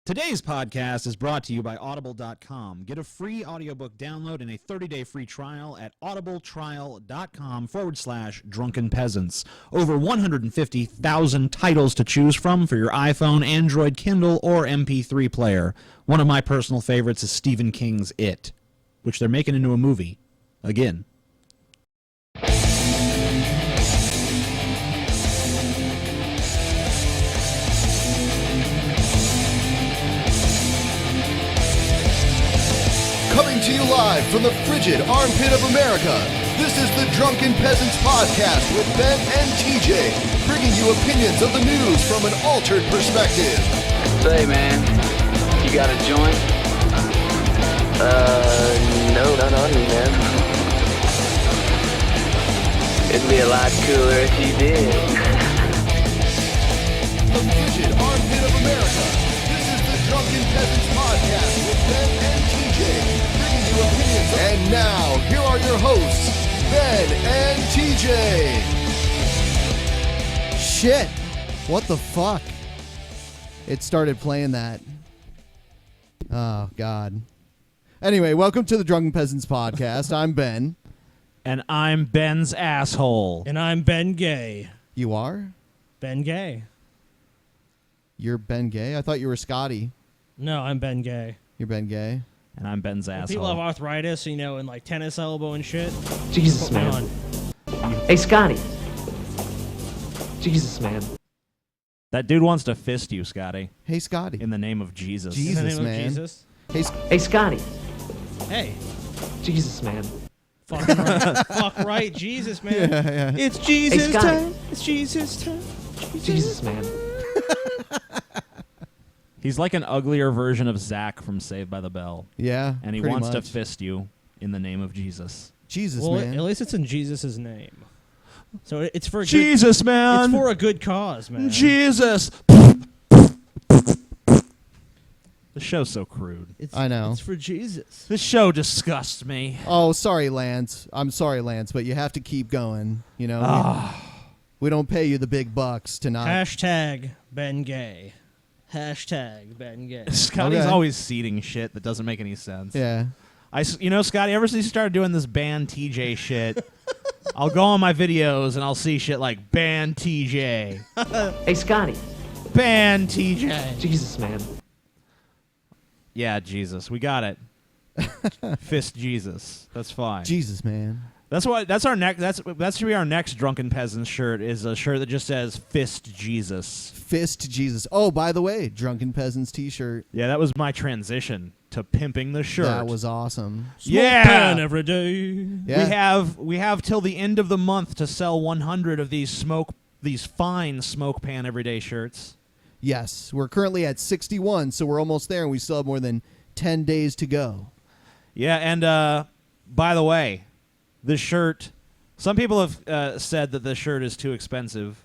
Today's podcast is brought to you by Audible.com. Get a free audiobook download and a 30-day free trial at audibletrial.com/Drunken Peasants. Over 150,000 titles to choose from for your iPhone, Android, Kindle, or MP3 player. One of my personal favorites is Stephen King's It, which they're making into a movie. Again. Coming to you live from the frigid armpit of America, this is the Drunken Peasants podcast with Ben and TJ, bringing you opinions of the news from an altered perspective. Say, man, you got a joint? No, not on me, man. It'd be a lot cooler if you did. The frigid armpit of America, this is the Drunken Peasants podcast with Ben and TJ, bringing you opinions. And now, here are your hosts, Ben and TJ. Shit. What the fuck? It started playing that. Oh, God. Anyway, welcome to the Drunken Peasants podcast. I'm Ben. And I'm Ben's asshole. And I'm Ben Gay. You are? Ben Gay. You're Ben Gay? I thought you were Scotty. No, I'm Ben Gay. You're Ben Gay? And I'm Ben's When asshole. people have arthritis, and like tennis elbow and shit. Jesus, Put me man. on. Hey, Scotty. Jesus, man. That dude wants to fist you, Scotty, Hey, Scotty. in the name of Jesus. Jesus. In the name man. of Jesus. Hey, Hey, Scotty. Hey, Jesus, man. fucking right. Fuck right, Jesus, man. yeah. It's Jesus Hey, Scotty. time. It's Jesus time. Jesus, man. He's like an uglier version of Zach from Saved by the Bell. Yeah, And he pretty wants much. to fist you in the name of Jesus. Jesus, Well, man. at least it's in Jesus' name. So it's for a Jesus, good, man! It's for a good cause, man. Jesus! The show's so crude. I know. It's for Jesus. This show disgusts me. Oh, sorry, Lance. I'm sorry, Lance, but you have to keep going. You know, we don't pay you the big bucks to not. Hashtag Ben Gay. Hashtag Ben Gay. Scotty's Okay. always seeding shit that doesn't make any sense. Yeah. Scotty, ever since you started doing this ban TJ shit, I'll go on my videos and I'll see shit like ban TJ, Hey, Scotty. ban TJ. Jesus, man. Yeah, Jesus, we got it. Fist Jesus. That's fine. Jesus, man. That's what. That's our next. That should be our next Drunken Peasants shirt. Is a shirt that just says "Fist Jesus." Fist Jesus. Oh, by the way, Drunken Peasants t-shirt. Yeah, that was my transition to pimping the shirt. That was awesome. Yeah. Pan every day. Yeah. We have till the end of the month to sell 100 of these fine smoke pan everyday shirts. Yes, we're currently at 61, so we're almost there, and we still have more than 10 days to go. Yeah, and by the way, this shirt. Some people have said that this shirt is too expensive.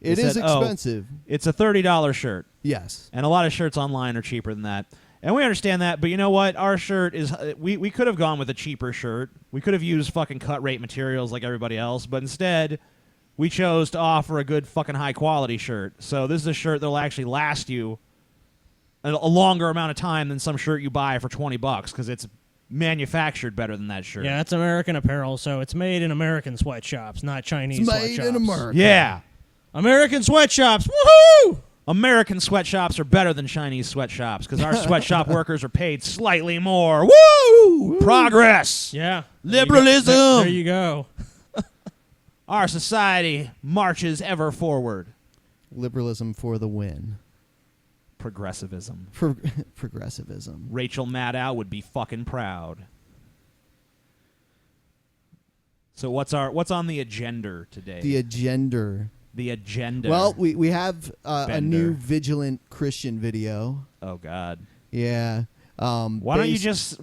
It They is said, "Oh, expensive. it's a $30 shirt, Yes. and a lot of shirts online are cheaper than that." And we understand that, but you know what? Our shirt is... We could have gone with a cheaper shirt. We could have used fucking cut rate materials like everybody else, but instead, we chose to offer a good fucking high-quality shirt. So this is a shirt that will actually last you a longer amount of time than some shirt you buy for $20, because it's manufactured better than that shirt. Yeah, it's American apparel, so it's made in American sweatshops, not Chinese It's sweatshops. made in America. Yeah. American sweatshops, woohoo! American sweatshops are better than Chinese sweatshops because our sweatshop workers are paid slightly more. Woo! Progress! Yeah. Liberalism! There you go. Our society marches ever forward. Liberalism for the win. Progressivism. Progressivism. Rachel Maddow would be fucking proud. So what's on the agenda today? The agenda. The agenda. Well, we have a new Bender. Vigilant Christian video. Oh God. Yeah. Why don't you just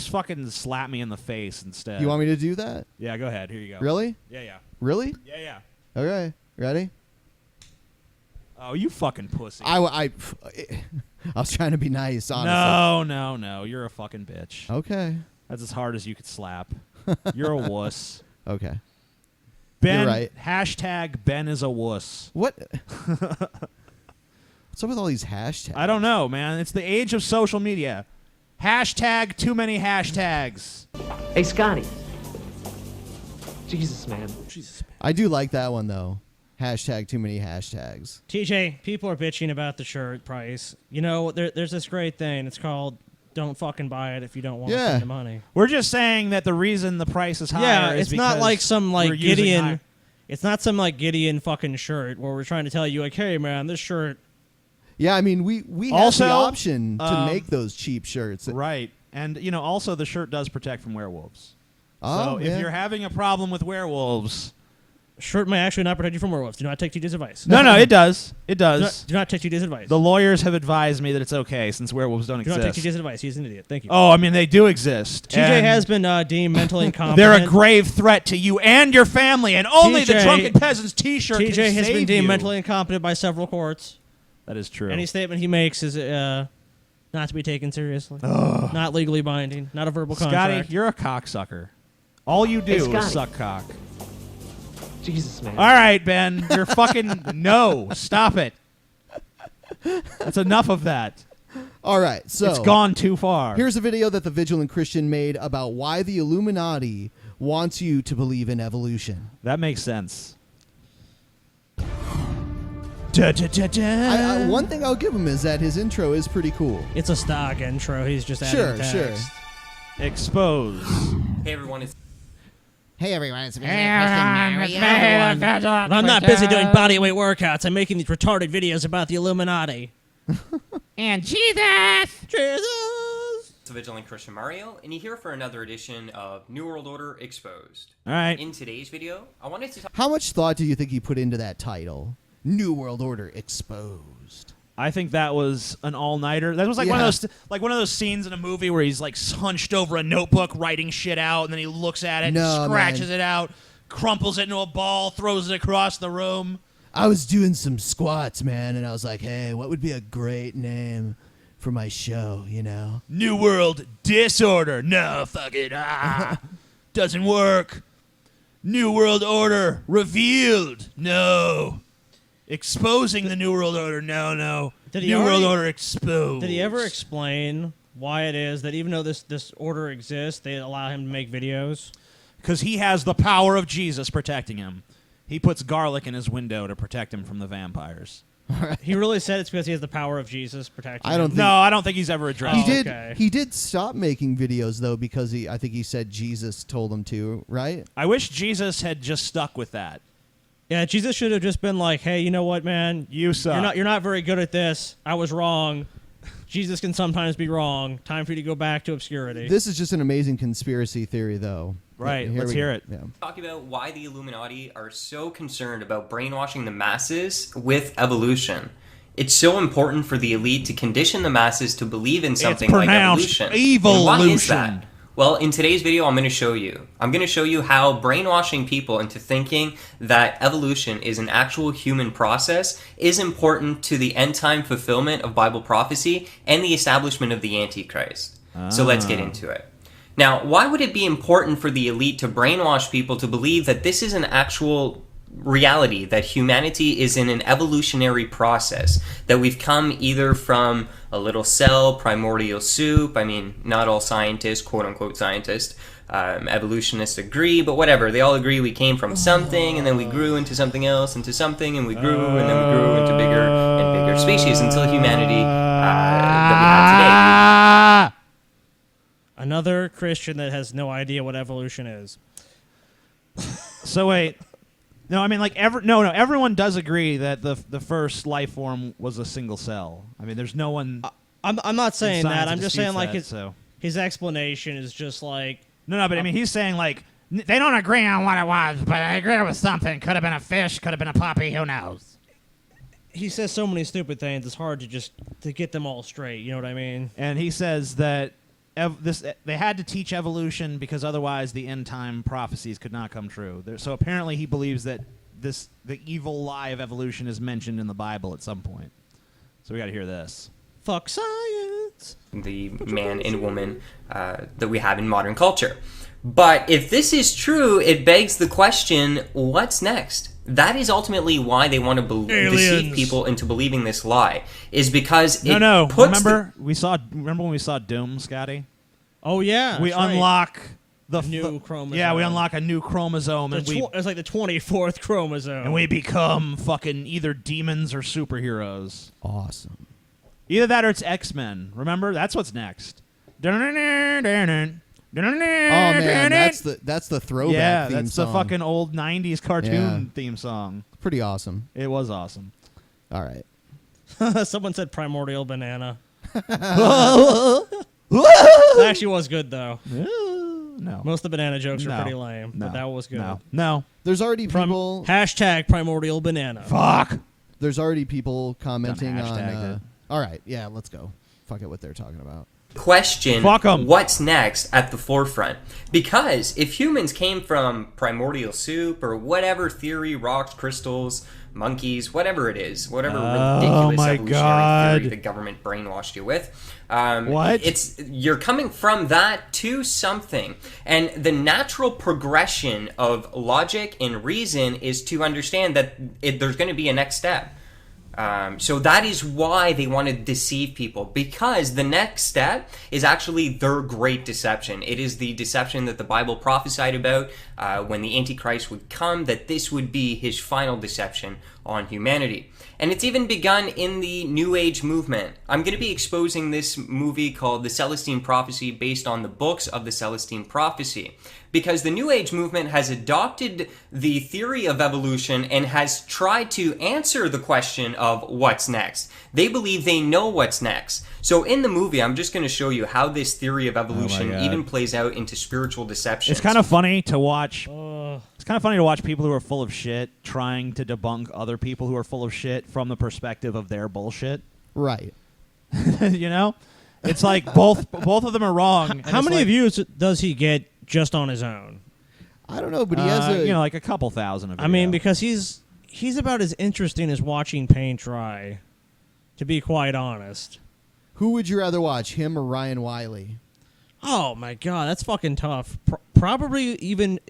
fucking slap me in the face instead? You want me to do that? Yeah, go ahead. Here you go. Really? Yeah. Really? Yeah. Okay. Ready? Oh, you fucking pussy. I was trying to be nice, honestly. No. You're a fucking bitch. Okay. That's as hard as you could slap. You're a wuss. Okay. Ben, You're right. hashtag Ben is a wuss. What? What's up with all these hashtags? I don't know, man. It's the age of social media. Hashtag too many hashtags. Hey, Scotty. Jesus, man. I do like that one though. Hashtag too many hashtags. TJ, people are bitching about the shirt price. You know, there's this great thing. It's called "Don't fucking buy it if you don't want to Yeah. spend the money." We're just saying that the reason the price is higher Yeah, is it's not because like some we're like using Gideon. high- It's not some like Gideon fucking shirt where we're trying to tell you like, hey man, this shirt. Yeah, I mean we have Also, the option to um, make those cheap shirts. Right. And, you know, also the shirt does protect from werewolves. Oh, so yeah. if you're having a problem with werewolves... Shirt may actually not protect you from werewolves. Do not take TJ's advice. No, it does. It does. Do not take TJ's advice. The lawyers have advised me that it's okay since werewolves don't Do not take exist. TJ's advice. He's an idiot. Thank you. Oh, I mean, they do exist. TJ and has been deemed mentally incompetent. They're a grave threat to you and your family, and only the TJ Drunken Peasants t-shirt can TJ has save been deemed you. mentally incompetent by several courts. That is true. Any statement he makes is not to be taken seriously. Not legally binding. Not a verbal Scotty, contract. you're a cocksucker. All you do Hey, is Scotty. suck cock. Jesus, man. All right, Ben. You're fucking... No. Stop it. That's enough of that. All right, so It's gone too far. Here's a video that the Vigilant Christian made about why the Illuminati wants you to believe in evolution. That makes sense. Da, da, da, da. One thing I'll give him is that his intro is pretty cool. It's a stock intro. He's just adding Sure, text. sure. Expose. Hey everyone, it's Hey everyone, it's me. When I'm not busy doing bodyweight workouts, I'm making these retarded videos about the Illuminati. And Jesus. It's the Vigilant Christian Mario, and you're here for another edition of New World Order Exposed. All right. In today's video, I wanted to talk How much thought do you think he put into that title? New World Order Exposed. I think that was an all-nighter. That was like one of those scenes in a movie where he's like hunched over a notebook writing shit out, and then he looks at it, No, scratches man. it out, crumples it into a ball, throws it across the room. I was doing some squats, man, and I was like, hey, what would be a great name for my show, you know? New World Disorder. No, fuck it. Doesn't work. New World Order Revealed. No. Exposing the New World Order. No. Did he New already- World Order Exposed. Did he ever explain why it is that even though this order exists, they allow him to make videos? Because he has the power of Jesus protecting him. He puts garlic in his window to protect him from the vampires. He really said it's because he has the power of Jesus protecting I him. don't think No, I don't think he's ever addressed he it. did. okay. He did stop making videos though because I think he said Jesus told him to, right? I wish Jesus had just stuck with that. Yeah, Jesus should have just been like, "Hey, you know what, man? You suck. You're not very good at this. I was wrong. Jesus can sometimes be wrong. Time for you to go back to obscurity." This is just an amazing conspiracy theory, though. Right, Here let's we hear go. it. Yeah. talk about why the Illuminati are so concerned about brainwashing the masses with evolution. It's so important for the elite to condition the masses to believe in something like pronounced evolution. And why is evolution. that? Well, in today's video, I'm going to show you. I'm going to show you how brainwashing people into thinking that evolution is an actual human process is important to the end-time fulfillment of Bible prophecy and the establishment of the Antichrist. So let's get into it. Now, why would it be important for the elite to brainwash people to believe that this is an actual reality, that humanity is in an evolutionary process, that we've come either from a little cell, primordial soup? I mean, not all scientists, quote-unquote scientists, evolutionists agree, but whatever, they all agree we came from something, and then we grew into something else, into something, and we grew, and then we grew into bigger and bigger species until humanity that we have today. Another Christian that has no idea what evolution is. So wait. No, I mean like everyone does agree that the first life form was a single cell. I mean there's no one I'm not saying in science that. I'm just saying like so. his explanation is just like No, but I mean he's saying like they don't agree on what it was, but they agree with something. Could have been a fish, could have been a puppy, who knows? he says so many stupid things. It's hard to get them all straight. You know what I mean? And he says that they had to teach evolution because otherwise the end time prophecies could not come true. So apparently he believes that the evil lie of evolution is mentioned in the Bible at some point. So we got to hear this. Fuck science. The man and woman that we have in modern culture. But if this is true, it begs the question, what's next? That is ultimately why they want to deceive people into believing this lie, is because it puts remember when we saw Doom, Scotty? Oh yeah, We that's right. unlock the new chromosome. Yeah, we unlock a new chromosome, and It's like the 24th chromosome. and we become fucking either demons or superheroes. Awesome. Either that or it's X-Men. Remember? That's what's next. Oh man, That's the throwback yeah, theme that's song. the fucking old '90s cartoon Yeah. theme song. Pretty awesome. It was awesome. All right. Someone said primordial banana. That actually was good though. No, Most of the banana jokes No. are pretty lame, no, but that was good. No. There's already people. Hashtag primordial banana. Fuck. There's already people commenting Done on. hashtagged it. All right. Yeah. Let's go. Fuck it. What they're talking about. question Fuck 'em. what's next at the forefront. Because if humans came from primordial soup or whatever theory, rocks, crystals, monkeys, whatever it is, whatever ridiculous my evolutionary God. theory the government brainwashed you with, What? you're coming from that to something. And the natural progression of logic and reason is to understand that there's going to be a next step. So that is why they want to deceive people, because the next step is actually their great deception. It is the deception that the Bible prophesied about when the Antichrist would come, that this would be his final deception on humanity. And it's even begun in the New Age movement. I'm going to be exposing this movie called The Celestine Prophecy based on the books of the Celestine Prophecy, because the New Age movement has adopted the theory of evolution and has tried to answer the question of what's next. They believe they know what's next. So in the movie, I'm just going to show you how this theory of evolution God. even plays out into spiritual deception. It's kind of funny to watch. It's kind of funny to watch people who are full of shit trying to debunk other people who are full of shit from the perspective of their bullshit. Right. You know, it's like both of them are wrong. and How it's many like, views does he get just on his own? I don't know, but he has a. like a couple thousand. A I mean, video. because he's about as interesting as watching paint dry, to be quite honest. Who would you rather watch, him or Ryan Wiley? Oh my god, that's fucking tough. Probably even.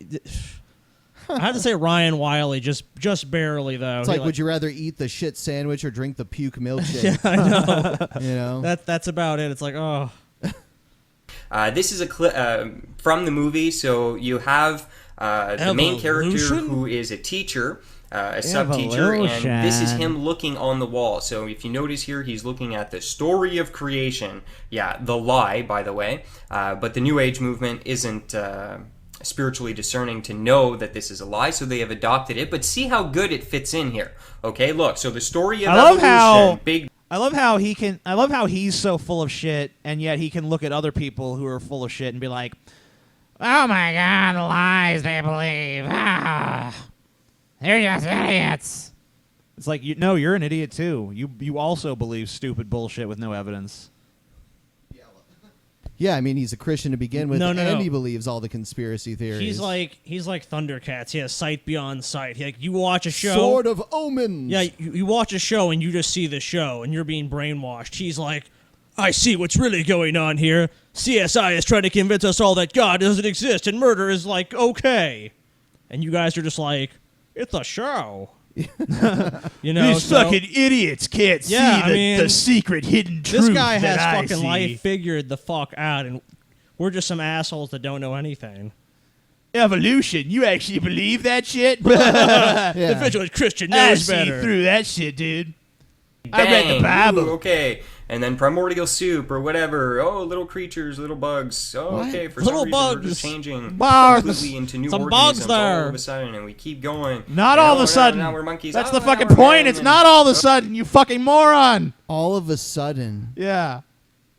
I had to say Ryan Wiley, just barely though. It's like, would you rather eat the shit sandwich or drink the puke milkshake? Yeah, I know. You know. That's about it. It's like, oh. This is a clip from the movie. So you have the main character Evolution? who is a teacher, a sub-teacher, and this is him looking on the wall. So if you notice here, he's looking at the story of creation. Yeah, the lie, by the way. But the New Age movement isn't spiritually discerning to know that this is a lie, so they have adopted it. But see how good it fits in here. Okay, look. So the story of evolution, big. I love how he's so full of shit, and yet he can look at other people who are full of shit and be like, "Oh my god, the lies they believe! Ah, they're just idiots." It's like, you're an idiot too. You also believe stupid bullshit with no evidence. Yeah, I mean, he's a Christian to begin with, No. and he believes all the conspiracy theories. He's like Thundercats. He has sight beyond sight. You watch a show. Sword of Omens. Yeah, you watch a show and you just see the show and you're being brainwashed. He's like, I see what's really going on here. CSI is trying to convince us all that God doesn't exist and murder is like okay. And you guys are just like, it's a show. You know, These fucking idiots can't see the secret hidden truth. This guy has that I fucking see. life figured the fuck out, and we're just some assholes that don't know anything. Evolution. You actually believe that shit? Yeah. The vigilant Christian I knows see better. through that shit, dude. Bang, I read the Bible. Ooh, okay. And then primordial soup or whatever. Oh, little creatures, little bugs. Oh, What? okay. For Little some reason, we're bugs. just changing Bugs. completely into new Some organisms bugs there. all of a sudden, and we keep going. Not And all now of a we're- sudden. Now we're monkeys. That's Oh, the now fucking we're point. men, It's and- not all of a sudden, you fucking moron. all of a sudden. Yeah.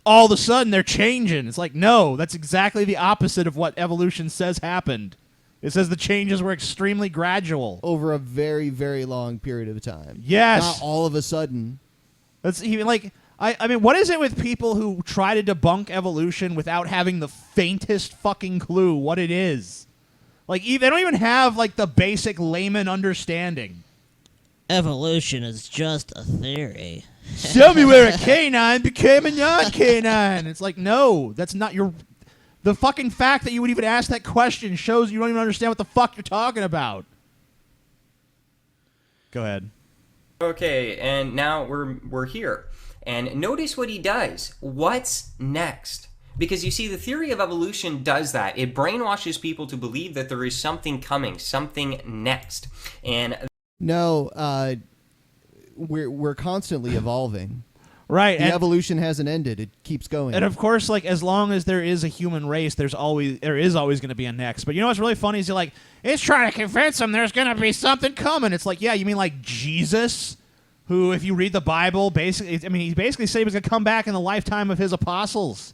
All of a sudden, they're changing. It's like, no, that's exactly the opposite of what evolution says happened. It says the changes were extremely gradual. Over a very, very long period of time. Yes. Not all of a sudden. That's even like, I mean, what is it with people who try to debunk evolution without having the faintest fucking clue what it is? Like, they don't even have, like, the basic layman understanding. Evolution is just a theory. Tell me where a canine became a non-canine. It's like, no, that's not your... The fucking fact that you would even ask that question shows you don't even understand what the fuck you're talking about. Go ahead. Okay, and now we're here. And notice what he does. What's next? Because you see, the theory of evolution does that. It brainwashes people to believe that there is something coming, something next. And No, we're constantly evolving. Right. The evolution hasn't ended. It keeps going. And of course, like, as long as there is a human race, there is always going to be a next. But you know what's really funny is you're like, it's trying to convince them there's going to be something coming. It's like, yeah, you mean like Jesus, who, if you read the Bible, he basically said he was going to come back in the lifetime of his apostles.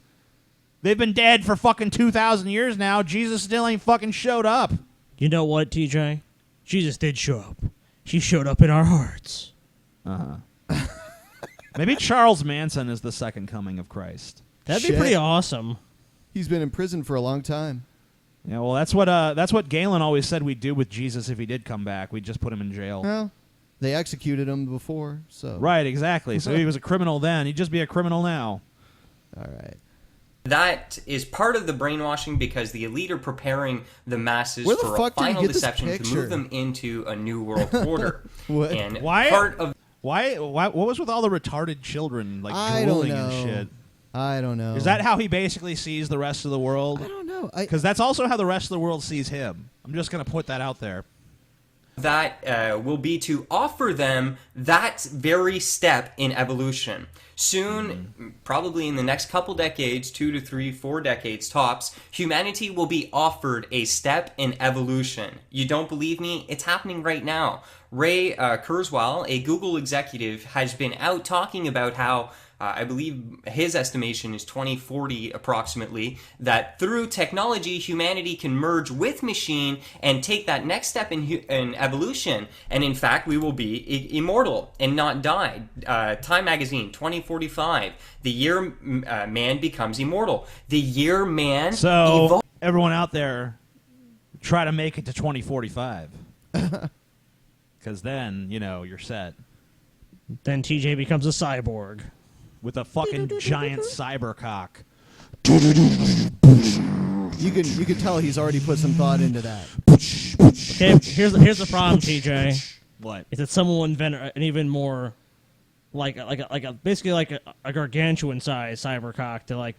They've been dead for fucking 2,000 years now. Jesus still ain't fucking showed up. You know what, TJ? Jesus did show up. He showed up in our hearts. Maybe Charles Manson is the second coming of Christ. That'd Shit. be pretty awesome. He's been in prison for a long time. Yeah, well, that's what Galen always said we'd do with Jesus if he did come back. We'd just put him in jail. Well, they executed him before, so. Right, exactly. So he was a criminal then. He'd just be a criminal now. All right. that is part of the brainwashing because the elite are preparing the masses Where the for a fuck did you final get this deception to picture? move them into a new world order. What? And Why? part of Why? What was with all the retarded children like I don't drooling and know. shit? I don't know. Is that how he basically sees the rest of the world? I don't know. Because that's also how the rest of the world sees him. I'm just gonna put that out there. that will be to offer them that very step in evolution. Soon, probably in the next couple decades, 2 to 3, 4 decades tops, humanity will be offered a step in evolution. You don't believe me? It's happening right now. Ray Kurzweil, a Google executive, has been out talking about how I believe his estimation is 2040 approximately, that through technology, humanity can merge with machine and take that next step in evolution. And in fact, we will be immortal and not die. Time Magazine, 2045, the year man becomes immortal. The year man So everyone out there, try to make it to 2045. Because then, you're set. Then TJ becomes a cyborg. With a fucking giant cyber cock. You can tell he's already put some thought into that. Okay, here's the problem, TJ. What? Is that someone will invent an even more, basically a gargantuan size cyber cock to like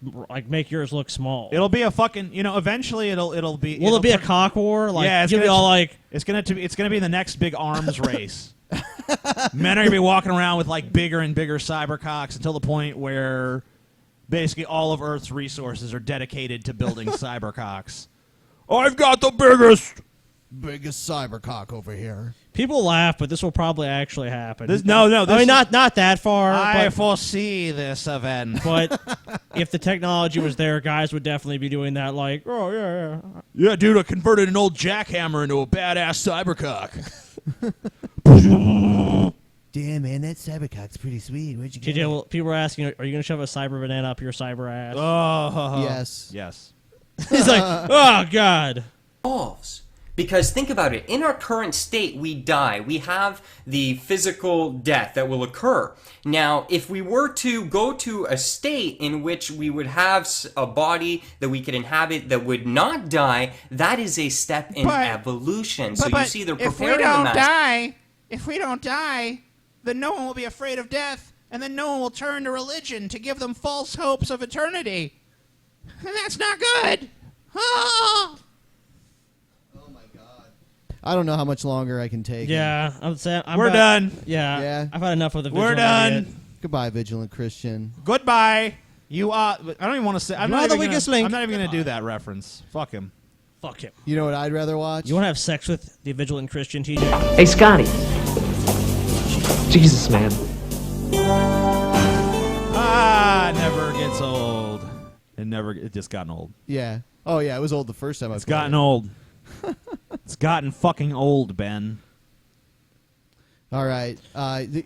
make yours look small. It'll be a fucking, eventually it'll be. Will it be a cock war? Like, yeah, it's you'll gonna be all like, it's gonna be the next big arms race. Men are gonna be walking around with like bigger and bigger cyber cocks until the point where basically all of Earth's resources are dedicated to building cyber cocks. I've got the Biggest cyber cock over here. people laugh, but this will probably actually happen. No, I mean, not that far. I foresee this event. but if the technology was there, guys would definitely be doing that. Like, oh yeah. Yeah, dude, I converted an old jackhammer into a badass cyber cock. Damn, man, that cyber cock's pretty sweet. Where'd you get TJ, it? well, people are asking, are you going to shove a cyber banana up your cyber ass? Oh, Yes. yes. He's like, oh god. evolves. Because think about it, in our current state, we die. We have the physical death that will occur. Now, if we were to go to a state in which we would have a body that we could inhabit that would not die, that is a step in evolution. So you see, they're preparing the mass. If we don't die, then no one will be afraid of death, and then no one will turn to religion to give them false hopes of eternity. And that's not good. Oh. I don't know how much longer I can take. Yeah, I'm saying We're done. Yeah, Yeah. I've had enough of the. We're vigilant done. idiot. Goodbye, Vigilant Christian. Goodbye. You are. I don't even want to say. I'm You not are the even weakest gonna, link. I'm not even going to do that reference. Fuck him. Fuck him. You know what I'd rather watch? You want to have sex with the vigilant Christian, TJ? Hey, Scotty. Jesus, man. Never gets old. It just gotten old. Yeah. Oh, yeah, it was old the first time I It's played gotten it. old. It's gotten fucking old, Ben. All right.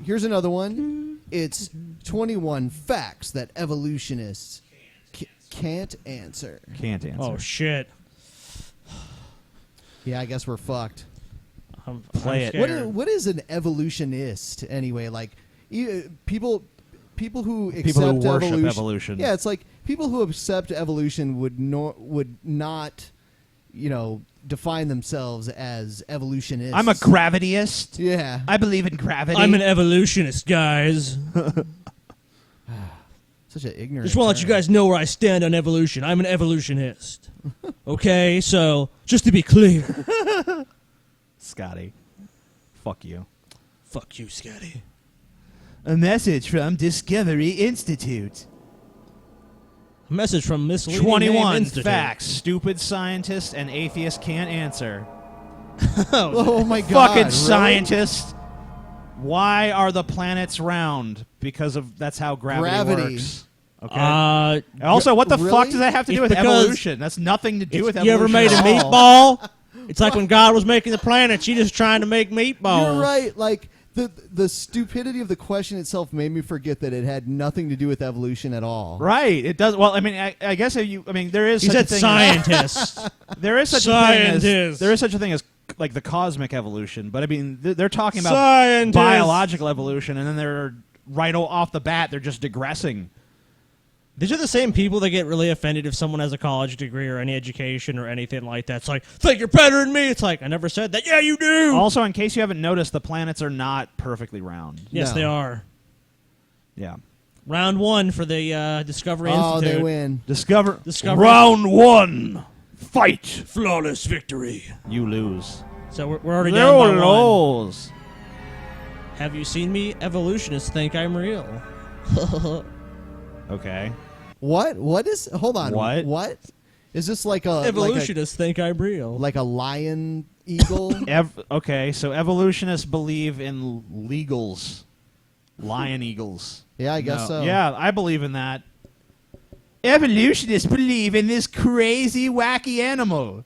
Here's another one. It's 21 facts that evolutionists can't answer. Can't answer. Oh shit. Yeah, I guess we're fucked. Play it. What is an evolutionist anyway? Like people who accept People who worship evolution. evolution. Yeah, it's like people who accept evolution would not, define themselves as evolutionists. I'm a gravityist. Yeah. I believe in gravity. I'm an evolutionist, guys. Such an ignorant. Just want to let you term. guys know where I stand on evolution. I'm an evolutionist. Okay, so just to be clear. Scotty. Fuck you. Fuck you, Scotty. A message from Discovery Institute. A message from Miss 21 facts stupid scientists and atheists can't answer. Oh my god. Fucking really? scientists. Why are the planets round? Because of that's how gravity works. Okay. Also, what the really? fuck does that have to do with because evolution? That's nothing to do with You evolution. ever made a at all. meatball? It's like when God was making the planets, he just trying to make meatballs. You're right. Like the stupidity of the question itself made me forget that it had nothing to do with evolution at all. Right. It does. Well, I mean, I guess if you. I mean, there is. He such said a thing scientists. As, there is such Scientists. a thing as there is such a thing as like the cosmic evolution, but I mean, they're talking about Scientists. biological evolution, and then they're right off the bat, they're just digressing. These are the same people that get really offended if someone has a college degree or any education or anything like that. It's like, think you're better than me. It's like, I never said that. Yeah, you do. Also, in case you haven't noticed, the planets are not perfectly round. Yes, No. they are. Yeah. Round one for the Discovery Oh, Institute. they win. Discover Discovery. round one. Fight. Flawless victory. You lose. So we're already down by one. Lose. Have you seen me? Evolutionists think I'm real. Okay. What? What is? Hold on. What? What? Is this like a Evolutionists think I'm real. like a lion eagle? Okay, so evolutionists believe in legals. Lion eagles. Yeah, I guess so. Yeah, I believe in that. Evolutionists believe in this crazy, wacky animal.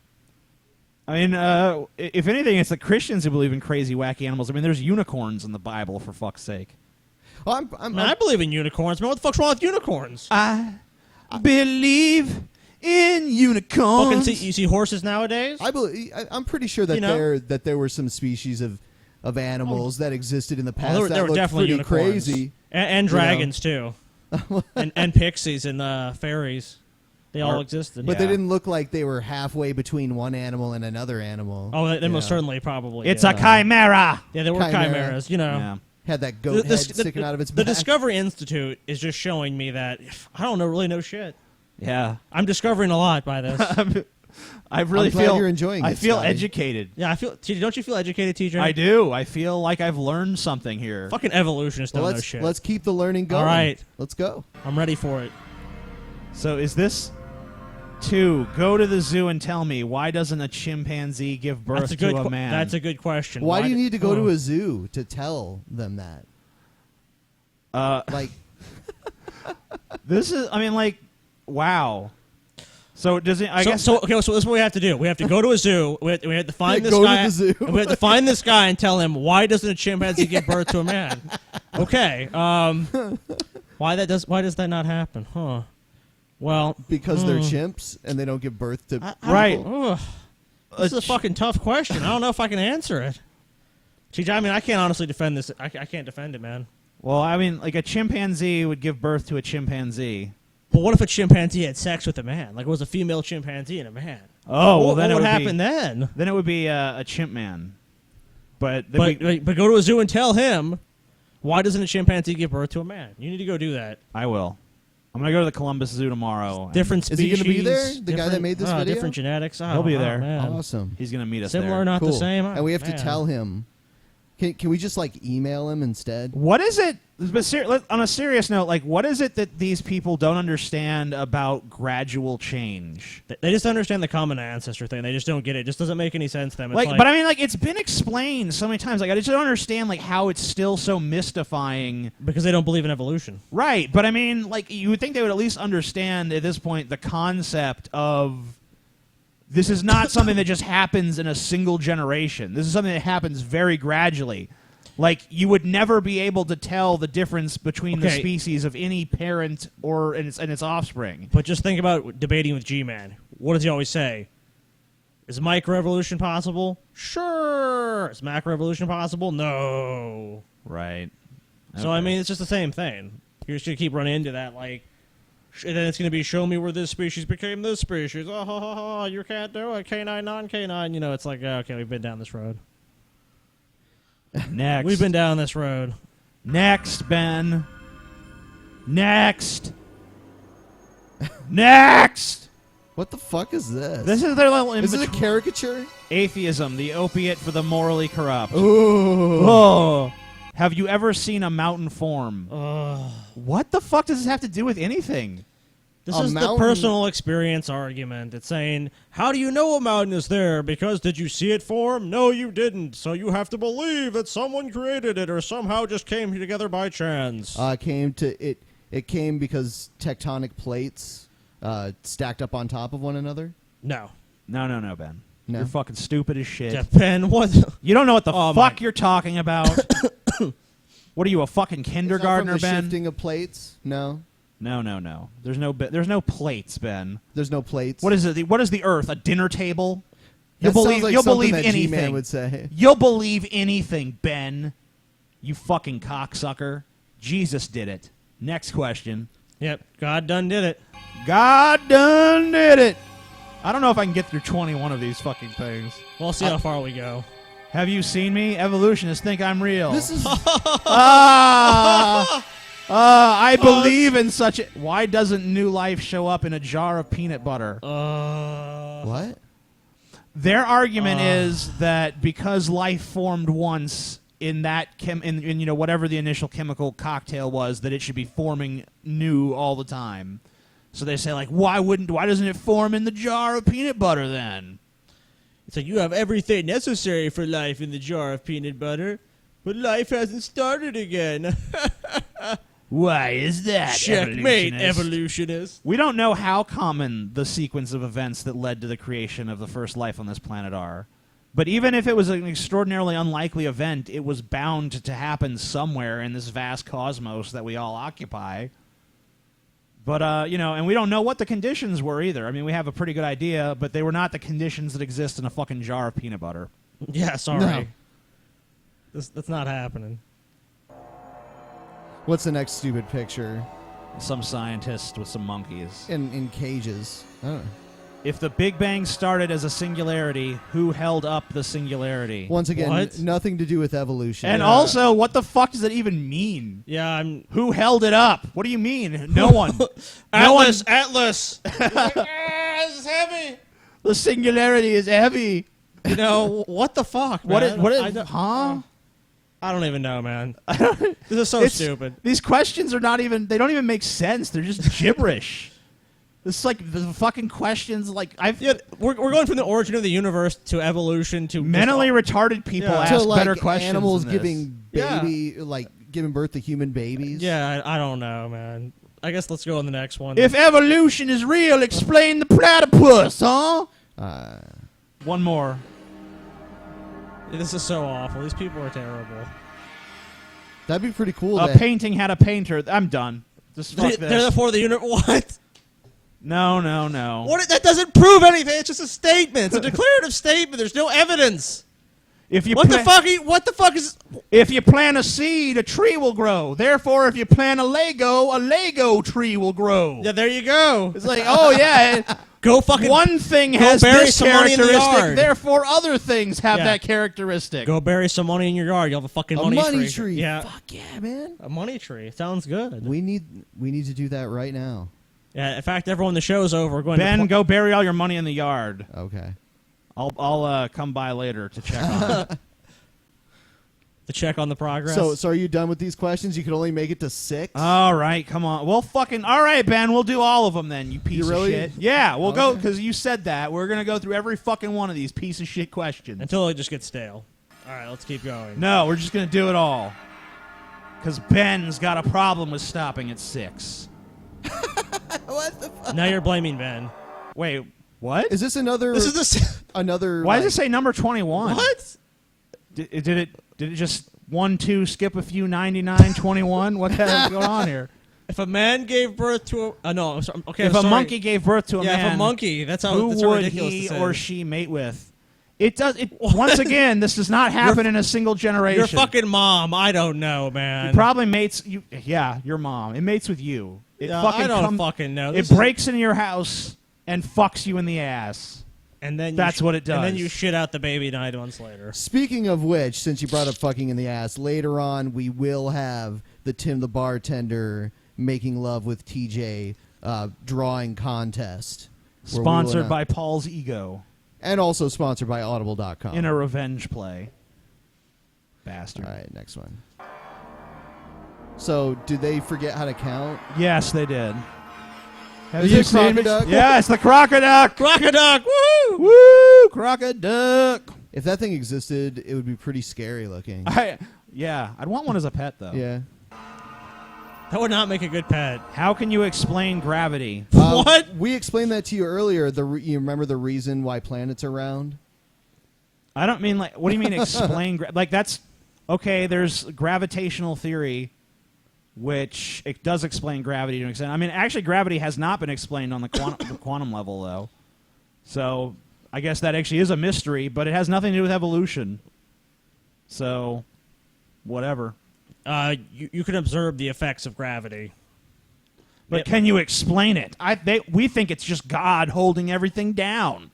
I mean, if anything, it's the Christians who believe in crazy, wacky animals. I mean, there's unicorns in the Bible, for fuck's sake. Oh, Man, I believe in unicorns. Man, what the fuck's wrong with unicorns? I believe in unicorns. Fucking you see horses nowadays? I'm pretty sure that You know? there were some species of animals that existed in the past Oh, there that were looked definitely pretty unicorns. crazy. And dragons, too. and pixies and fairies. They all existed. But Yeah. they didn't look like they were halfway between one animal and another animal. Oh, they most Yeah. certainly probably It's did. a chimera. Yeah, they were Chimera. chimeras, you know. Yeah. Had that goat head sticking out of its The back. Discovery Institute is just showing me that I don't really know shit. Yeah. I'm discovering a lot by this. I really I'm glad feel you're enjoying I it, feel Scotty. educated. Yeah, don't you feel educated, TJ? I do. I feel like I've learned something here. Fucking evolutionists Well, don't know shit. let's keep the learning going. All right. Let's go. I'm ready for it. So is this 2, go to the zoo and tell me, why doesn't a chimpanzee give birth That's a good to a man? That's a good question. Why do you need to go to oh. a zoo to tell them that? Like, This is, I mean, like, wow. So does it, I guess. So this is what we have to do. We have to go to a zoo. We have to find Yeah, this go to guy. the zoo. And we have to find this guy and tell him, why doesn't a chimpanzee give birth to a man? Okay. Why does that not happen? Huh. Well, because they're chimps and they don't give birth to Right. ugh. This is a fucking tough question. I don't know if I can answer it. TJ, I mean, I can't honestly defend this. I can't defend it, man. Well, I mean, like a chimpanzee would give birth to a chimpanzee. But what if a chimpanzee had sex with a man? Like it was a female chimpanzee and a man. Oh, well, then what it would would happen be, then? Then it would be a chimp man. But then But go to a zoo and tell him, why doesn't a chimpanzee give birth to a man? You need to go do that. I will. I'm gonna go to the Columbus Zoo tomorrow. and Different Is species. he gonna be there? The guy that made this video? Different genetics. Oh, He'll be oh, there. man. Awesome. He's gonna meet us Similar, there. not Cool. the same. Oh, And we have man. to tell him. Can we just like email him instead? What is it? But on a serious note, like, what is it that these people don't understand about gradual change? They just understand the common ancestor thing. They just don't get it. It just doesn't make any sense to them. It's Like, but I mean, like, it's been explained so many times. Like, I just don't understand, like, how it's still so mystifying. because they don't believe in evolution. Right, but I mean, like, you would think they would at least understand at this point the concept of this is not something that just happens in a single generation. This is something that happens very gradually. Like, you would never be able to tell the difference between the Okay. species of any parent or and its offspring. But just think about debating with G-Man. What does he always say? Is microevolution possible? Sure. Is macroevolution possible? No. Right. So, I mean, it's just the same thing. You're just going to keep running into that, like, And then it's going to be, show me where this species became this species. Oh, ho, ho, ho, you can't do it. Canine, non-canine. You know, it's like, okay, we've been down this road. Next. We've been down this road. Next, Ben. Next. Next. What the fuck is this? This is their little Is it a caricature? atheism, the opiate for the morally corrupt. Ooh. Oh. Have you ever seen a mountain form? What the fuck does this have to do with anything? This A is the mountain- personal experience argument. It's saying, how do you know a mountain is there? Because did you see it form? No, you didn't. So you have to believe that someone created it or somehow just came together by chance. It came because tectonic plates stacked up on top of one another. No. No, Ben. No? You're fucking stupid as shit. Yeah, Ben, what? You don't know what the Oh, fuck my- you're talking about. What are you, a fucking kindergartner, Is that from the Ben? shifting of plates? No. No. There's no plates, Ben. There's no plates. What is it? What is the Earth? A dinner table? That sounds like you'll something believe that anything. G-Man would say. You'll believe anything, Ben. You fucking cocksucker. Jesus did it. Next question. Yep, God done did it. God done did it. I don't know if I can get through 21 of these fucking things. We'll see how far we go. Have you seen me? Evolutionists think I'm real. This is I believe in such a... Why doesn't new life show up in a jar of peanut butter? what? Their argument is that because life formed once in that in you know whatever the initial chemical cocktail was, that it should be forming new all the time. So they say, like, why doesn't it form in the jar of peanut butter then? It's like, you have everything necessary for life in the jar of peanut butter, but life hasn't started again. Why is that? Checkmate, evolutionist? evolutionist. We don't know how common the sequence of events that led to the creation of the first life on this planet are. But even if it was an extraordinarily unlikely event, it was bound to happen somewhere in this vast cosmos that we all occupy. But, you know, and we don't know what the conditions were either. I mean, we have a pretty good idea, but they were not the conditions that exist in a fucking jar of peanut butter. Yeah, sorry. No. That's not happening. What's the next stupid picture? Some scientist with some monkeys. In cages. I don't know. If the Big Bang started as a singularity, who held up the singularity? Once again, What? nothing to do with evolution. And also, what the fuck does it even mean? Yeah, I'm... Who held it up? What do you mean? No one. No one. Atlas! This is heavy! The singularity is heavy. You know, what the fuck, What man? is, I don't- huh? I don't even know, man. This is so It's- stupid. These questions are not even, they don't even make sense. They're just gibberish. It's like the fucking questions, like, Yeah, we're going from the origin of the universe to evolution to... mentally retarded people Yeah. ask to like better questions animals than this. giving Yeah. giving birth to human babies. Yeah, I don't know, man. I guess let's go on the next one. If evolution is real, explain the platypus, huh? One more. This is so awful. These people are terrible. That'd be pretty cool. A painting had a painter. I'm done. Just fuck They're this. for the universe. What? No. What? That doesn't prove anything. It's just a statement. It's a declarative statement. There's no evidence. If you What the fuck? What the fuck is? If you plant a seed, a tree will grow. Therefore, if you plant a Lego tree will grow. Yeah, there you go. It's like, oh yeah, Go fucking one thing has bury this some money in the characteristic, yard. therefore other things have Yeah. that characteristic. go bury some money in your yard. You'll have a fucking a money, money tree. Yeah, Fuck yeah, man. a money tree. Sounds good. We need to do that right now. Yeah. In fact, everyone, the show's over. We're going Ben, to go bury all your money in the yard. Okay. I'll come by later to check on it. to check on the progress. So are you done with these questions? You can only make it to 6. All right, come on. Well, fucking all right, Ben. We'll do all of them then. You piece You really? of shit. Yeah, we'll go Okay. because you said that. We're gonna go through every fucking one of these piece of shit questions. until it just gets stale. All right, let's keep going. No, we're just gonna do it all. Because Ben's got a problem with stopping at 6. What the fuck? Now you're blaming Ben. Wait, what? Is this another This is this. another Why like, does it say number 21? What? Did it just 1, 2, skip a few, 99, 21? What the hell is going on here? If a man gave birth to a no, I'm sorry, okay. If I'm a sorry. monkey gave birth to a yeah, man, if a monkey, that's how. who that's would ridiculous he to say. or she mate with? It does. It once again, this does not happen in a single generation. Your fucking mom. I don't know, man. It probably mates. Yeah, your mom. It mates with you. It Yeah, fucking I don't fucking know. It This is- breaks into your house and fucks you in the ass. And then That's what it does. And then you shit out the baby 9 months later. Speaking of which, since you brought up fucking in the ass, later on we will have the Tim the Bartender making love with TJ drawing contest. where we will Sponsored announce- by Paul's Ego And also sponsored by Audible.com. in a revenge play. Bastard. All right, next one. So, did they forget how to count? Yes, they did. Have Is you it seen Crocoduck? Yes, the Crocoduck. Crocoduck! Woo! Woo! Crocoduck. If that thing existed, it would be pretty scary looking. I'd want one as a pet, though. Yeah. That would not make a good pet. How can you explain gravity? What? We explained that to you earlier. You remember the reason why planets are round? I don't mean like. What do you mean explain? Like that's okay. There's gravitational theory, which it does explain gravity to an extent. I mean, actually, gravity has not been explained on the quantum level, though. So I guess that actually is a mystery, but it has nothing to do with evolution. So, whatever. You can observe the effects of gravity. But can you explain it? We think it's just God holding everything down.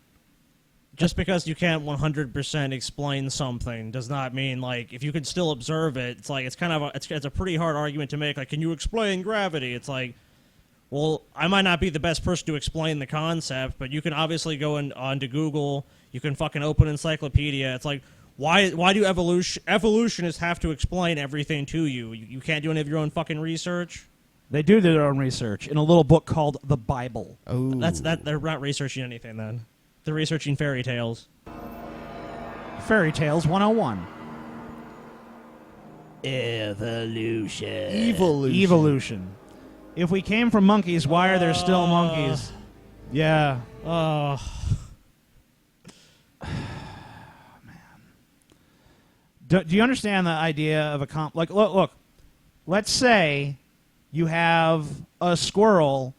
Just because you can't 100% explain something does not mean, like, if you can still observe it, it's like, it's kind of it's a pretty hard argument to make. Like, can you explain gravity? It's like, well, I might not be the best person to explain the concept, but you can obviously go onto Google. You can fucking open encyclopedia. It's like, why do evolutionists have to explain everything to you? You can't do any of your own fucking research? They do their own research in a little book called the Bible. Oh, They're not researching anything then. They're researching fairy tales. Fairy Tales 101. Evolution. If we came from monkeys, why are there still monkeys? Yeah. Oh. Do you understand the idea of a like? Look. Let's say you have a squirrel,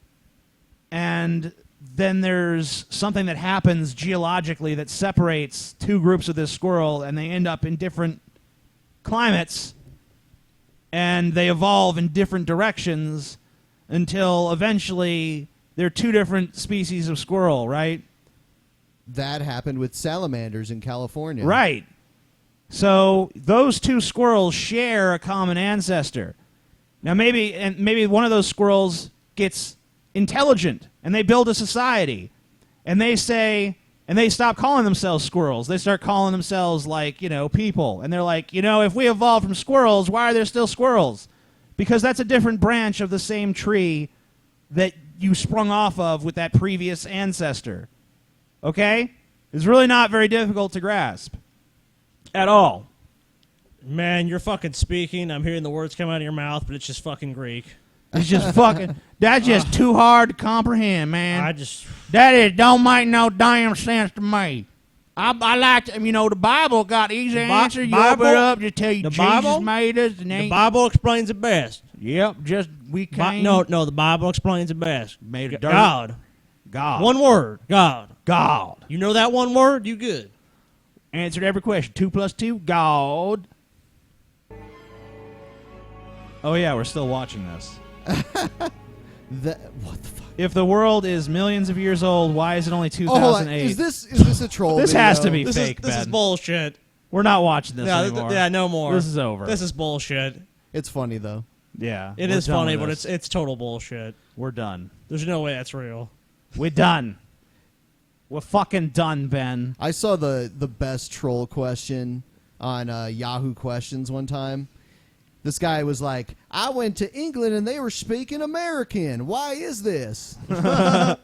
and then there's something that happens geologically that separates two groups of this squirrel, and they end up in different climates, and they evolve in different directions until eventually they're two different species of squirrel, right? that happened with salamanders in California. Right. So those two squirrels share a common ancestor. Now maybe one of those squirrels gets intelligent and they build a society, and they stop calling themselves squirrels. They start calling themselves people, and they're like, if we evolved from squirrels, why are there still squirrels? Because that's a different branch of the same tree that you sprung off of with that previous ancestor. Okay? It's really not very difficult to grasp. At all. Man, you're fucking speaking. I'm hearing the words come out of your mouth, but it's just fucking Greek. It's just fucking... That's just too hard to comprehend, man. That don't make no damn sense to me. I like to... the Bible got easy answer. You open it up, just tell you Jesus made us. And the Bible explains it best. Yep, just we came... No, the Bible explains it best. Made of dirt. God. One word. God. You know that one word? You good. Answered every question. 2 + 2, God. Oh, yeah, we're still watching this. What the fuck? If the world is millions of years old, why is it only 2008? Is this a troll? This video? has to be This fake, is Ben. bullshit. We're not watching this anymore. No more. This is over. This is bullshit. It's funny though. Yeah. It we're is done funny, with but this. it's total bullshit. We're done. There's no way that's real. We're done. We're fucking done, Ben. I saw the best troll question on Yahoo Questions one time. This guy was like, I went to England and they were speaking American. Why is this? That's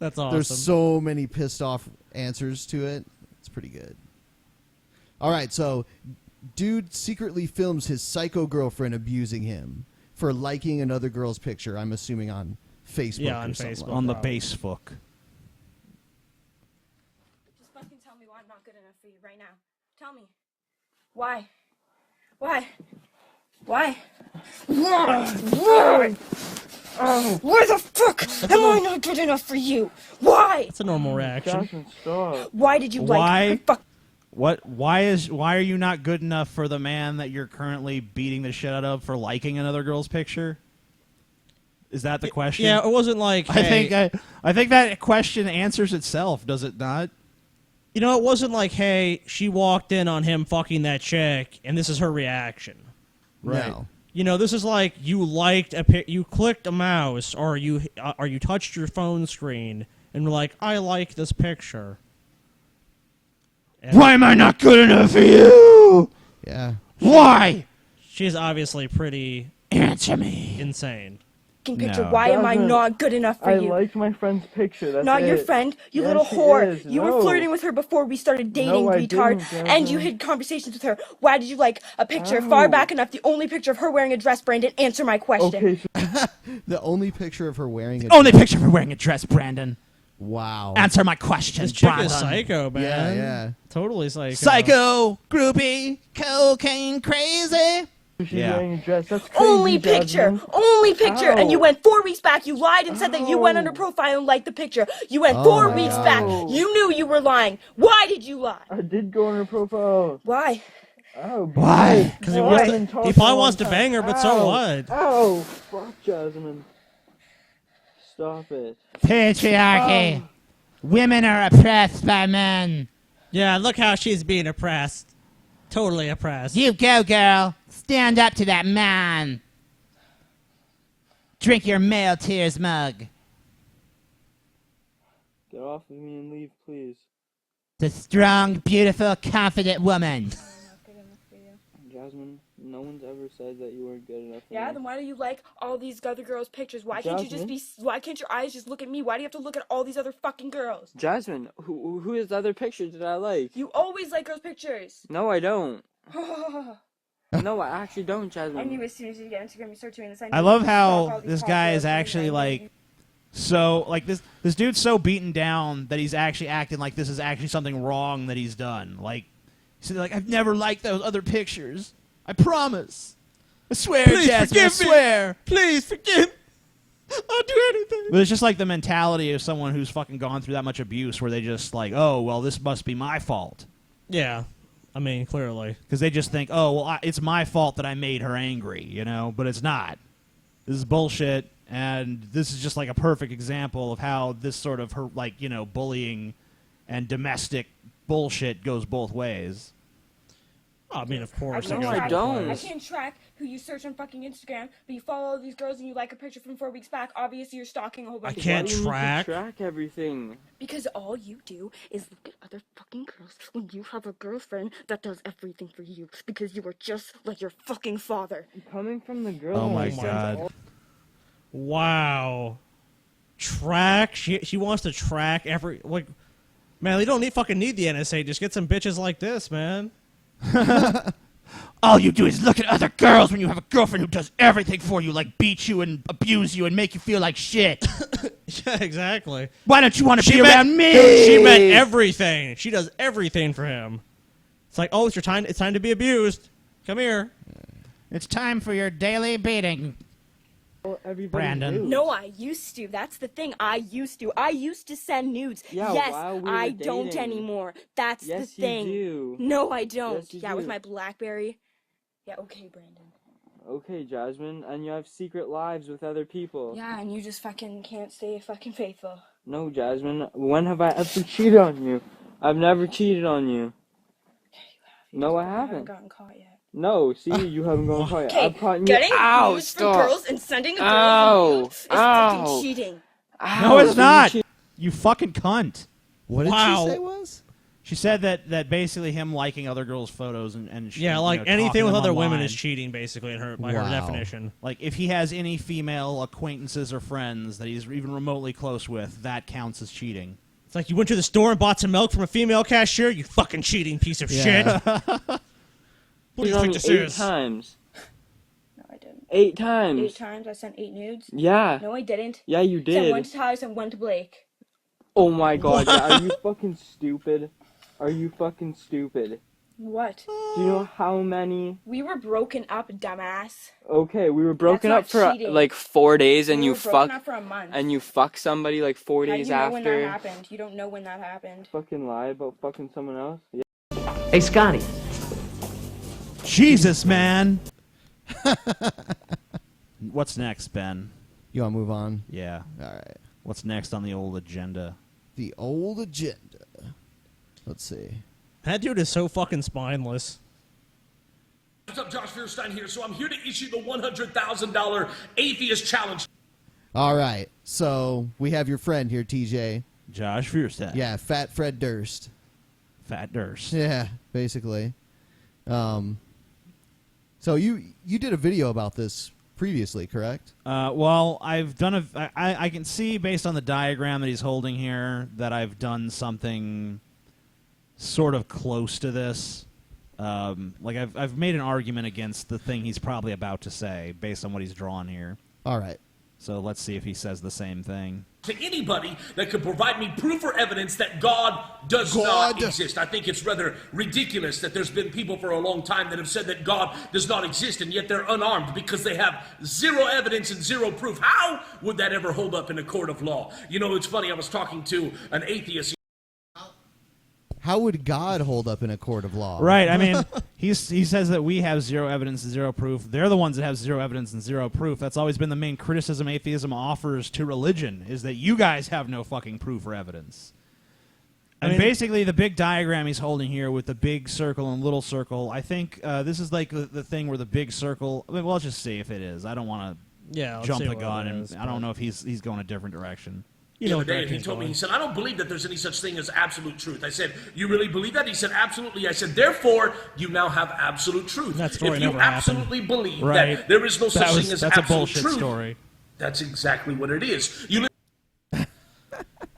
awesome. There's so many pissed off answers to it. It's pretty good. All right, so dude secretly films his psycho girlfriend abusing him for liking another girl's picture, I'm assuming on Facebook Yeah, on or something. Facebook. like On the Probably. Basebook. Just fucking tell me why I'm not good enough for you right now. Tell me. Why? Why? Why? Why? Why the fuck am I not good enough for you? Why? That's a normal reaction. Why did you Why? like the fuck? What? Why are you not good enough for the man that you're currently beating the shit out of for liking another girl's picture? Is that the question? Yeah, it wasn't like, hey, I think that question answers itself, does it not? you know, it wasn't like, hey, she walked in on him fucking that chick, and this is her reaction. Right. No. You know, this is like you you clicked a mouse, or you touched your phone screen, and were like, I like this picture. And Why am I not good enough for you? Yeah. Why? she's obviously pretty Answer me. insane. Picture. No. Why am I Jasmine, not good enough for I you? liked my friend's picture. That's Not your it. friend, you Yes, little she whore. is. You No. were flirting with her before we started dating, No, I retard. didn't, And you Jasmine. had conversations with her. Why did you like a picture far Ow. back enough? The only picture of her wearing a dress, Brandon. Answer my question. Okay, so The only picture of her wearing a Only picture of her wearing a dress, Brandon. Wow. Answer my question, This chick Brandon. is psycho, man. Yeah, yeah. Totally psycho. Psycho, groupie, cocaine crazy. she's Yeah. wearing a dress. That's crazy, Only picture. Jasmine. Only picture. And you Ow. went 4 weeks back. You lied and said that you went under profile and liked the picture. You went Oh 4 my weeks God. back. You knew you were lying. Why did you lie? I did go on her profile. Why? Oh, Why? Because he Why? wants Jasmine to, talks he a probably long wants to time. bang her, but so Ow. what? Ow! Fuck, Jasmine. Stop it. Patriarchy. Women are oppressed by men. Yeah, look how she's being oppressed. Totally oppressed. You go, girl. Stand up to that man. Drink your male tears mug. Get off of me and leave, please. The strong, beautiful, confident woman. Jasmine, no one's ever said that you weren't good enough for Yeah, me. then why do you like all these other girls' pictures? Why can't you just be? Why can't your eyes just look at me? Why do you have to look at all these other fucking girls? Jasmine, who is the other picture that I like? You always like girls' pictures. No, I don't. I No, I actually don't, Jasmine. knew as soon as you get Instagram, you start doing this. I love how this guy is actually like, so like this dude's so beaten down that he's actually acting like this is actually something wrong that he's done. Like, he's like, I've never liked those other pictures. I promise. I swear, Please Jasmine, I forgive me. swear. Please forgive. I'll do anything. But it's just like the mentality of someone who's fucking gone through that much abuse, where they just like, oh, well, this must be my fault. Yeah, I mean, clearly. Because they just think, oh, well, it's my fault that I made her angry, you know? But it's not. This is bullshit, and this is just like a perfect example of how this sort of, like, you know, bullying and domestic bullshit goes both ways. I mean, of course. No, goes I both don't. I ways. can't track who you search on fucking Instagram, but you follow all these girls and you like a picture from 4 weeks back. Obviously, you're stalking a whole bunch I of can't Why do you need to track. track everything. Because all you do is look at other fucking girls when you have a girlfriend that does everything for you. Because you are just like your fucking father. Coming from the girl. Oh who my sends God. all- Wow. Track. She wants to track every like. Man, you don't need the NSA. Just get some bitches like this, man. All you do is look at other girls when you have a girlfriend who does everything for you, like beat you and abuse you and make you feel like shit. Yeah, exactly. Why don't you want to be meant- around me? She meant everything. She does everything for him. It's like, oh, it's your time. It's time to be abused. Come here. It's time for your daily beating. everybody Brandon. knew. No, I used to. That's the thing. I used to send nudes. Yeah, yes, while we were I don't dating. anymore. That's Yes, the thing. you do. No, I don't. Yes, you yeah, with do. my BlackBerry. Yeah, okay, Brandon. Okay, Jasmine, and you have secret lives with other people. Yeah, and you just fucking can't stay fucking faithful. No, Jasmine, when have I ever cheated on you? I've never cheated on you. No, I I haven't haven't. gotten caught yet. No, see, you haven't gone quiet. Okay, I've caught you. getting Ow, nudes stop. from girls and sending a girl Ow, nudes is ow. fucking cheating. Ow, No, it's so you not. cheat- You fucking cunt. What did Wow. she say was? She said that basically him liking other girls' photos and Yeah, you like know, anything talking with them other women online. is cheating, basically, in her by her Wow. definition. Like, if he has any female acquaintances or friends that he's even remotely close with, that counts as cheating. It's like you went to the store and bought some milk from a female cashier. You fucking cheating piece of shit. Yeah. What do you cheated on think me this 8 is? times. No, I didn't. 8 times. 8 times I sent 8 nudes. Yeah. No, I didn't. Yeah, you Sent one did. to Tyler and one to Blake. Oh my god, yeah, are you fucking stupid? Are you fucking stupid? What? Do you know how many? We were broken up, dumbass. Okay, we were broken not up for cheating. like 4 days, and we you were broken fuck, up for a month. and you fuck somebody like 4 How do days you know when that after. happened? You don't know when that happened. Fucking lie about fucking someone else. Yeah. Hey, Scotty. Jesus, man. What's next, Ben? You want to move on? Yeah. All right. What's next on the old agenda? The old agenda. Let's see. That dude is so fucking spineless. What's up, Josh Feuerstein here. So I'm here to issue the $100,000 Atheist Challenge. All right. So we have your friend here, TJ. Josh Feuerstein. Yeah, Fat Fred Durst. Fat Durst. Yeah, basically. So you did a video about this previously, correct? Well, I've done I can see based on the diagram that he's holding here that I've done something sort of close to this. Like I've made an argument against the thing he's probably about to say based on what he's drawn here. All right. So let's see if he says the same thing. To anybody that could provide me proof or evidence that God does not exist. I think it's rather ridiculous that there's been people for a long time that have said that God does not exist, and yet they're unarmed because they have zero evidence and zero proof. How would that ever hold up in a court of law? You know, it's funny, I was talking to an atheist. How would God hold up in a court of law? Right. I mean, he says that we have zero evidence and zero proof. They're the ones that have zero evidence and zero proof. That's always been the main criticism atheism offers to religion, is that you guys have no fucking proof or evidence. And basically, the big diagram he's holding here with the big circle and little circle, I think this is like the thing where the big circle... I mean, well, let's just see if it is. I don't want to jump the gun, and I don't know if he's going a different direction. You know, he told me, he said, I don't believe that there's any such thing as absolute truth. I said, you really believe that? He said, absolutely. I said, therefore, you now have absolute truth. That story if you never absolutely happened. believe Right. that there is no such thing as that's absolute a bullshit truth, story. that's exactly what it is. You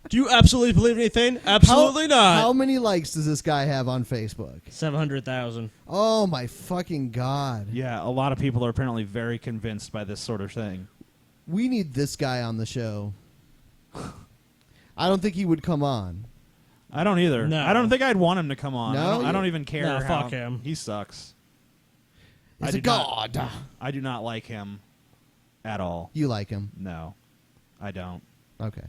Do you absolutely believe anything? Absolutely not. How many likes does this guy have on Facebook? 700,000. Oh, my fucking God. Yeah, a lot of people are apparently very convinced by this sort of thing. We need this guy on the show. I don't think he would come on. I don't either. No. I don't think I'd want him to come on. No? I don't even care. No, how fuck him. He sucks. He's a god. I do not like him at all. You like him. No, I don't. Okay.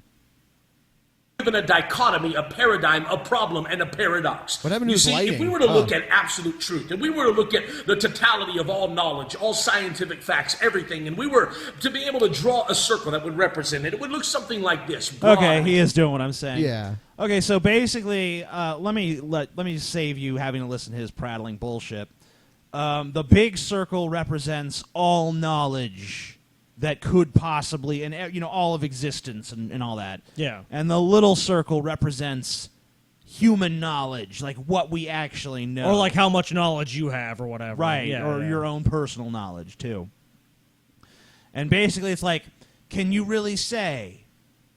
live in a dichotomy, a paradigm, a problem, and a paradox. What happened to you his see, lighting? if we were to look at absolute truth, and we were to look at the totality of all knowledge, all scientific facts, everything, and we were to be able to draw a circle that would represent it, it would look something like this. Broad. Okay, he is doing what I'm saying. Yeah. Okay, so basically, let me save you having to listen to his prattling bullshit. The big circle represents all knowledge that could possibly, and all of existence and all that. Yeah. And the little circle represents human knowledge, like what we actually know. Or like how much knowledge you have or whatever. Right, Yeah, or yeah. your own personal knowledge, too. And basically it's like, can you really say,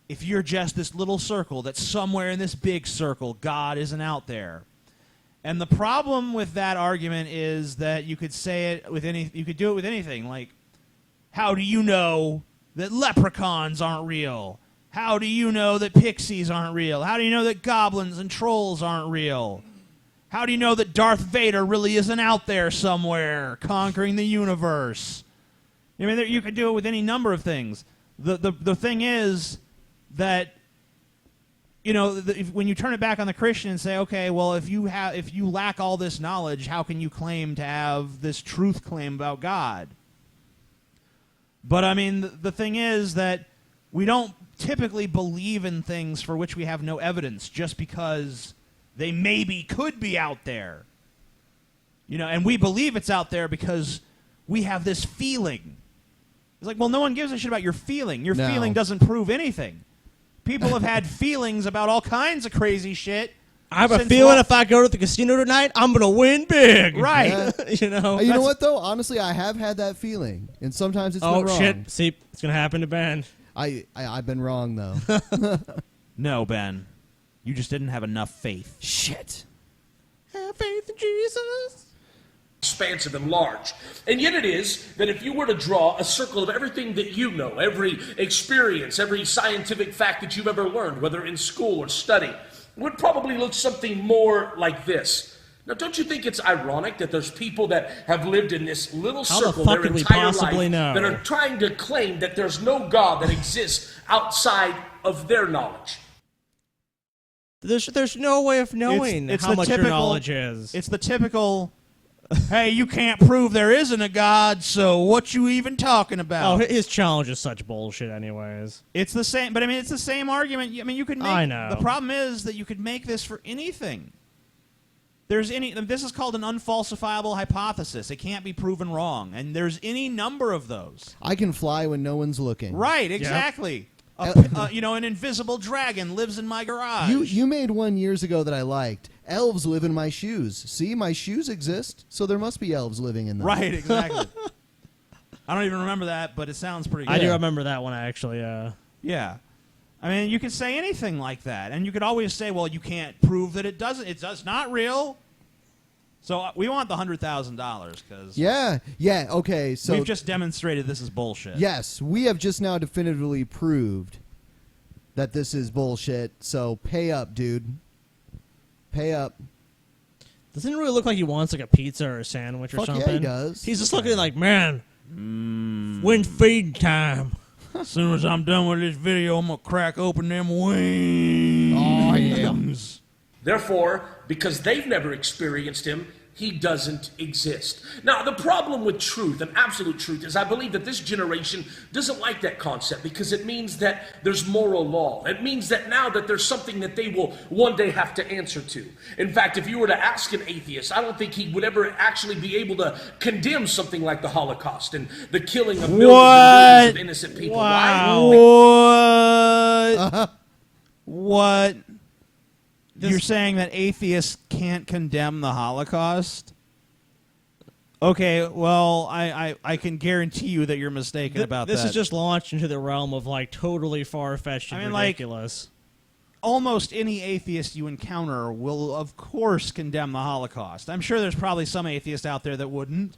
if you're just this little circle, that somewhere in this big circle, God isn't out there? And the problem with that argument is that you could say it with you could do it with anything, like, how do you know that leprechauns aren't real? How do you know that pixies aren't real? How do you know that goblins and trolls aren't real? How do you know that Darth Vader really isn't out there somewhere conquering the universe? I mean, you could do it with any number of things. The thing is that, when you turn it back on the Christian and say, okay, well, if you lack all this knowledge, how can you claim to have this truth claim about God? But, I mean, the thing is that we don't typically believe in things for which we have no evidence just because they maybe could be out there. And we believe it's out there because we have this feeling. It's like, well, no one gives a shit about your feeling. Your No. feeling doesn't prove anything. People have had feelings about all kinds of crazy shit. I have a since feeling what- if I go to the casino tonight, I'm going to win big. Right. Yeah. You know? You know what, though? Honestly, I have had that feeling. And sometimes it's Oh, been wrong. shit. See, it's going to happen to Ben. I've been wrong, though. No, Ben. You just didn't have enough faith. Shit. Have faith in Jesus. Expansive and large. And yet it is that if you were to draw a circle of everything that you know, every experience, every scientific fact that you've ever learned, whether in school or study, it would probably look something more like this. Now, don't you think it's ironic that there's people that have lived in this little How the circle fuck their could we entire possibly life know? that are trying to claim that there's no God that exists outside of their knowledge? There's no way of knowing It's how the much your typical- knowledge is. It's the typical Hey, you can't prove there isn't a God, so what you even talking about? Oh, his challenge is such bullshit anyways. It's the same, but I mean, it's the same argument. I mean, you could make... I know. The problem is that you could make this for anything. This is called an unfalsifiable hypothesis. It can't be proven wrong, and there's any number of those. I can fly when no one's looking. Right, exactly. An invisible dragon lives in my garage. You made one years ago that I liked. Elves live in my shoes. See, my shoes exist, so there must be elves living in them. Right, exactly. I don't even remember that, but it sounds pretty good. I do remember that one, actually. Yeah. I mean, you could say anything like that, and you could always say, well, you can't prove that it doesn't. It's not real. So we want the $100,000 because Yeah, okay. So we've just demonstrated this is bullshit. Yes, we have just now definitively proved that this is bullshit. So pay up, dude. Pay up. Doesn't it really look like he wants like a pizza or a sandwich or Fuck something? yeah, he does. He's just looking like, man, when feed time. As soon as I'm done with this video, I'm going to crack open them wings. Oh, yeah. Therefore, because they've never experienced him, he doesn't exist. Now, the problem with truth and absolute truth is I believe that this generation doesn't like that concept because it means that there's moral law. It means that now that there's something that they will one day have to answer to. In fact, if you were to ask an atheist, I don't think he would ever actually be able to condemn something like the Holocaust and the killing of millions and millions of innocent people. Wow. Why? What? You're saying that atheists can't condemn the Holocaust? Okay, well, I can guarantee you that you're mistaken about this that. is just launched into the realm of like totally far-fetched and ridiculous. Almost any atheist you encounter will, of course, condemn the Holocaust. I'm sure there's probably some atheists out there that wouldn't.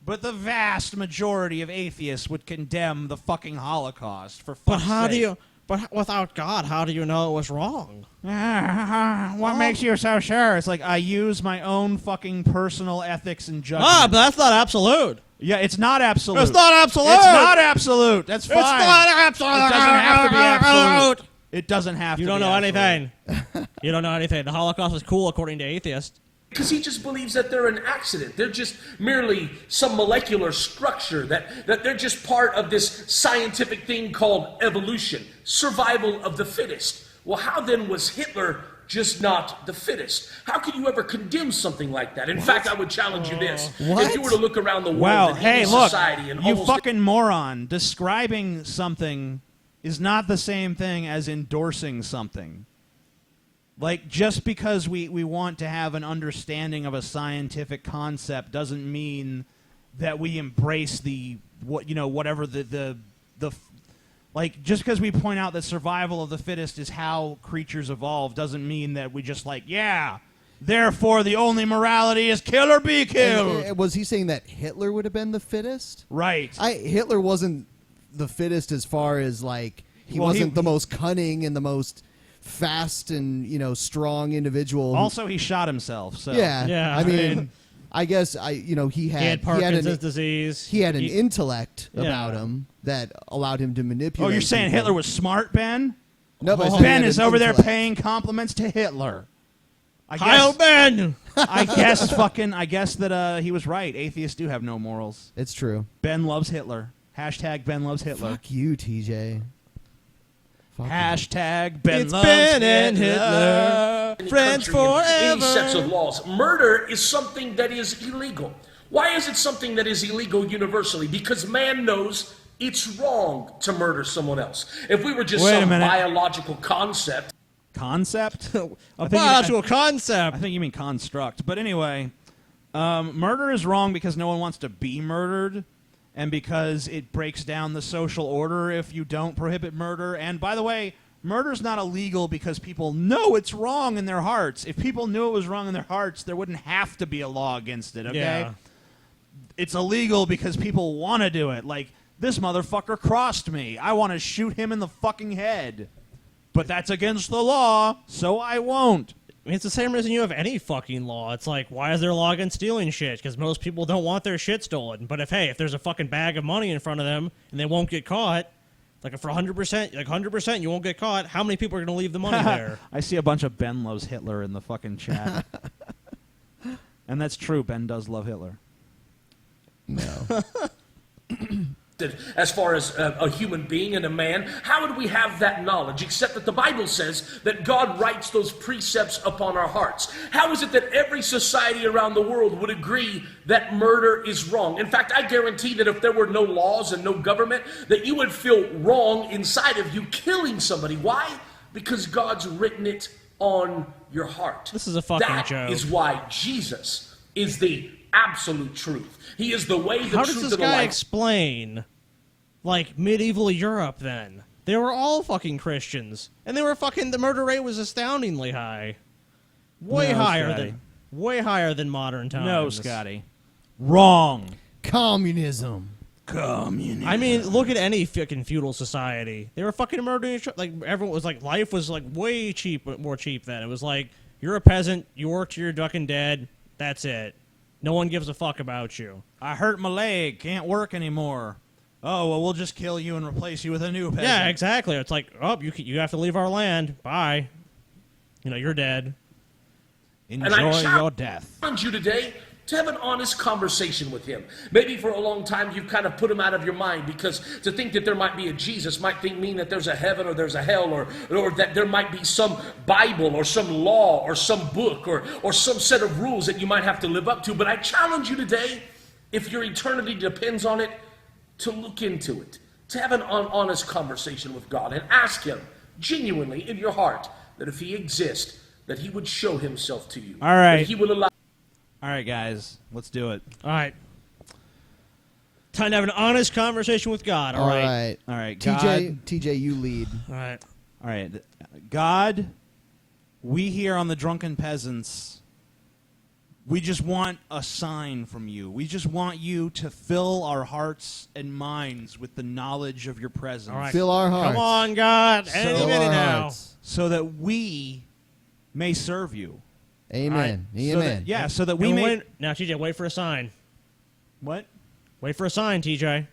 But the vast majority of atheists would condemn the fucking Holocaust, for fuck's sake. But without God, how do you know it was wrong? What makes you so sure? It's like I use my own fucking personal ethics and judgment. But that's not absolute. Yeah, it's not absolute. It's not absolute. It's not absolute. That's fine. It's not absolute. It doesn't have to be absolute. It doesn't have to be You don't know absolute. anything. You don't know anything. The Holocaust is cool according to atheists. Because he just believes that they're an accident. They're just merely some molecular structure, that they're just part of this scientific thing called evolution, survival of the fittest. Well, how then was Hitler just not the fittest? How could you ever condemn something like that? In fact, I would challenge you this. What? If you were to look around the world Wow, and hey, any look, society and you almost fucking moron. Describing something is not the same thing as endorsing something. Like, just because we want to have an understanding of a scientific concept doesn't mean that we embrace whatever like, just because we point out that survival of the fittest is how creatures evolve doesn't mean that we just like, yeah, therefore the only morality is kill or be killed. Was he saying that Hitler would have been the fittest? Right. Hitler wasn't the fittest as far as, like, he wasn't the most cunning and the most fast and strong individual. Also, he shot himself. So Yeah, I mean, I guess he had Parkinson's disease. He had an intellect about him that allowed him to manipulate. Oh, you're saying people. Hitler was smart, Ben? No, but I said he Ben had is an over there intellect. paying compliments to Hitler. Heil Ben! I guess that he was right. Atheists do have no morals. It's true. Ben loves Hitler. Hashtag Ben loves Hitler. Fuck you, TJ. Fuck you. Hashtag Ben It's loves Ben and Hitler. any Friends country in any forever. sets of laws. Murder is something that is illegal. Why is it something that is illegal universally? Because man knows it's wrong to murder someone else. If we were just Wait a some minute. biological concept, Concept? A biological concept. I think you mean construct. But anyway, murder is wrong because no one wants to be murdered, and because it breaks down the social order if you don't prohibit murder. And by the way, murder's not illegal because people know it's wrong in their hearts. If people knew it was wrong in their hearts, there wouldn't have to be a law against it, okay? Yeah. It's illegal because people want to do it. Like, this motherfucker crossed me. I want to shoot him in the fucking head. But that's against the law, so I won't. I mean, it's the same reason you have any fucking law. It's like, why is there a law against stealing shit? Because most people don't want their shit stolen. But if there's a fucking bag of money in front of them and they won't get caught, like for 100%, you won't get caught, how many people are going to leave the money there? I see a bunch of Ben loves Hitler in the fucking chat. And that's true. Ben does love Hitler. No. As far as a human being and a man, how would we have that knowledge except that the Bible says that God writes those precepts upon our hearts? How is it that every society around the world would agree that murder is wrong? In fact, I guarantee that if there were no laws and no government, that you would feel wrong inside of you killing somebody. Why? Because God's written it on your heart. This is a fucking joke. That is why Jesus is the absolute truth. He is the way, the How truth, does and this the guy life. explain, like, medieval Europe then? They were all fucking Christians. And they were fucking, the murder rate was astoundingly high. Way higher than modern times. No, Scotty. Wrong. Communism. Communism. I mean, look at any fucking feudal society. They were fucking murdering each other. Like, everyone was like, life was like way more cheap then. It was like, you're a peasant, you work till you're ducking dead, that's it. No one gives a fuck about you. I hurt my leg, can't work anymore. Oh, well, we'll just kill you and replace you with a new peasant. Yeah, exactly. It's like, oh, you have to leave our land. Bye. You know, you're dead. Enjoy your death. I challenge you today to have an honest conversation with him. Maybe for a long time you've kind of put him out of your mind, because to think that there might be a Jesus might mean that there's a heaven or there's a hell, or that there might be some Bible or some law or some book or some set of rules that you might have to live up to. But I challenge you today, if your eternity depends on it, to look into it, to have an honest conversation with God and ask him genuinely in your heart that if he exists, that he would show himself to you. All right. That he will allow. All right, guys, let's do it. All right. Time to have an honest conversation with God. All right. All right. TJ, you lead. All right. All right. God, we here on the Drunken Peasants, we just want a sign from you. We just want you to fill our hearts and minds with the knowledge of your presence. All right. Fill our hearts. Come on, God. Any Fill minute our now. hearts. So that we may serve you. Amen. Amen. So that we may... Wait, now, TJ, wait for a sign. What? Wait for a sign, TJ.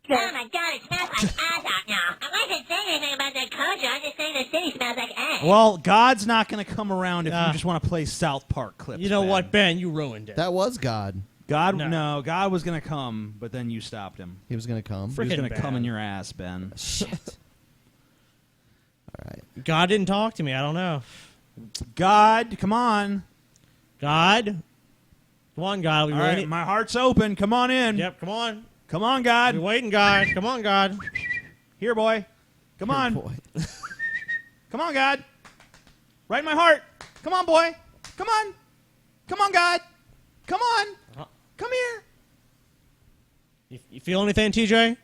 Oh my God, it smells like ass out now. I wasn't saying anything about that culture. I was just saying the city smells like ass. Well, God's not going to come around if you just want to play South Park clips. You know Ben. what, Ben? You ruined it. That was God. God, No. no, God was going to come, but then you stopped him. He was going to come. He was Frickin' going to come Ben. in your ass, Ben. Shit. All right. God didn't talk to me. I don't know. God, come on. God? Come on, God. We All waiting. right, my heart's open. Come on in. Yep, come on. Come on, We're God. waiting, God. Come on, God. Here, boy. Come on. Boy. Come on, God. Right in my heart. Come on, boy. Come on. Come on, God. Come on. Come here. You feel anything, TJ?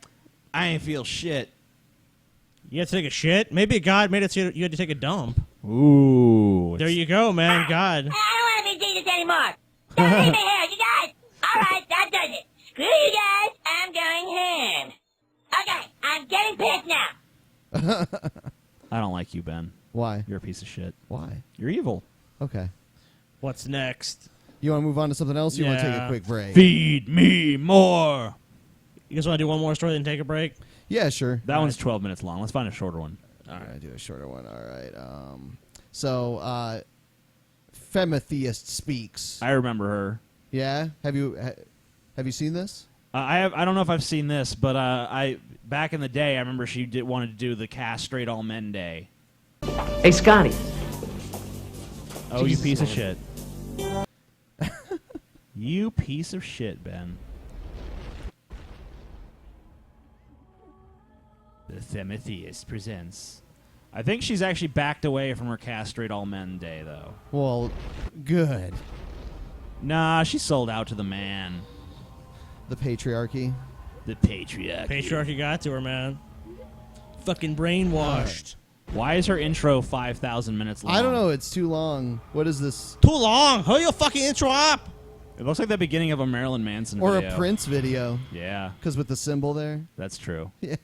I ain't feel shit. You had to take a shit? Maybe God made it so you had to take a dump. Ooh. There you go, man. God. I don't want to be Jesus anymore. Don't leave me here, you guys. All right, that does it. Screw you guys. I'm going home. Okay, I'm getting pissed now. I don't like you, Ben. Why? You're a piece of shit. Why? You're evil. Okay. What's next? You want to move on to something else? Or you want to take a Yeah. quick break? Feed me more. You guys want to do one more story, then take a break? Yeah, sure. That one's 12 minutes long. Let's find a shorter one. All right, do a shorter one. All right. So, Fematheist speaks. I remember her. Yeah. Have you seen this? I don't know if I've seen this, but I back in the day, I remember she wanted to do the castrate all men day. Hey, Scotty. Oh, you piece of shit. You piece of shit, Ben. The Fematheist presents. I think she's actually backed away from her castrate all men day, though. Well, good. Nah, she sold out to the man. The patriarchy. The patriarch. Patriarchy got to her, man. Fucking brainwashed. Why is her intro 5,000 minutes long? I don't know. It's too long. What is this? Too long. Hurry your fucking intro up. It looks like the beginning of a Marilyn Manson Or video. a Prince video. Yeah, Because with the symbol there. that's true. Yeah.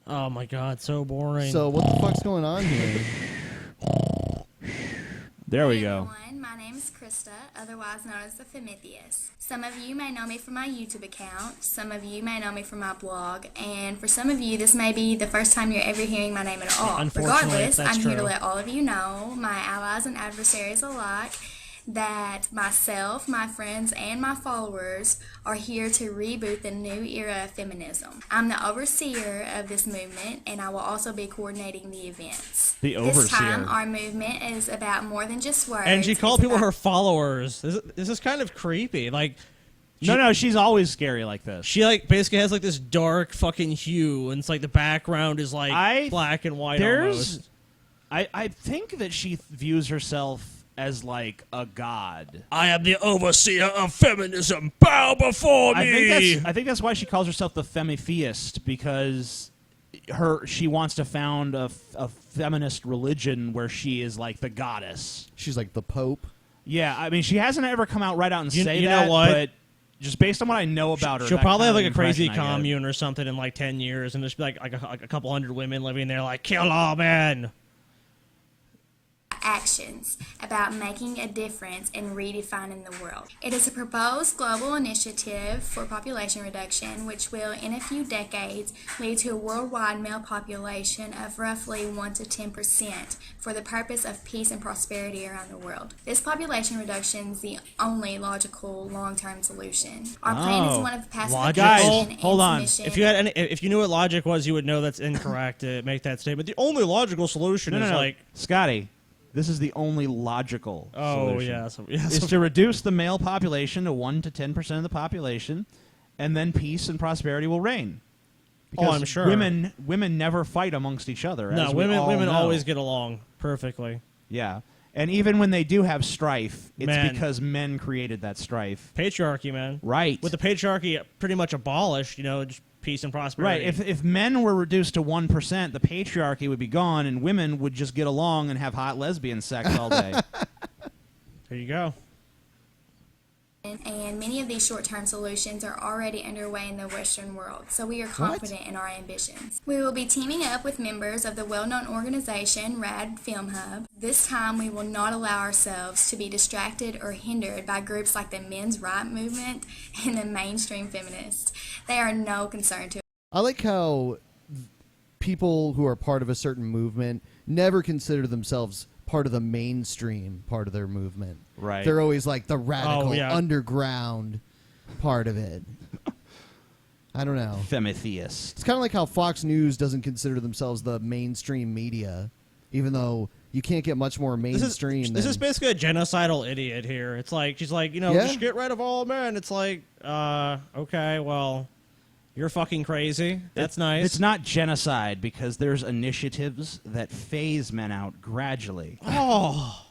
Oh my God, so boring. So what the fuck's going on here? There we go. Everyone, my name is Krista, otherwise known as the Femithius. Some of you may know me from my YouTube account, some of you may know me from my blog, and for some of you this may be the first time you're ever hearing my name at all. Regardless, I'm here to let all of you know, my allies and adversaries alike, that myself, my friends, and my followers are here to reboot the new era of feminism. I'm the overseer of this movement, and I will also be coordinating the events. The overseer. This time, our movement is about more than just words. And she called people her followers. This is kind of creepy. Like, No, she's always scary like this. she like basically has like this dark fucking hue, and it's like the background is like black and white almost. I think that she views herself as like a god. I am the overseer of feminism. Bow before me. I think that's why she calls herself the femitheist, because she wants to found a feminist religion where she is like the goddess. She's like the Pope. Yeah, I mean, she hasn't ever come out right out and say that. You know what? But just based on what I know about her, She'll that probably kind have of like a crazy impression I get. commune or something in like 10 years, and there's like a couple hundred women living there like, kill all men. Actions about making a difference and redefining the world. It is a proposed global initiative for population reduction, which will, in a few decades, lead to a worldwide male population of roughly 1 to 10% for the purpose of peace and prosperity around the world. This population reduction is the only logical long-term solution. Our plan is one of passive aggression and hold on. submission. If you knew what logic was, you would know that's incorrect to make that statement. The only logical solution is like Scotty. This is the only logical solution. Yes. Is to reduce the male population to 1 to 10% of the population, and then peace and prosperity will reign. Because I'm sure. Women never fight amongst each other. No, as we all women know. always get along perfectly. Yeah. And even when they do have strife, it's Man. because men created that strife. Patriarchy, man. Right. With the patriarchy pretty much abolished, just peace and prosperity. Right. If men were reduced to 1%, the patriarchy would be gone, and women would just get along and have hot lesbian sex all day. There you go. And many of these short-term solutions are already underway in the Western world, so we are confident in our ambitions. We will be teaming up with members of the well-known organization Rad Film Hub. This time we will not allow ourselves to be distracted or hindered by groups like the men's right movement and the mainstream feminists. They are no concern to us. I like how people who are part of a certain movement never consider themselves part of the mainstream part of their movement. Right. They're always like the radical underground part of it. I don't know. Femitheist. It's kind of like how Fox News doesn't consider themselves the mainstream media, even though you can't get much more mainstream. This is basically a genocidal idiot here. It's like, she's like, just get rid of all men. It's like, okay, well, you're fucking crazy. That's nice. It's not genocide because there's initiatives that phase men out gradually. Oh.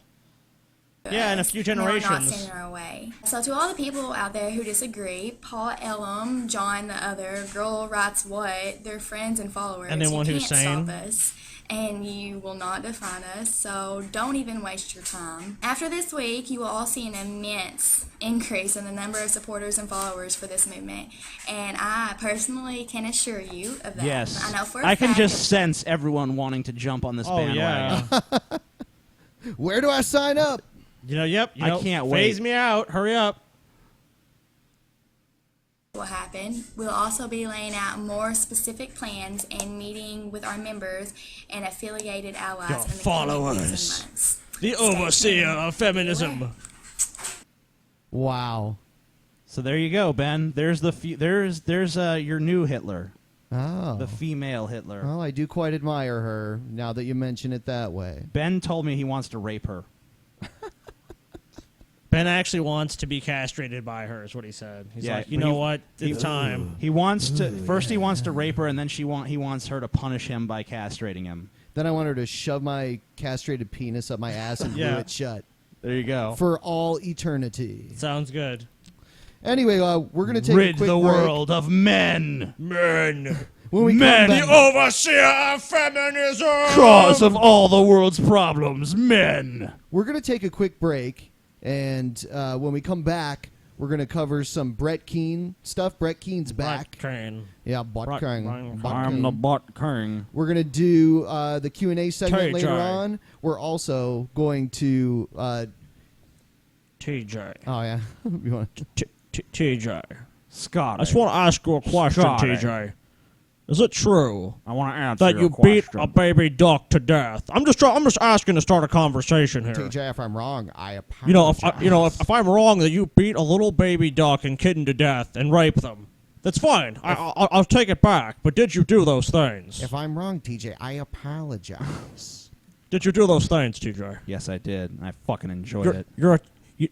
Yeah, in a few generations. We're not sending our way. So to all the people out there who disagree, Paul Elam, John the other, Girl Writes What, they're friends and followers. And then one you who's can't sane. stop us, and you will not define us, so don't even waste your time. After this week, you will all see an immense increase in the number of supporters and followers for this movement, and I personally can assure you of that. Yes. I know for a I can fact just sense everyone wanting to jump on this bandwagon. Yeah. Where do I sign up? I can't wait. Phase me out. Hurry up. will happen. We'll also be laying out more specific plans and meeting with our members and affiliated allies Your in the coming weeks and followers. months. The overseer of feminism. Wow. So there you go, Ben. There's there's your new Hitler. Oh. The female Hitler. Well, I do quite admire her now that you mention it that way. Ben told me he wants to rape her. Ben actually wants to be castrated by her, is what he said. He's like, you know what? It's time. He wants to first. He wants to rape her, and then he wants her to punish him by castrating him. Then I want her to shove my castrated penis up my ass and glue it shut. There you go. For all eternity. Sounds good. Anyway, we're going to take Rid a quick the break. world of men. Men. When we Men. come back, The overseer of feminism. Cause of all the world's problems, men. we're going to take a quick break, and when we come back, we're going to cover some Brett Keane stuff. Brett Keane's back. Kane. Yeah, Brett Keane. Brett I'm Keane. the butt king. We're going to do the Q&A segment KJ. later on. We're also going to TJ. Oh yeah. You want? TJ. Scott. I just want to ask you a question, Scotty. TJ. Is it true I want to answer that your you beat question. a baby duck to death? I'm just asking to start a conversation here. TJ, if I'm wrong, I apologize. If I'm wrong that you beat a little baby duck and kitten to death and rape them, that's fine. I'll take it back. But did you do those things? If I'm wrong, TJ, I apologize. Did you do those things, TJ? Yes, I did. I fucking enjoyed You're it.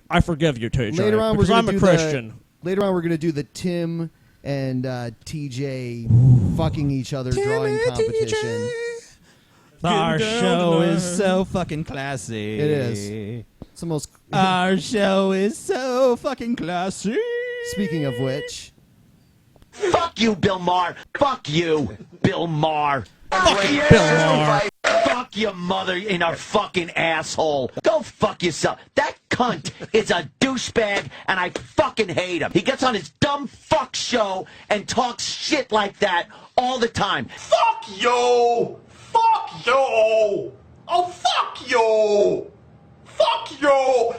I forgive you, TJ. Later on, because we're I'm gonna a do Christian. Later on, we're going to do the Tim and TJ fucking each other drawing competition. Our show is so fucking classy. It is. It's the most. Our show is so fucking classy. Speaking of which, Fuck you, Bill Maher. Fuck you, Bill Maher. Fucking Bill Maher. Fuck your mother in a fucking asshole. Go fuck yourself. That cunt is a douchebag, and I fucking hate him. He gets on his dumb fuck show and talks shit like that all the time. Fuck you! Fuck you! Oh, fuck you! Fuck you!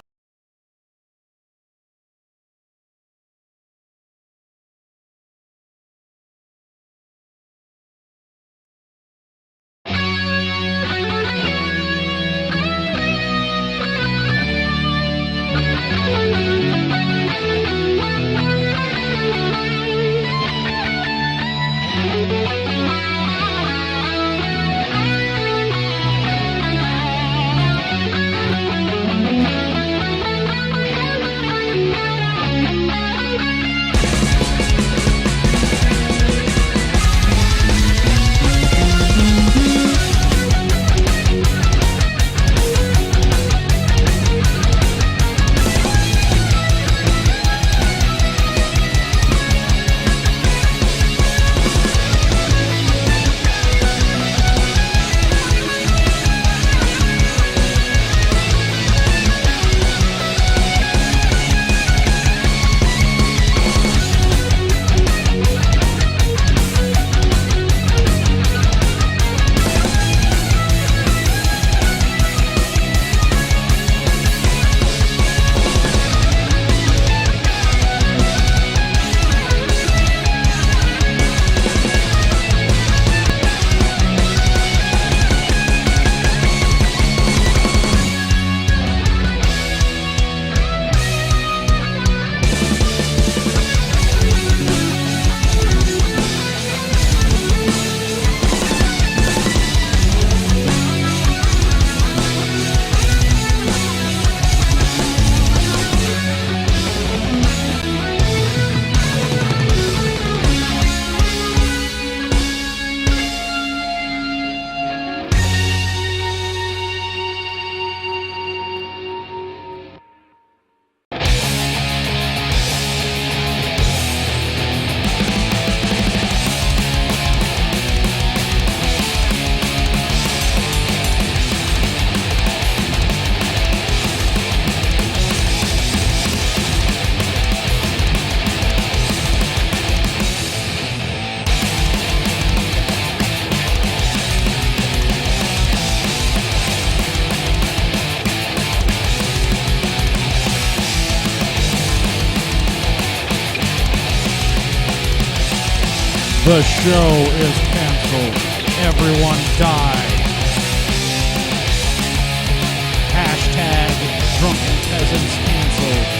The show is canceled. Everyone die. Hashtag Drunken Peasants canceled.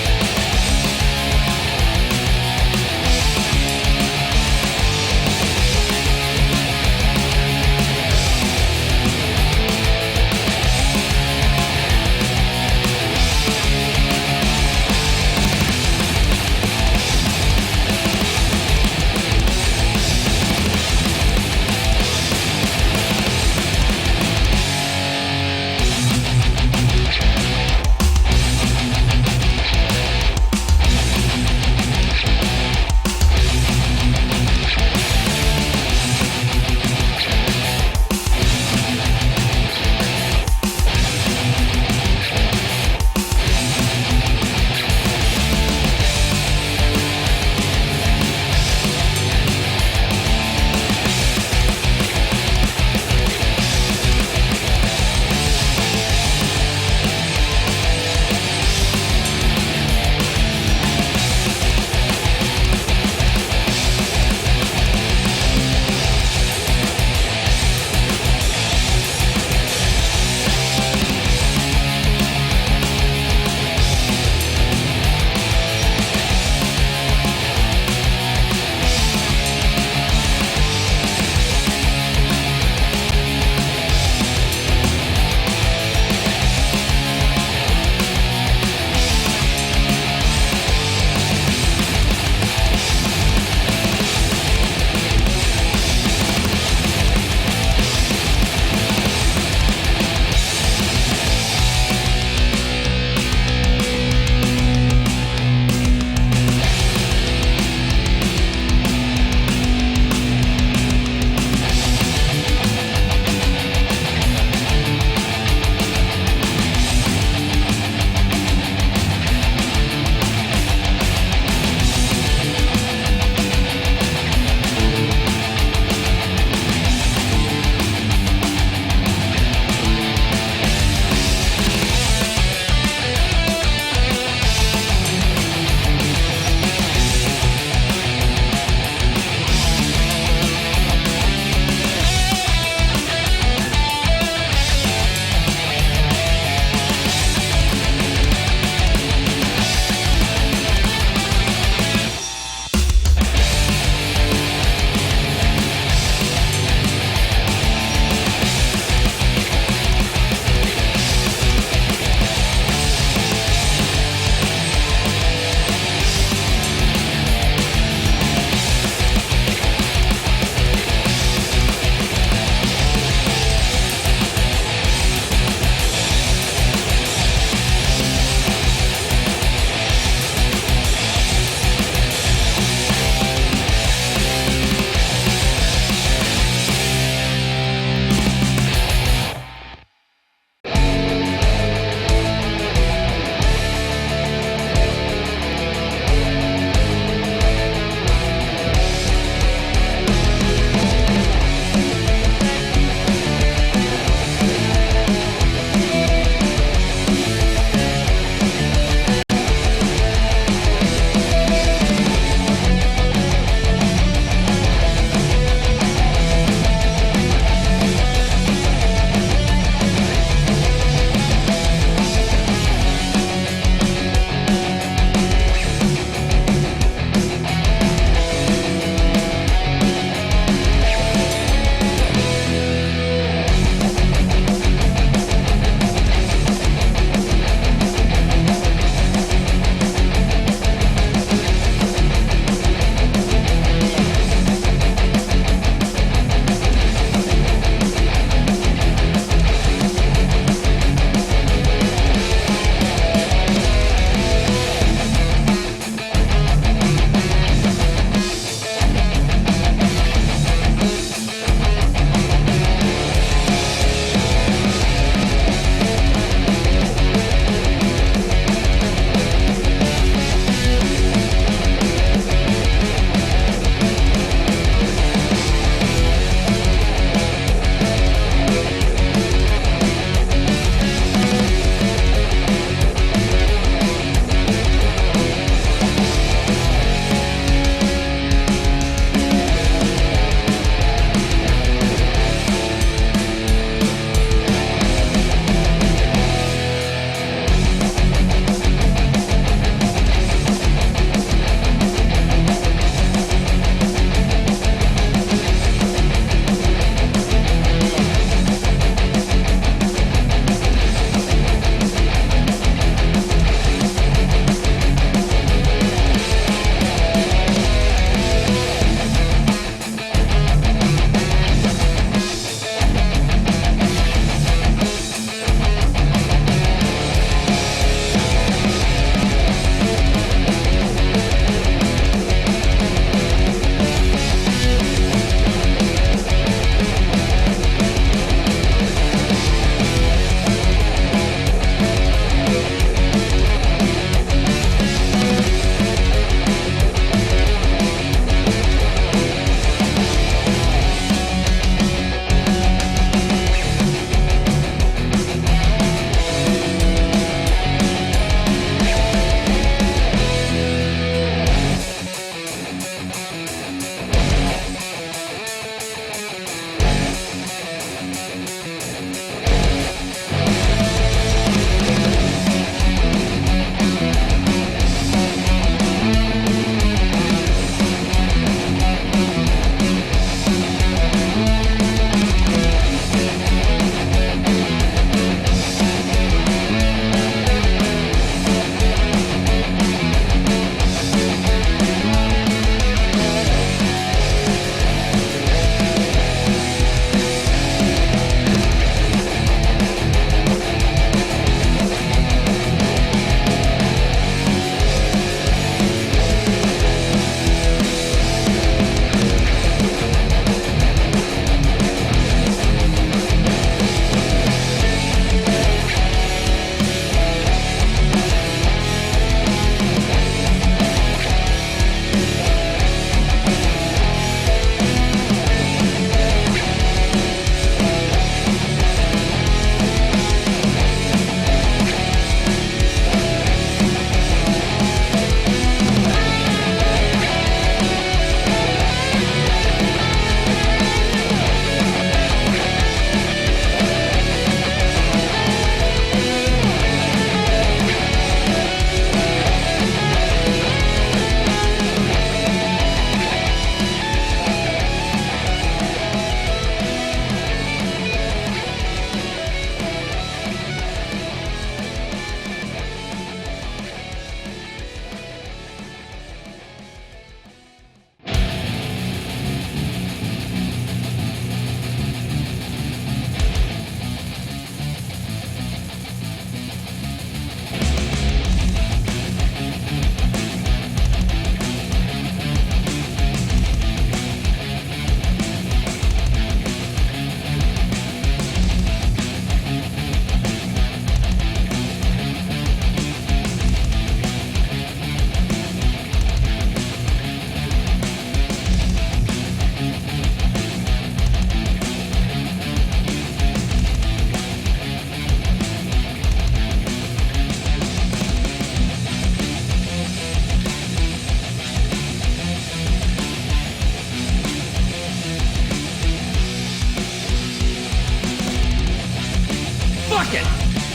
Fuck it!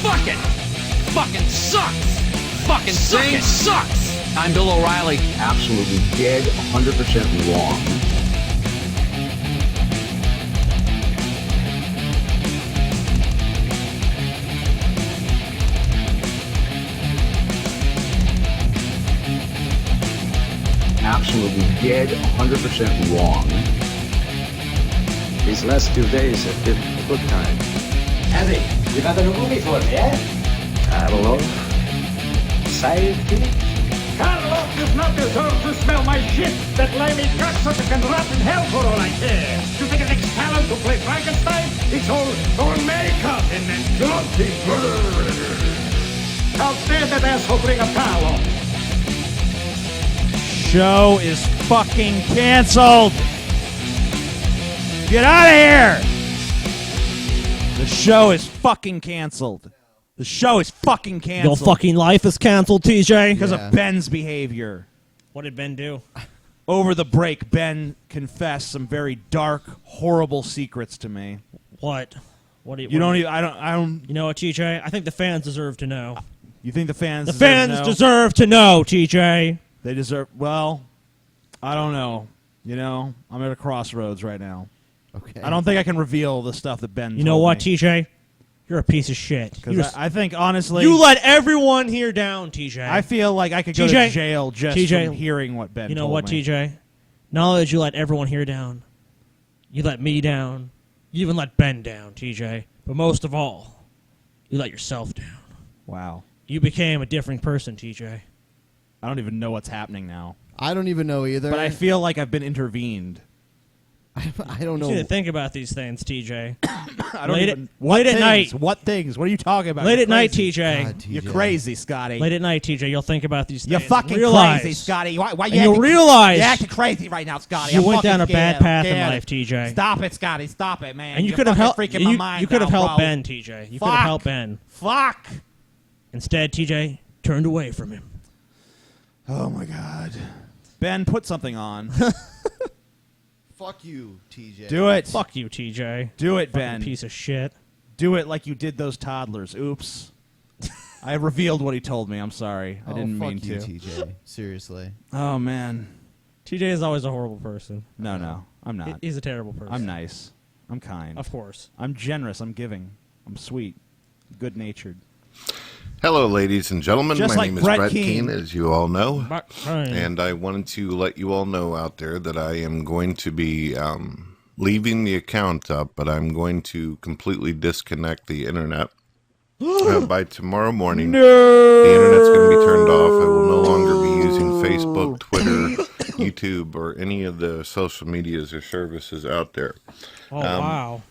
Fuck it! Fucking sucks! Fucking sucks! I'm Bill O'Reilly. Absolutely dead, 100% wrong. Absolutely dead, 100% wrong. These last few days have been a good time. Andy, you got a new movie for me, eh? Karloff? Sidekick? Karloff does not deserve to smell my shit! That limey cocksucker can rot in hell for all I care! You think it takes talent to play Frankenstein? It's all for makeup and then guilty! How dare that asshole bring a towel on? Show is fucking canceled. Get out of here. The show is fucking canceled. The show is fucking canceled. Your fucking life is canceled, TJ. Because of Ben's behavior. What did Ben do? Over the break, Ben confessed some very dark, horrible secrets to me. What? What do you? You don't even. I don't. You know what, TJ? I think the fans deserve to know. You think the fans? Deserve to know, TJ. They deserve. Well, I don't know. You know, I'm at a crossroads right now. Okay. I don't think I can reveal the stuff that Ben. You know what, TJ? You're a piece of shit. Because I think, honestly... You let everyone here down, TJ. I feel like I could go to jail just from hearing what Ben told me. You know what, TJ? Not only did you let everyone here down, you let me down, you even let Ben down, TJ. But most of all, you let yourself down. Wow. You became a different person, TJ. I don't even know what's happening now. I don't even know either. But I feel like I've been intervened. I don't know. You need to think about these things, TJ. I don't even. Late at night. What things? What are you talking about? Late at night, TJ. God, TJ. You're crazy, Scotty. Late at night, TJ. You'll think about these things. You're fucking realize, crazy, Scotty. Why and you'll realize you're acting crazy right now, Scotty. You I'm went down a fucking bad scared. path in Scared. life, TJ. Stop it, Scotty. Stop it, man. And you You're could have helped. freaking my mind You could have out, helped bro. Ben, TJ. You could have helped Ben. Fuck. Instead, TJ turned away from him. Oh my God. Ben, put something on. Fuck you, TJ. Do it. Fuck you, TJ. Do it, Fucking Ben. Piece of shit. Do it like you did those toddlers. Oops. I revealed what he told me. I'm sorry. I didn't mean fuck you, to. TJ. Seriously. Oh, man. TJ is always a horrible person. No, I'm not. He's a terrible person. I'm nice. I'm kind. Of course. I'm generous. I'm giving. I'm sweet. Good-natured. Hello, ladies and gentlemen. Just My like name is Brett Brett Keane. Keane, as you all know. Keane. And I wanted to let you all know out there that I am going to be leaving the account up, but I'm going to completely disconnect the internet. By tomorrow morning, the internet's going to be turned off. I will no longer be using Facebook, Twitter, YouTube, or any of the social medias or services out there. Oh, wow.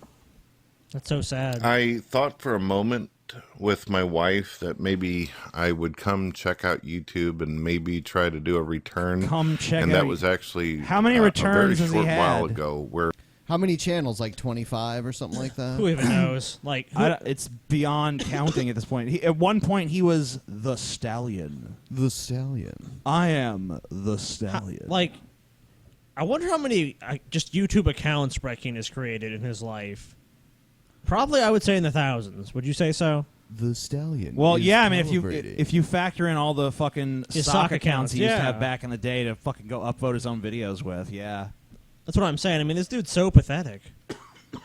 That's so sad. I thought for a moment with my wife that maybe I would come check out YouTube and maybe try to do a return. Come check and out. that was actually How many returns a has very he short while had? ago. Where How many channels? Like 25 or something like that? Who even knows? Like, It's beyond counting at this point. At one point, he was the Stallion. The Stallion. I am the Stallion. I wonder how many just YouTube accounts Brett Keane has created in his life. Probably, I would say in the thousands. Would you say so? The Stallion. Well, is yeah, I mean, celebrating. if you factor in all the fucking His sock sock accounts accounts, he used to yeah. have back in the day to fucking go upvote his own videos with, yeah. That's what I'm saying. I mean, this dude's so pathetic.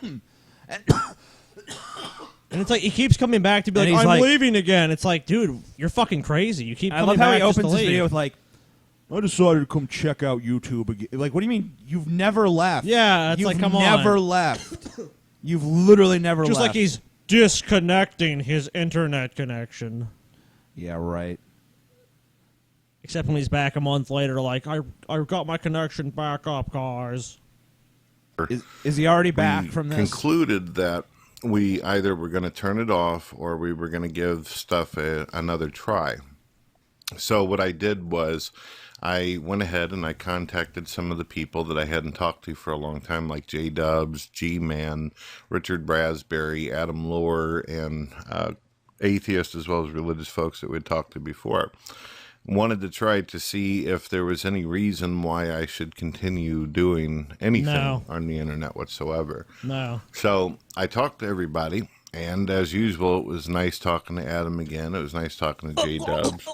And it's like he keeps coming back to be And like, he's I'm like- leaving again. It's like, dude, you're fucking crazy. You keep I coming love how back he just opens to his leave. video with like, I decided to come check out YouTube again. Like, what do you mean? You've never left. Yeah, it's You've like, come on. never left. You've literally never Just left. like he's disconnecting his internet connection. Yeah, right. Except when he's back a month later, like, I got my connection back up, guys. Is he already back we from this? concluded that we either were going to turn it off or we were going to give stuff another try. So what I did was I went ahead and I contacted some of the people that I hadn't talked to for a long time, like J-Dubs, G-Man, Richard Brasberry, Adam Lohr, and atheists as well as religious folks that we'd talked to before. Wanted to try to see if there was any reason why I should continue doing anything No. on the internet whatsoever. No. So I talked to everybody. And as usual, it was nice talking to Adam again. It was nice talking to J-Dubs.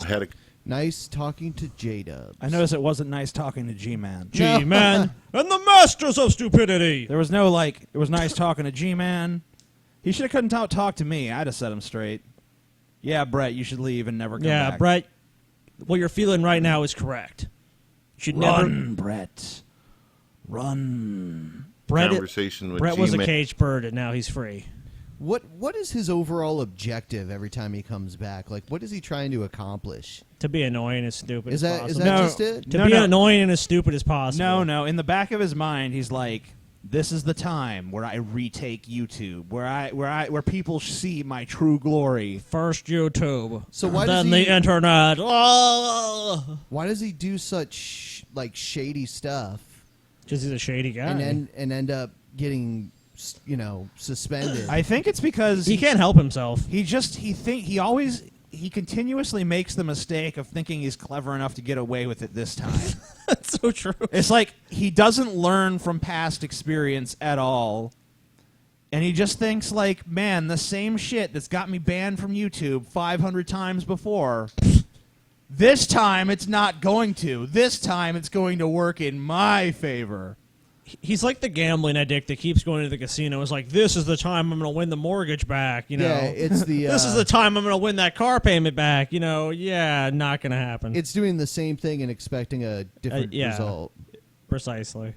Had a Nice talking to J-Dubs. I noticed it wasn't nice talking to G-Man. G-Man and the masters of stupidity. There was no, like, it was nice talking to G-Man. He should have couldn't talk to me. I'd have set him straight. Yeah, Brett, you should leave and never come back. Yeah, Brett, what you're feeling right now is correct. You should Run, Brett. Run. conversation with Brett was a G-Man. caged bird, and now he's free. What is his overall objective every time he comes back? Like, what is he trying to accomplish? To be annoying and stupid Is as that possible. just it? To be annoying and as stupid as possible. No. In the back of his mind, he's like, this is the time where I retake YouTube, where people see my true glory. First YouTube, So why then does he, the internet. Oh! Why does he do such like shady stuff? Because he's a shady guy. And end up getting suspended. I think it's because he can't help himself. He continuously makes the mistake of thinking he's clever enough to get away with it this time. That's so true. It's like he doesn't learn from past experience at all. And he just thinks like, man, the same shit that's got me banned from YouTube 500 times before, this time it's not going to. This time it's going to work in my favor. He's like the gambling addict that keeps going to the casino. It's like, this is the time I'm going to win the mortgage back. Yeah, it's the. This is the time I'm going to win that car payment back. Yeah, not going to happen. It's doing the same thing and expecting a different result. Precisely.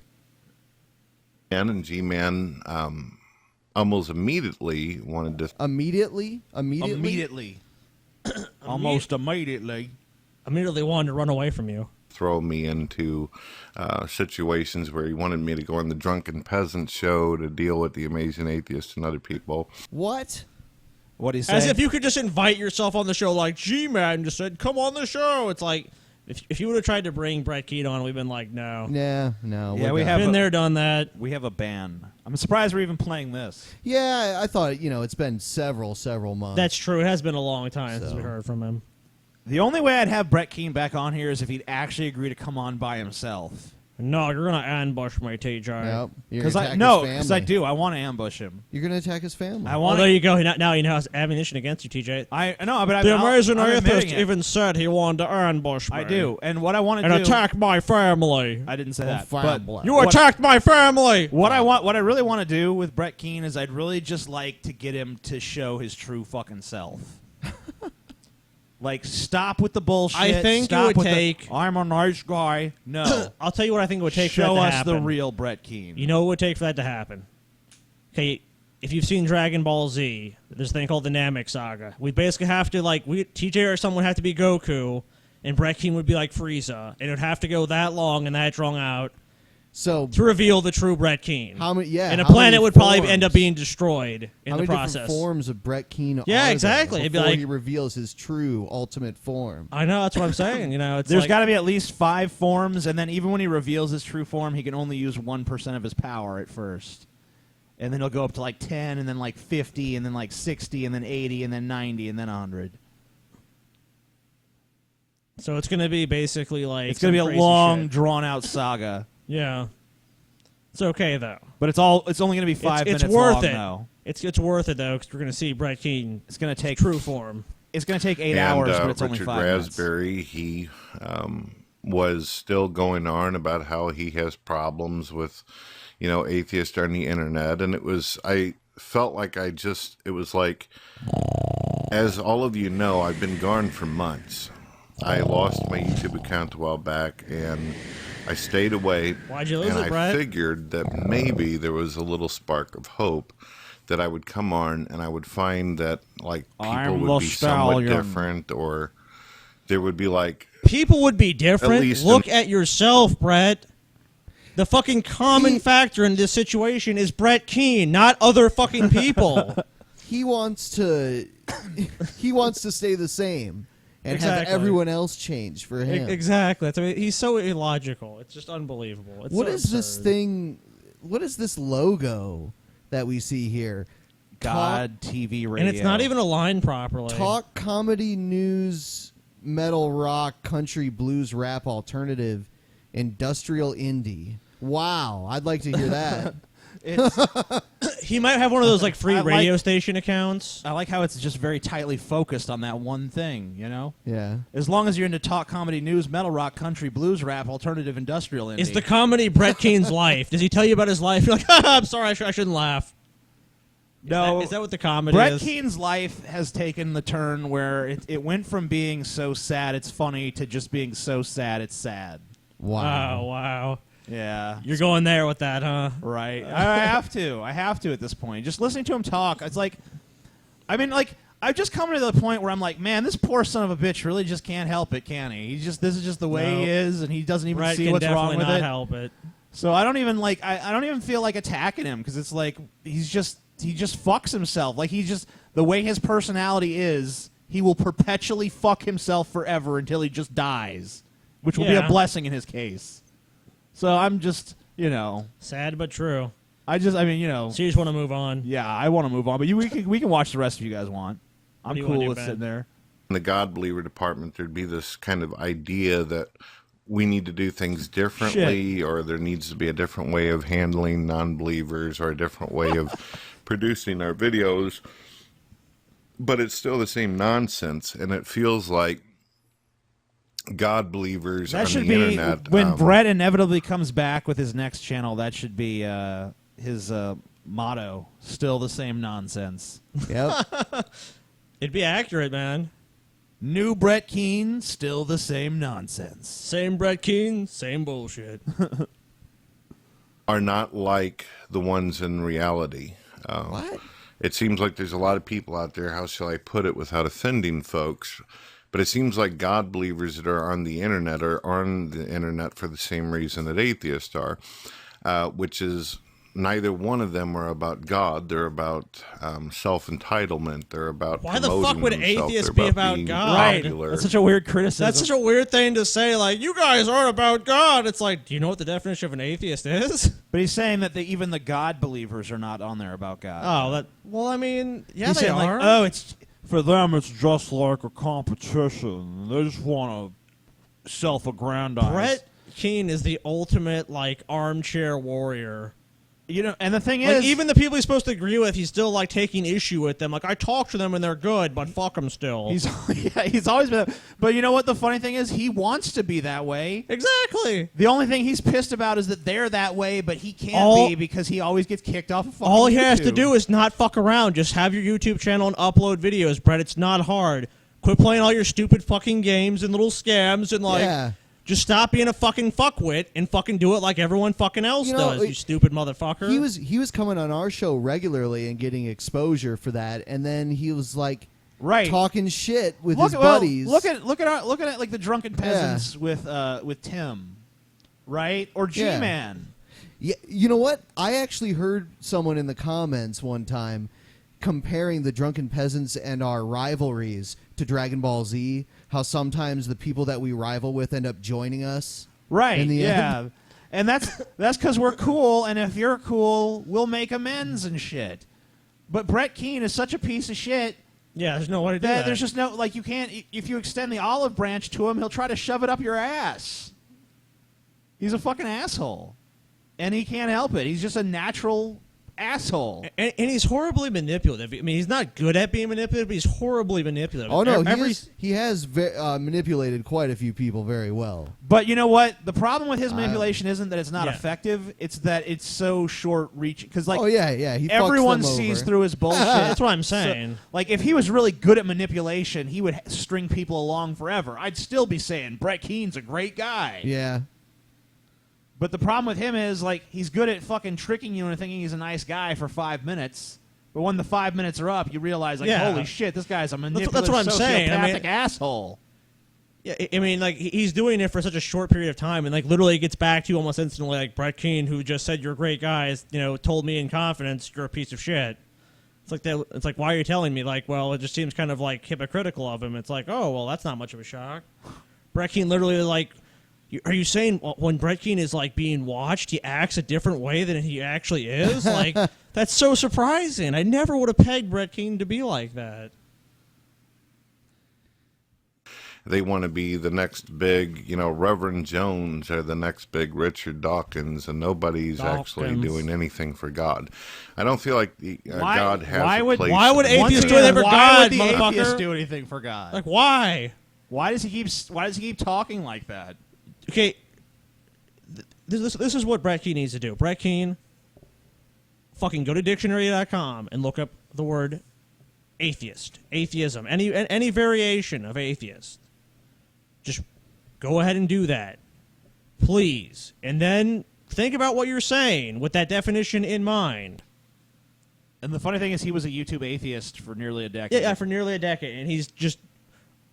And G-Man almost immediately wanted to... Immediately? Almost immediately. Immediately wanted to run away from you. Throw me into situations where he wanted me to go on the Drunken Peasants show to deal with the Amazing Atheist and other people. What? What'd he say? As if you could just invite yourself on the show like G-Man just said, come on the show. It's like, if you would have tried to bring Berserkyd on, we've been like, no. Yeah, no. Yeah, we have been there, done that. We have a ban. I'm surprised we're even playing this. Yeah, I thought, it's been several months. That's true. It has been a long time since we heard from him. The only way I'd have Berserkyd back on here is if he'd actually agree to come on by himself. No, you're going to ambush my TJ. Nope. Because I do. I want to ambush him. You're going to attack his family. There you go. Now he has ammunition against you, TJ. I know, but the Amazing I'm Atheist admitting it. even said he wanted to ambush me. I do. And what I want to do... And attack my family. I didn't say that. But you attacked my family! What I really want to do with Berserkyd is I'd really just like to get him to show his true fucking self. Like, stop with the bullshit. I think stop it would with take... I'm a nice guy. No. I'll tell you what I think it would take for that Show to us happen. the real Berserkyd. You know what it would take for that to happen? Okay, if you've seen Dragon Ball Z, there's a thing called the Namek Saga. We basically have to, TJ or someone would have to be Goku, and Berserkyd would be like Frieza. And it would have to go that long and that drawn out to reveal the true Berserkyd. How many? Yeah, and a how planet many would probably forms? end up being destroyed in how the many process. Different forms of Berserkyd. Yeah, are exactly. there It'd be before like- he reveals his true ultimate form. I know, that's what I'm saying. It's There's like- got to be at least 5 forms, and then even when he reveals his true form, he can only use 1% of his power at first. And then he'll go up to 10, and then 50, and then 60, and then 80, and then 90, and then 100. So it's going to be basically It's going to be a some long, crazy shit. drawn-out saga. Yeah. It's okay, though. But it's only going to be 5 minutes it's worth long, it. though. It's worth it, though, because we're going to see Berserkyd. It's going to take true form. It's going to take 8 And, hours, but it's only Richard 5 minutes. Raspberry, he was still going on about how he has problems with, atheists on the internet. And I felt like it was like, as all of you know, I've been gone for months. I lost my YouTube account a while back, and I stayed away. Why'd you lose and it, Brett? I figured that maybe there was a little spark of hope that I would come on and I would find that people I'm would the be somewhat stallion. different, or there would be People would be different. least Look at yourself, Brett. The fucking common factor in this situation is Berserkyd, not other fucking people. He wants to stay the same and have Exactly. everyone else change for him. Exactly. He's so illogical. It's just unbelievable. It's What so is this absurd. thing? What is this logo that we see here? God TV radio. And it's not even aligned properly. Talk, comedy, news, metal, rock, country, blues, rap, alternative, industrial, indie. Wow, I'd like to hear that. He might have one of those like free radio station accounts. I like how it's just very tightly focused on that one thing, you know? Yeah. As long as you're into talk, comedy, news, metal, rock, country, blues, rap, alternative, industrial, indie. Is the comedy Brett Keene's life? Does he tell you about his life? You're like, I'm sorry, I shouldn't laugh. Is that what the comedy Brett is? Keene's life has taken the turn where it went from being so sad it's funny to just being so sad it's sad. Wow. Oh, wow. Yeah. You're going there with that, huh? Right. I have to. I have to at this point. Just listening to him talk, it's like, I mean, like, I've just come to the point where I'm like, man, this poor son of a bitch really just can't help it, can he? This is just the way he is, and he doesn't even Brett see can what's wrong with definitely it. not help it. So I don't even like, I don't even feel like attacking him because it's like he just fucks himself. Like the way his personality is, he will perpetually fuck himself forever until he just dies, which will be a blessing in his case. So I'm just, sad but true. I mean, So you just want to move on? Yeah, I want to move on, but we can watch the rest if you guys want. I'm cool with sitting there. In the God Believer department, there'd be this kind of idea that we need to do things differently, or there needs to be a different way of handling non-believers, or a different way of producing our videos. But it's still the same nonsense, and it feels like God believers That on should the be internet. when Brett inevitably comes back with his next channel. That should be his motto. Still the same nonsense. Yep. It'd be accurate, man. New Brett Keane, still the same nonsense. Same Brett Keane, same bullshit. Are not like the ones in reality. What? It seems like there's a lot of people out there, how shall I put it without offending folks, but it seems like God believers that are on the internet are on the internet for the same reason that atheists are, which is neither one of them are about God. They're about self-entitlement. They're about Why the promoting fuck would themselves. atheists They're be about being God? popular. That's such a weird criticism. That's such a weird thing to say. Like, you guys aren't about God. It's like, do you know what the definition of an atheist is? But he's saying that even the God believers are not on there about God. Oh, well, I mean, yeah, he's they saying are. like, oh, it's for them. It's just like a competition. They just want to self-aggrandize. Brett Keane is the ultimate like armchair warrior. And the thing Like, is, even the people he's supposed to agree with, he's still like taking issue with them. Like, I talk to them and they're good, but fuck them still. he's always been. But you know what? The funny thing is, he wants to be that way. Exactly. The only thing he's pissed about is that they're that way, but he can't be because he always gets kicked off of fucking All he has YouTube. to do is not fuck around. Just have your YouTube channel and upload videos, Brett. It's not hard. Quit playing all your stupid fucking games and little scams and like. Just stop being a fucking fuckwit and fucking do it like everyone fucking else does, you stupid motherfucker. He was coming on our show regularly and getting exposure for that, and then he was like talking shit with his buddies. Look at like the Drunken Peasants with Tim, right? Or G-Man. Yeah, you know what? I actually heard someone in the comments one time comparing the Drunken Peasants and our rivalries to Dragon Ball Z, how sometimes the people that we rival with end up joining us. Right, in the end. And that's because we're cool, and if you're cool, we'll make amends and shit. But Brett Keane is such a piece of shit. Yeah, there's no way to do that. There's just no, like, you can't, if you extend the olive branch to him, he'll try to shove it up your ass. He's a fucking asshole. And he can't help it. He's just a natural asshole. And he's horribly manipulative. I mean, he's not good at being manipulative, but he's horribly manipulative. Oh, no, he has manipulated quite a few people very well. But you know what? The problem with his manipulation isn't that it's not effective. It's that it's so short-reaching. Because, like, he fucks everyone them sees over. through his bullshit. That's what I'm saying. So, like, if he was really good at manipulation, he would string people along forever. I'd still be saying Brett Keane's a great guy. Yeah. But the problem with him is, like, he's good at fucking tricking you into thinking he's a nice guy for 5 minutes. But when the 5 minutes are up, you realize, like, holy shit, this guy's a manipulative, that's what I'm saying. sociopathic asshole. Yeah, I mean, like, he's doing it for such a short period of time, and, like, literally gets back to you almost instantly, like, Brett Keane, who just said you're a great guy, told me in confidence you're a piece of shit. It's like, it's like, why are you telling me? Like, well, it just seems kind of, like, hypocritical of him. It's like, oh, well, that's not much of a shock. Brett Keane literally, like... Are you saying when Brett Keane is, like, being watched, he acts a different way than he actually is? Like, that's so surprising. I never would have pegged Brett Keane to be like that. they want to be the next big, Reverend Jones or the next big Richard Dawkins, and nobody's actually doing anything for God. I don't feel like God has a place. Why would atheists do anything for God, Why would the motherfucker? atheists do anything for God? Like, why? Why does he keep talking like that? Okay, this is what Brett Keane needs to do. Brett Keane, fucking go to dictionary.com and look up the word atheist, atheism, any variation of atheist. Just go ahead and do that, please, and then think about what you're saying with that definition in mind. And the funny thing is, he was a YouTube atheist for nearly a decade. Yeah, for nearly a decade, and he's just,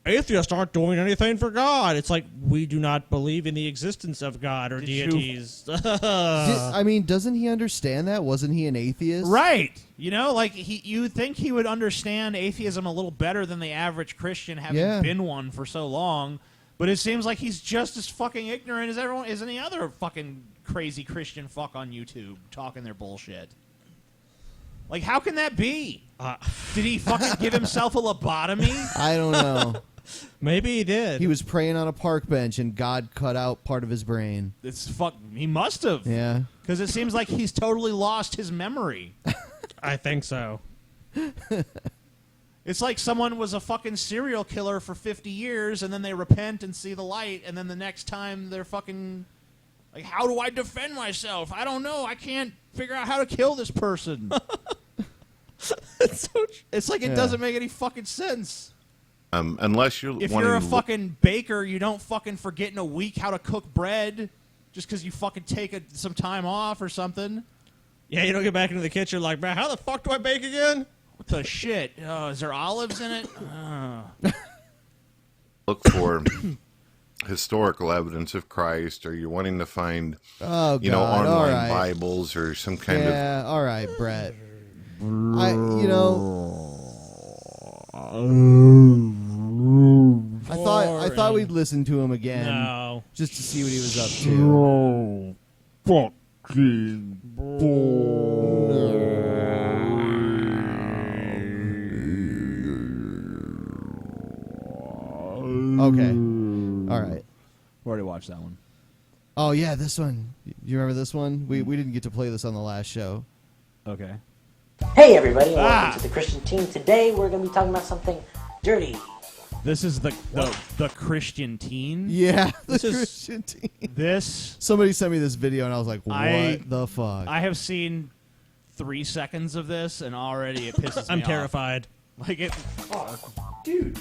atheists aren't doing anything for God. It's like, we do not believe in the existence of God or deities. I mean, doesn't he understand that? Wasn't he an atheist? Right. You would think he would understand atheism a little better than the average Christian, having been one for so long. But it seems like he's just as fucking ignorant as any other fucking crazy Christian fuck on YouTube talking their bullshit. Like, how can that be? Did he fucking give himself a lobotomy? I don't know. Maybe he did. He was praying on a park bench and God cut out part of his brain. He must have. Yeah. Because it seems like he's totally lost his memory. I think so. It's like someone was a fucking serial killer for 50 years and then they repent and see the light, and then the next time they're fucking like, how do I defend myself? I don't know. I can't figure out how to kill this person. It's like it doesn't make any fucking sense. Unless you're if you're a fucking baker, you don't fucking forget in a week how to cook bread just because you fucking take some time off or something. Yeah, you don't get back into the kitchen like, man, how the fuck do I bake again? What the shit? Is there olives in it? Look for historical evidence of Christ, or you're wanting to find, online Bibles or some kind of... Yeah, all right, Brett. I thought we'd listen to him again, just to see what he was up to. Fucking Okay. All right. We already watched that one. Oh, yeah, this one. You remember this one? We didn't get to play this on the last show. Okay. Hey, everybody. Welcome to the Christian Team. Today, we're going to be talking about something dirty. This is the Christian teen? Yeah, Christian teen. Somebody sent me this video, and I was like, what the fuck? I have seen 3 seconds of this, and already it pisses me off. I'm terrified. Like it... Oh, dude.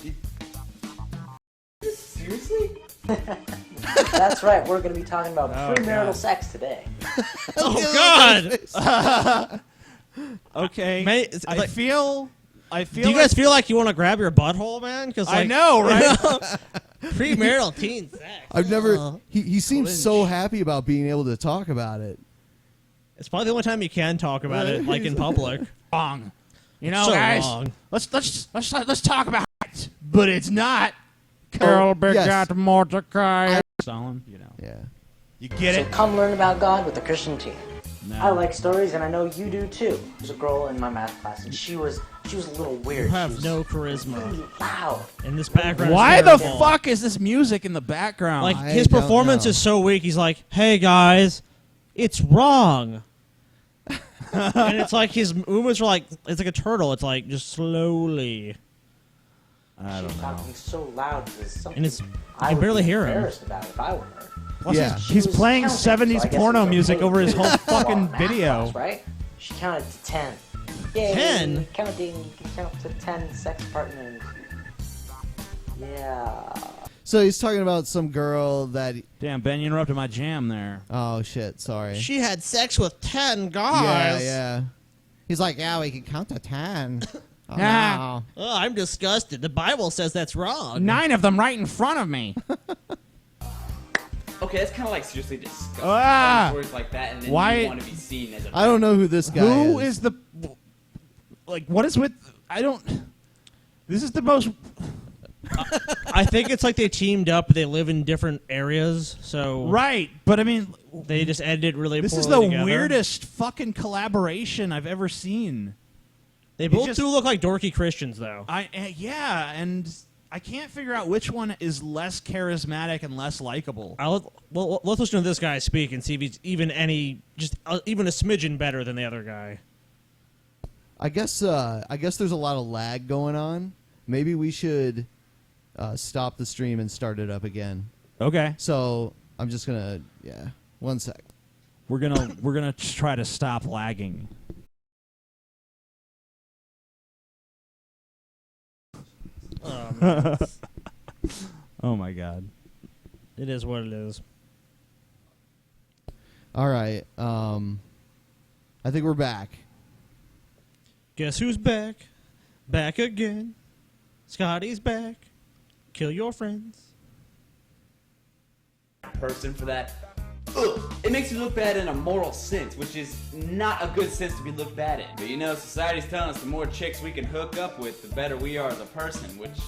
Seriously? That's right. We're going to be talking about premarital sex today. Oh, God! Okay. I feel. Do you guys feel like you want to grab your butthole, man? Because I know, right? Premarital teen sex. I've never. He seems so happy about being able to talk about it. It's probably the only time you can talk about it, like in public. Wrong. You know, so guys. Wrong. Let's talk about it, but it's not. Carol begot Mordecai. Stalin, Yeah. You get So it? come learn about God with the Christian Team. No. I like stories, and I know you do too. There's a girl in my math class, and she was a little weird. You She have was no charisma. really loud. In this background. Why the fuck is this music in the background? Like, his performance is so weak, he's like, hey guys, it's wrong. And it's like his movements are like, it's like a turtle. It's like, just slowly. I don't She's know. talking so loud. There's something And it's, I you would barely be hear him. embarrassed about if I were her. Plus Yeah. he's She was playing counting, 70s so I guess porno it was music okay over his to whole do fucking math video. class, right? She counted to 10. Yay, 10? Counting. You can count to 10 sex partners. Yeah. So he's talking about some girl that... Damn, Ben, you interrupted my jam there. Oh, shit. Sorry. She had sex with 10 guys. Yeah, yeah. He's like, yeah, we can count to 10. Oh, Ah. no. Oh, I'm disgusted. The Bible says that's wrong. 9 of them right in front of me. Okay, that's kind of like seriously disgusting. Ah! Stories like that, and then Why- you want to be seen as a. I don't know who this guy is. Who is the... Like, what is with... I don't... This is the most... I think it's like they teamed up. They live in different areas, so... Right, but I mean... They just edited really This poorly is the together. weirdest fucking collaboration I've ever seen. They It both just- do look like dorky Christians, though. Yeah, and I can't figure out which one is less charismatic and less likable. Let's listen to this guy speak and see if he's even even a smidgen better than the other guy. I guess there's a lot of lag going on. Maybe we should stop the stream and start it up again. Okay. So I'm just gonna 1 sec. We're gonna try to stop lagging. Oh my god. It is what it is. All right. I think we're back. Guess who's back? Back again. Scotty's back. Kill your friends. Person for that. Ugh, it makes you look bad in a moral sense, which is not a good sense to be looked bad in. But you know, society's telling us the more chicks we can hook up with, the better we are as a person, which...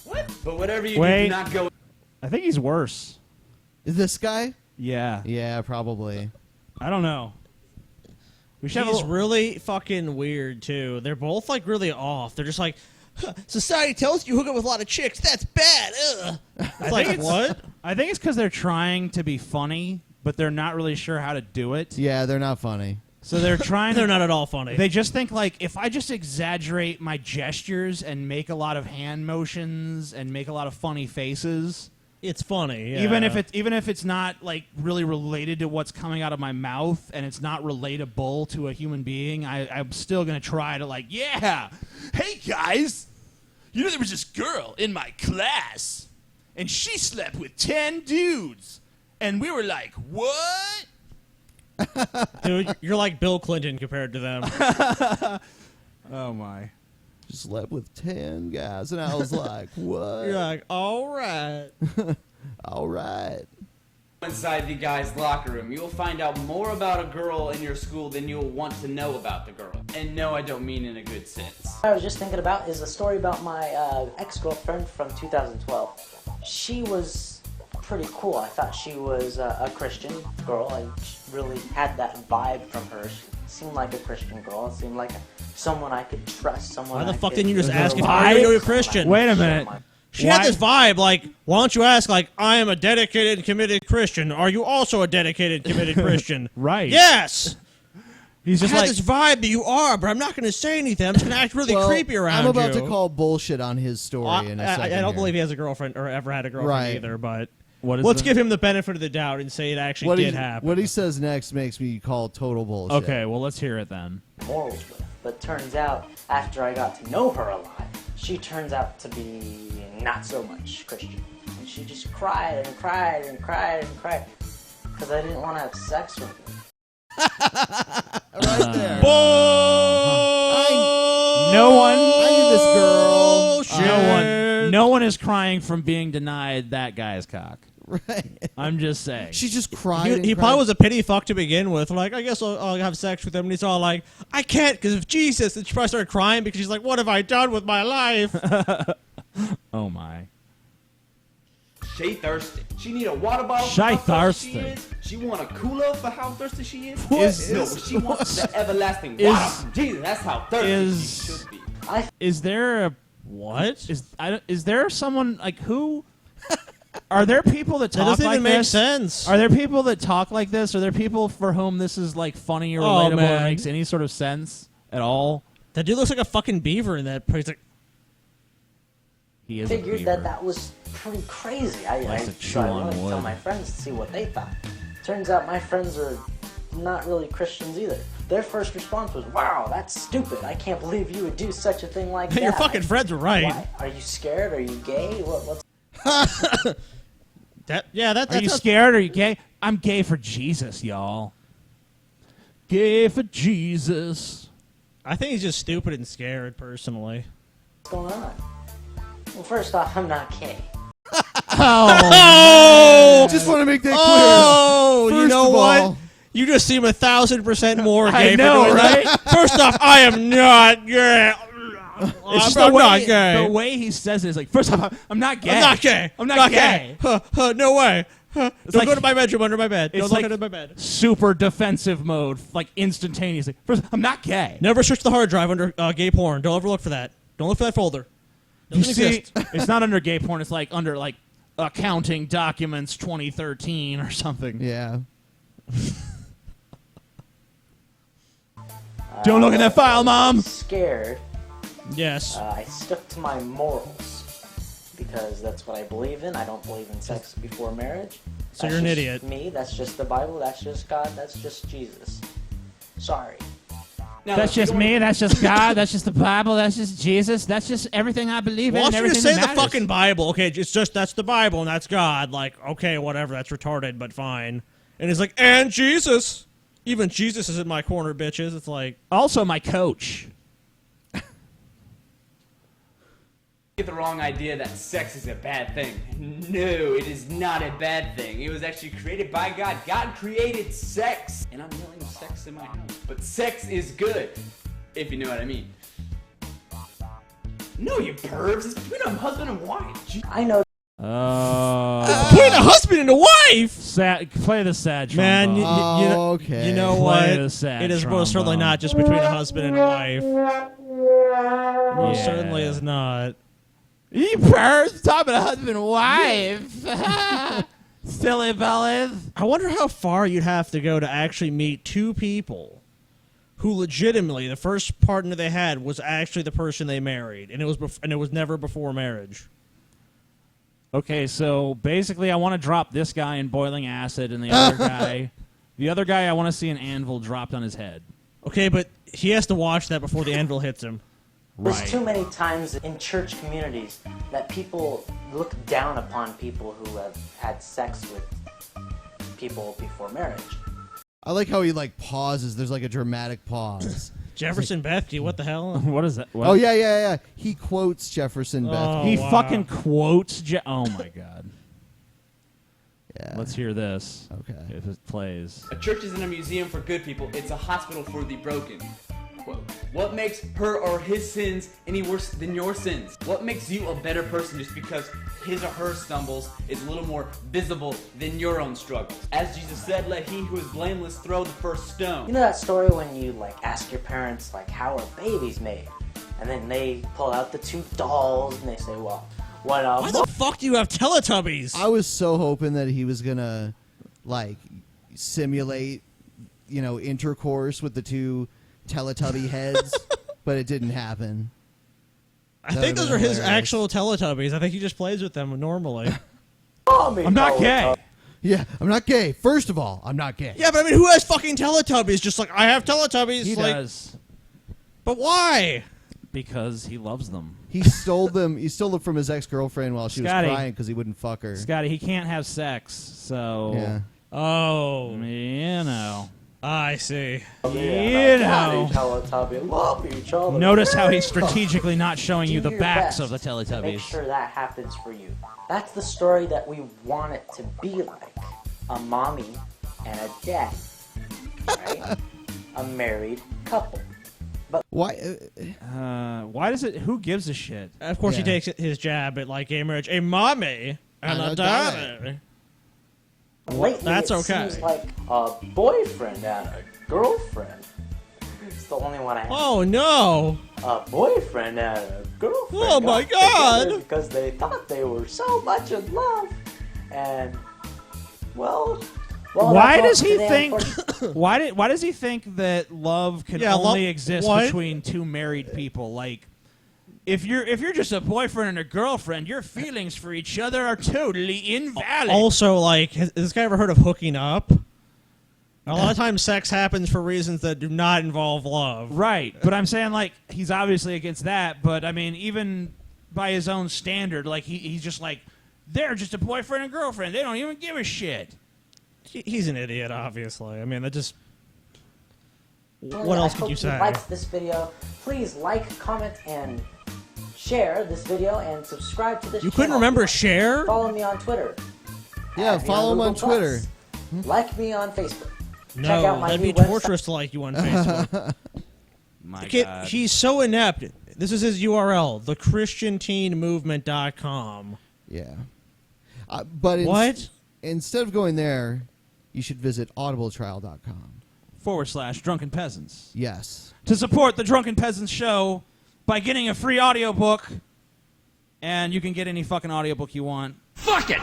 What? But whatever you do not go... I think he's worse. Is this guy? Yeah. Yeah, probably. I don't know. He's really fucking weird, too. They're both, like, really off. They're just like, society tells you hook up with a lot of chicks. That's bad. Ugh. It's like, what? I think it's because they're trying to be funny, but they're not really sure how to do it. Yeah, they're not funny. So they're trying. They're not at all funny. They just think, like, if I just exaggerate my gestures and make a lot of hand motions and make a lot of funny faces... It's funny, yeah. Even if it's not like really related to what's coming out of my mouth and it's not relatable to a human being, I'm still gonna try to like, yeah, hey guys, you know there was this girl in my class and she slept with 10 dudes and we were like, what? Dude, you're like Bill Clinton compared to them. Oh my. Slept with 10 guys, and I was like, what? You're like, all right. All right. Inside the guy's locker room, you'll find out more about a girl in your school than you'll want to know about the girl. And no, I don't mean in a good sense. What I was just thinking about is a story about my ex-girlfriend from 2012. She was pretty cool. I thought she was a Christian girl. I really had that vibe from her. She seemed like a Christian girl. It seemed like someone I could trust. Someone. Why the fuck didn't you just ask if you're a Christian? Wait a minute. She had this vibe, like, why don't you ask, like, I am a dedicated, committed Christian. Are you also a dedicated, committed Christian? Right. Yes! He's just I had like, this vibe that you are, but I'm not going to say anything. I'm just going to act really creepy around you. I'm about to call bullshit on his story in a second. I don't believe he has a girlfriend or ever had a girlfriend either, but let's give him the benefit of the doubt and say it actually did happen. What he says next makes me call total bullshit. Okay, well, let's hear it then. Morals with. But turns out, after I got to know her a lot, she turns out to be not so much Christian. And she just cried and cried and cried and cried because I didn't want to have sex with her. Right there. I knew this girl. No one is crying from being denied that guy's cock. Right. I'm just saying. She just cried. He probably was a pity fuck to begin with. Like, I guess I'll have sex with him. And he's all like, I can't because of Jesus. And she probably started crying because she's like, what have I done with my life? Oh, my. She thirsty. She need a water bottle She for how thirsty thirsty. she is. She want a cooler for how thirsty she is. What? She wants the everlasting water from Jesus. That's how thirsty she should be. Is there a... What? Is there someone, like, who... Are there people that talk doesn't like even make this? sense. Are there people that talk like this? Are there people for whom this is like funny or relatable or makes any sort of sense at all? That dude looks like a fucking beaver in that. He's like, he is. Figured that was pretty crazy. I Likes to chew on wanted to wood. tell my friends to see what they thought. Turns out my friends are not really Christians either. Their first response was, "Wow, that's stupid. I can't believe you would do such a thing like that." Your fucking friends are right. Why? Are you scared? Are you gay? What's Are you scared? Are you gay? I'm gay for Jesus, y'all. Gay for Jesus. I think he's just stupid and scared, personally. What's going on? Well, first off, I'm not gay. Oh! Just want to make that clear. Oh, you First know of what? all- You just seem 1,000% more gay I know, for doing right? that. First off, I am not gay. It's just I'm not gay. The way he says it is like, first off, I'm not gay. I'm not gay. I'm not gay. No way. Don't like- go to my bedroom under my bed. Don't It's look like under my bed. super defensive mode, like instantaneously. First, I'm not gay. Never search the hard drive under gay porn. Don't ever look for that. Don't look for that folder. You see, it's not under gay porn. It's like under like accounting documents 2013 or something. Yeah. Don't look at that file, Mom. Scared. Yes. I stuck to my morals because that's what I believe in. I don't believe in sex before marriage. So you're an idiot. Me. That's just the Bible. That's just God. That's just Jesus. Sorry. Now, That's just me. That's just God. That's just the Bible. That's just Jesus. That's just everything I believe in. Why And don't you everything just say that the matters. fucking Bible? Okay, it's just that's the Bible and that's God. Like, okay, whatever. That's retarded, but fine. And he's like, and Jesus. Even Jesus is in my corner, bitches. It's like also my coach. Get the wrong idea that sex is a bad thing. No, it is not a bad thing. It was actually created by God. God created sex. And I'm yelling sex in my house. But sex is good, if you know what I mean. No, you pervs. It's between a husband and wife. I know. between a husband and a wife. Sad, play the sad Man, trombone. you know Play what? the sad It is most certainly trombone. not just between a husband and a wife. Most certainly is not. You pervs talking about husband and wife. Silly fellas. I wonder how far you'd have to go to actually meet two people who legitimately the first partner they had was actually the person they married, and it was never before marriage. Okay, so basically I want to drop this guy in boiling acid and the other guy I want to see an anvil dropped on his head. Okay, but he has to watch that before the anvil hits him. There's too many times in church communities that people look down upon people who have had sex with people before marriage. I like how he like pauses. There's like a dramatic pause. Jefferson Bethke, what the hell? What is that? What? Oh yeah. He quotes Jefferson Bethke. He fucking quotes. Oh my god. Yeah. Let's hear this. Okay. If it plays. A church isn't a museum for good people. It's a hospital for the broken. Quote, what makes her or his sins any worse than your sins? What makes you a better person just because his or her stumbles is a little more visible than your own struggles? As Jesus said, let he who is blameless throw the first stone. You know that story when you like ask your parents like how are babies made, and then they pull out the two dolls and they say, well, what Why the fuck do you have Teletubbies? I was so hoping that he was gonna like simulate, intercourse with the two Teletubby heads, but it didn't happen. I think those are his actual Teletubbies. I think he just plays with them normally. I'm not gay. Yeah, I'm not gay. First of all, I'm not gay. Yeah, but I mean, who has fucking Teletubbies? Just like, I have Teletubbies. He like, does. But why? Because he loves them. He stole them. He stole them from his ex-girlfriend while she Scotty. was crying because he wouldn't fuck her. Scotty, he can't have sex, so... Yeah. Oh. You know. I see. You know. Teletubby love each other. Notice how he's strategically not showing you Do the your backs best of the to Make Teletubbies. sure that happens for you. That's the story that we want it to be like. A mommy and a daddy. Right? A married couple. But why does it... Who gives a shit? Of course, he takes his jab at like gay marriage. A mommy and a daddy. lately That's it okay. seems like a boyfriend and a girlfriend. It's the only one I have. Oh no! A boyfriend and a girlfriend. Oh my got together God! Because they thought they were so much in love, and well Why that's does all he today, think? unfortunately. Why does he think that love can Yeah, only exist what? between two married people? Like, if you're just a boyfriend and a girlfriend, your feelings for each other are totally invalid. Also, like, has this guy ever heard of hooking up? A lot of times, sex happens for reasons that do not involve love. Right, but I'm saying like he's obviously against that. But I mean, even by his own standard, like he's just like they're just a boyfriend and girlfriend. They don't even give a shit. He's an idiot, obviously. I mean, that just. Well, What I else could hope you say? liked this video. Please like, comment, and share this video, and subscribe to this You channel. couldn't remember share? Follow me on Twitter. Yeah, Add me follow him on Google+. Twitter. Like me on Facebook. Check No, out my that'd new be website. torturous to like you on Facebook. My Kid, God. he's so inept. This is his URL, thechristianteenmovement.com. Yeah. But What? Instead of going there, you should visit audibletrial.com. /Drunken Peasants. Yes. To support the Drunken Peasants show by getting a free audiobook And you can get any fucking audiobook you want. Fuck it!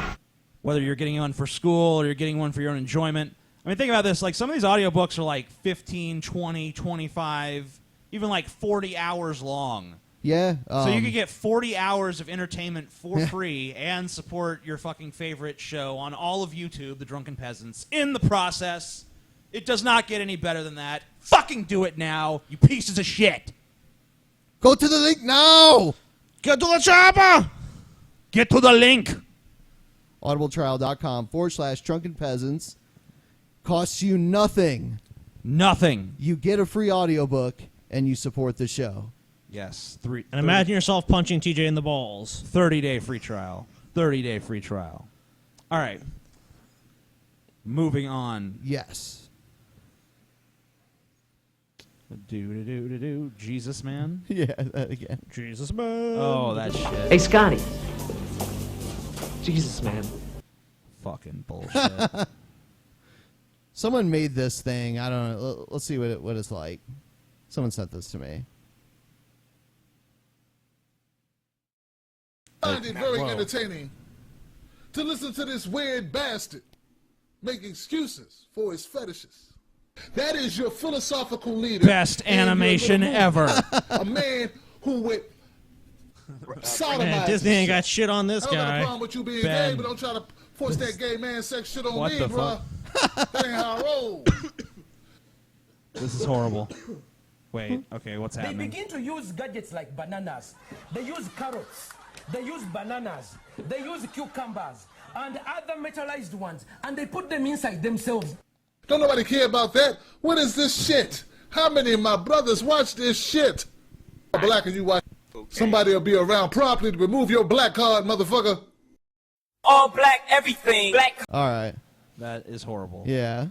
Whether you're getting one for school or you're getting one for your own enjoyment. I mean, think about this. Like, some of these audiobooks are like 15, 20, 25, even like 40 hours long. Yeah. So you can get 40 hours of entertainment for free and support your fucking favorite show on all of YouTube, the Drunken Peasants, in the process. It does not get any better than that. Fucking do it now, you pieces of shit. Go to the link now. Get to the chopper. Get to the link. audibletrial.com/Drunken Peasants. Costs you nothing. Nothing. You get a free audiobook and you support the show. Yes. And imagine yourself punching TJ in the balls. 30-day free trial. 30-day free trial. All right. Moving on. Yes. Do. Jesus Man? Yeah, that again. Jesus Man. Oh, that shit. Hey, Scotty. Jesus Man. Fucking bullshit. Someone made this thing. I don't know. Let's see what it's like. Someone sent this to me. I find it very entertaining to listen to this weird bastard make excuses for his fetishes. That is your philosophical leader. Best animation ever. A man who went sodomize. Man, Disney ain't got shit on this I don't got a guy. problem with you being Ben. gay, but don't try to force that gay man sex shit on What me, the bro. That ain't how I roll. This is horrible. Wait, okay, what's They happening? begin to use gadgets like bananas. They use carrots. They use bananas. They use cucumbers and other metallized ones, and they put them inside themselves. Don't nobody care about that. What is this shit? How many of my brothers watch this shit? Black and you watch. Somebody will be around promptly to remove your black card, motherfucker. All black, everything black. All right. That is horrible. Yeah.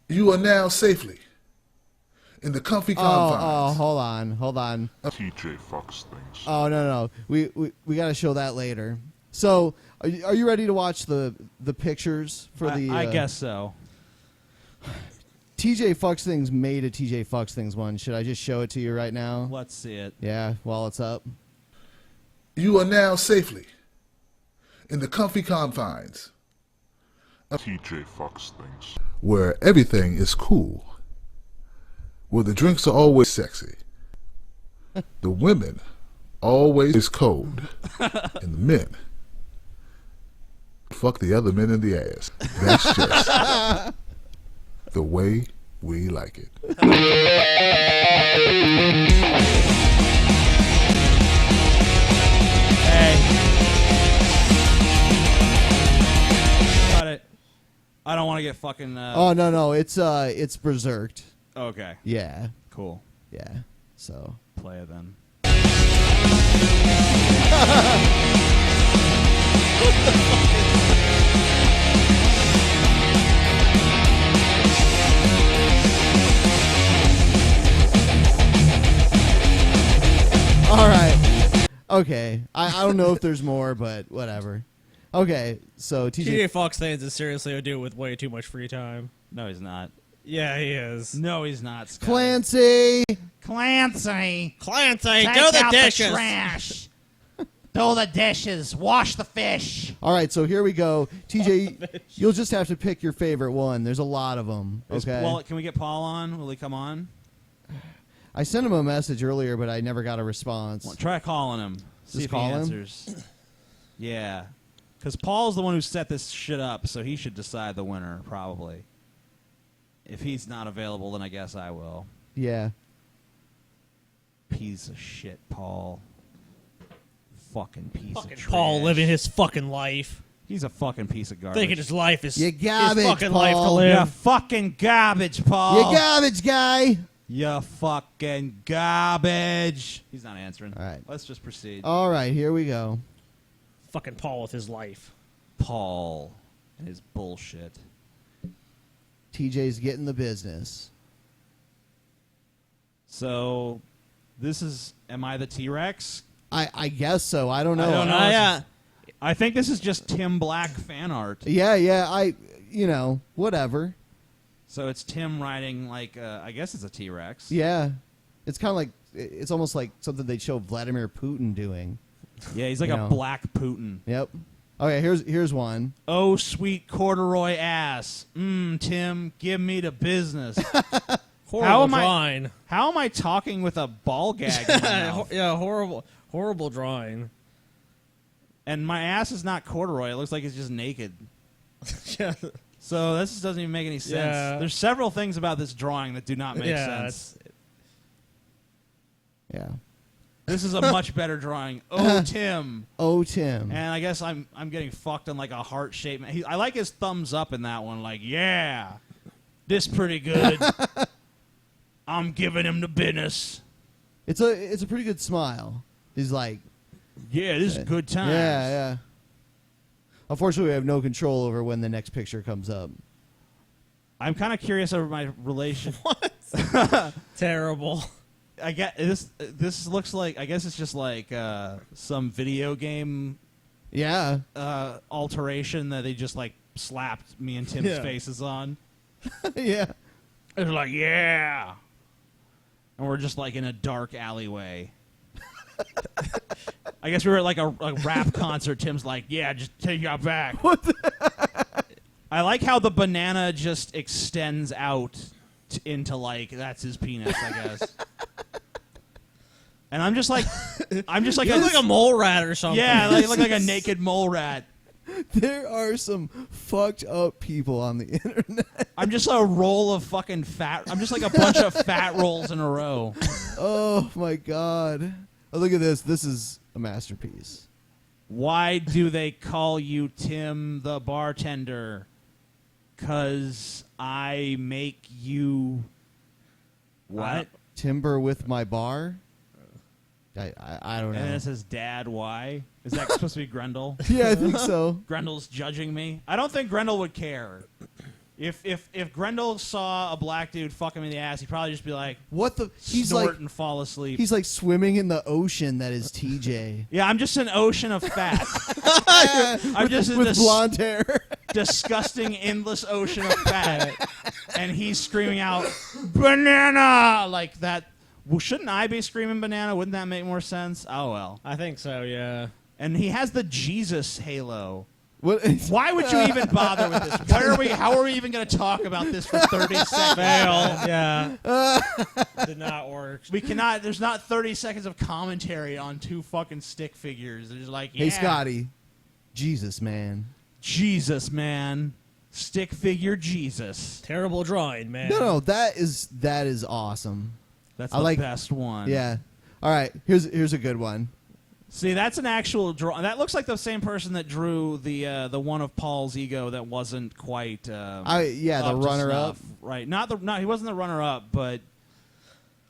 You are now safely in the comfy confines. Oh, hold on. TJ fucks things. Oh, no. We got to show that later. So, are you ready to watch the pictures for the... I guess so. TJ Fucks Things made a TJ Fucks Things one. Should I just show it to you right now? Let's see it. Yeah, while it's up. You are now safely in the comfy confines of TJ fucks things. where everything is cool, where the drinks are always sexy, the women always cold, and the men fuck the other men in the ass. That's just the way we like it. Got it. I don't want to get fucking... Oh, no. It's Berserkyd. Okay. Yeah. Cool. Yeah. So. Play it then. All right. Okay. I don't know if there's more, but whatever. Okay. So TJ Fox Things is seriously a dude with way too much free time. No, he's not. Yeah, he is. No, he's not. Scott. Clancy. Clancy, Take do the out dishes. the trash. Do the dishes. Wash the fish. All right. So here we go. TJ, you'll just have to pick your favorite one. There's a lot of them. Okay. Well, can we get Paul on? Will he come on? I sent him a message earlier, but I never got a response. Well, try calling him. See Just if call he him? answers. Yeah. Because Paul's the one who set this shit up, so he should decide the winner, probably. If he's not available, then I guess I will. Yeah. Piece of shit, Paul. Fucking piece of trash. Paul living his fucking life. He's a fucking piece of garbage. Thinking his life is You garbage, his fucking Paul. life to live. You fucking garbage, Paul. You garbage guy. You fucking garbage. He's not answering. All right. Let's just proceed. All right. Here we go. Fucking Paul with his life. Paul and his bullshit. TJ's getting the business. So, this is... Am I the T-Rex? I guess so. I don't know. I don't know. Yeah. I think this is just Tim Black fan art. Yeah. Whatever. So it's Tim riding like, I guess it's a T-Rex. Yeah. It's kind of like, it's almost like something they'd show Vladimir Putin doing. Yeah, he's like You a know. black Putin. Yep. Okay, here's one. Oh, sweet corduroy ass. Tim, give me the business. Horrible drawing. How am I talking with a ball gag in my mouth? Yeah, horrible drawing. And my ass is not corduroy. It looks like it's just naked. Yeah. So this doesn't even make any sense. Yeah. There's several things about this drawing that do not make sense. Yeah. This is a much better drawing. Oh, Tim. Oh, Tim. And I guess I'm getting fucked on like a heart shape. I like his thumbs up in that one. Like, yeah, this pretty good. I'm giving him the business. It's a pretty good smile. He's like, yeah, this is good times. Yeah, yeah. Unfortunately, we have no control over when the next picture comes up. I'm kind of curious over my relation. What? Terrible. I get this. This looks like. I guess it's just like some video game. Yeah. Alteration that they just like slapped me and Tim's faces on. Yeah. It's like, yeah. And we're just like in a dark alleyway. I guess we were at like a rap concert. Tim's like, yeah, just take you out back. What I like how the banana just extends out into like, that's his penis, I guess. And I'm just like You look like a mole rat or something. Yeah, like, look like a naked mole rat. There are some fucked up people on the internet. I'm just a roll of fucking fat. I'm just like a bunch of fat rolls in a row. Oh my god. Oh, look at this. This is a masterpiece. Why do they call you Tim the bartender? 'Cause I make you... What? Timber with my bar? I don't know. And then it says, Dad, why? Is that supposed to be Grendel? Yeah, I think so. Grendel's judging me. I don't think Grendel would care. If Grendel saw a black dude fuck him in the ass, he'd probably just be like, what the? He's snort like, and fall asleep. He's like swimming in the ocean that is TJ. Yeah, I'm just an ocean of fat. I'm just in with this blonde hair. disgusting, endless ocean of fat. And he's screaming out, banana! Like that. Well, shouldn't I be screaming banana? Wouldn't that make more sense? Oh, well. I think so, yeah. And he has the Jesus halo. What? Why would you even bother with this? How are we even going to talk about this for 30 seconds? Fail. Yeah. Did not work. We cannot. There's not 30 seconds of commentary on two fucking stick figures. They're just like, yeah. Hey, Scotty. Jesus, man. Jesus, man. Stick figure Jesus. Terrible drawing, man. No, that is awesome. That's I the like, best one. Yeah. All right. Here's a good one. See, that's an actual draw. That looks like the same person that drew the one of Paul's ego that wasn't quite. The up to runner-up. snuff. Right? He wasn't the runner-up, but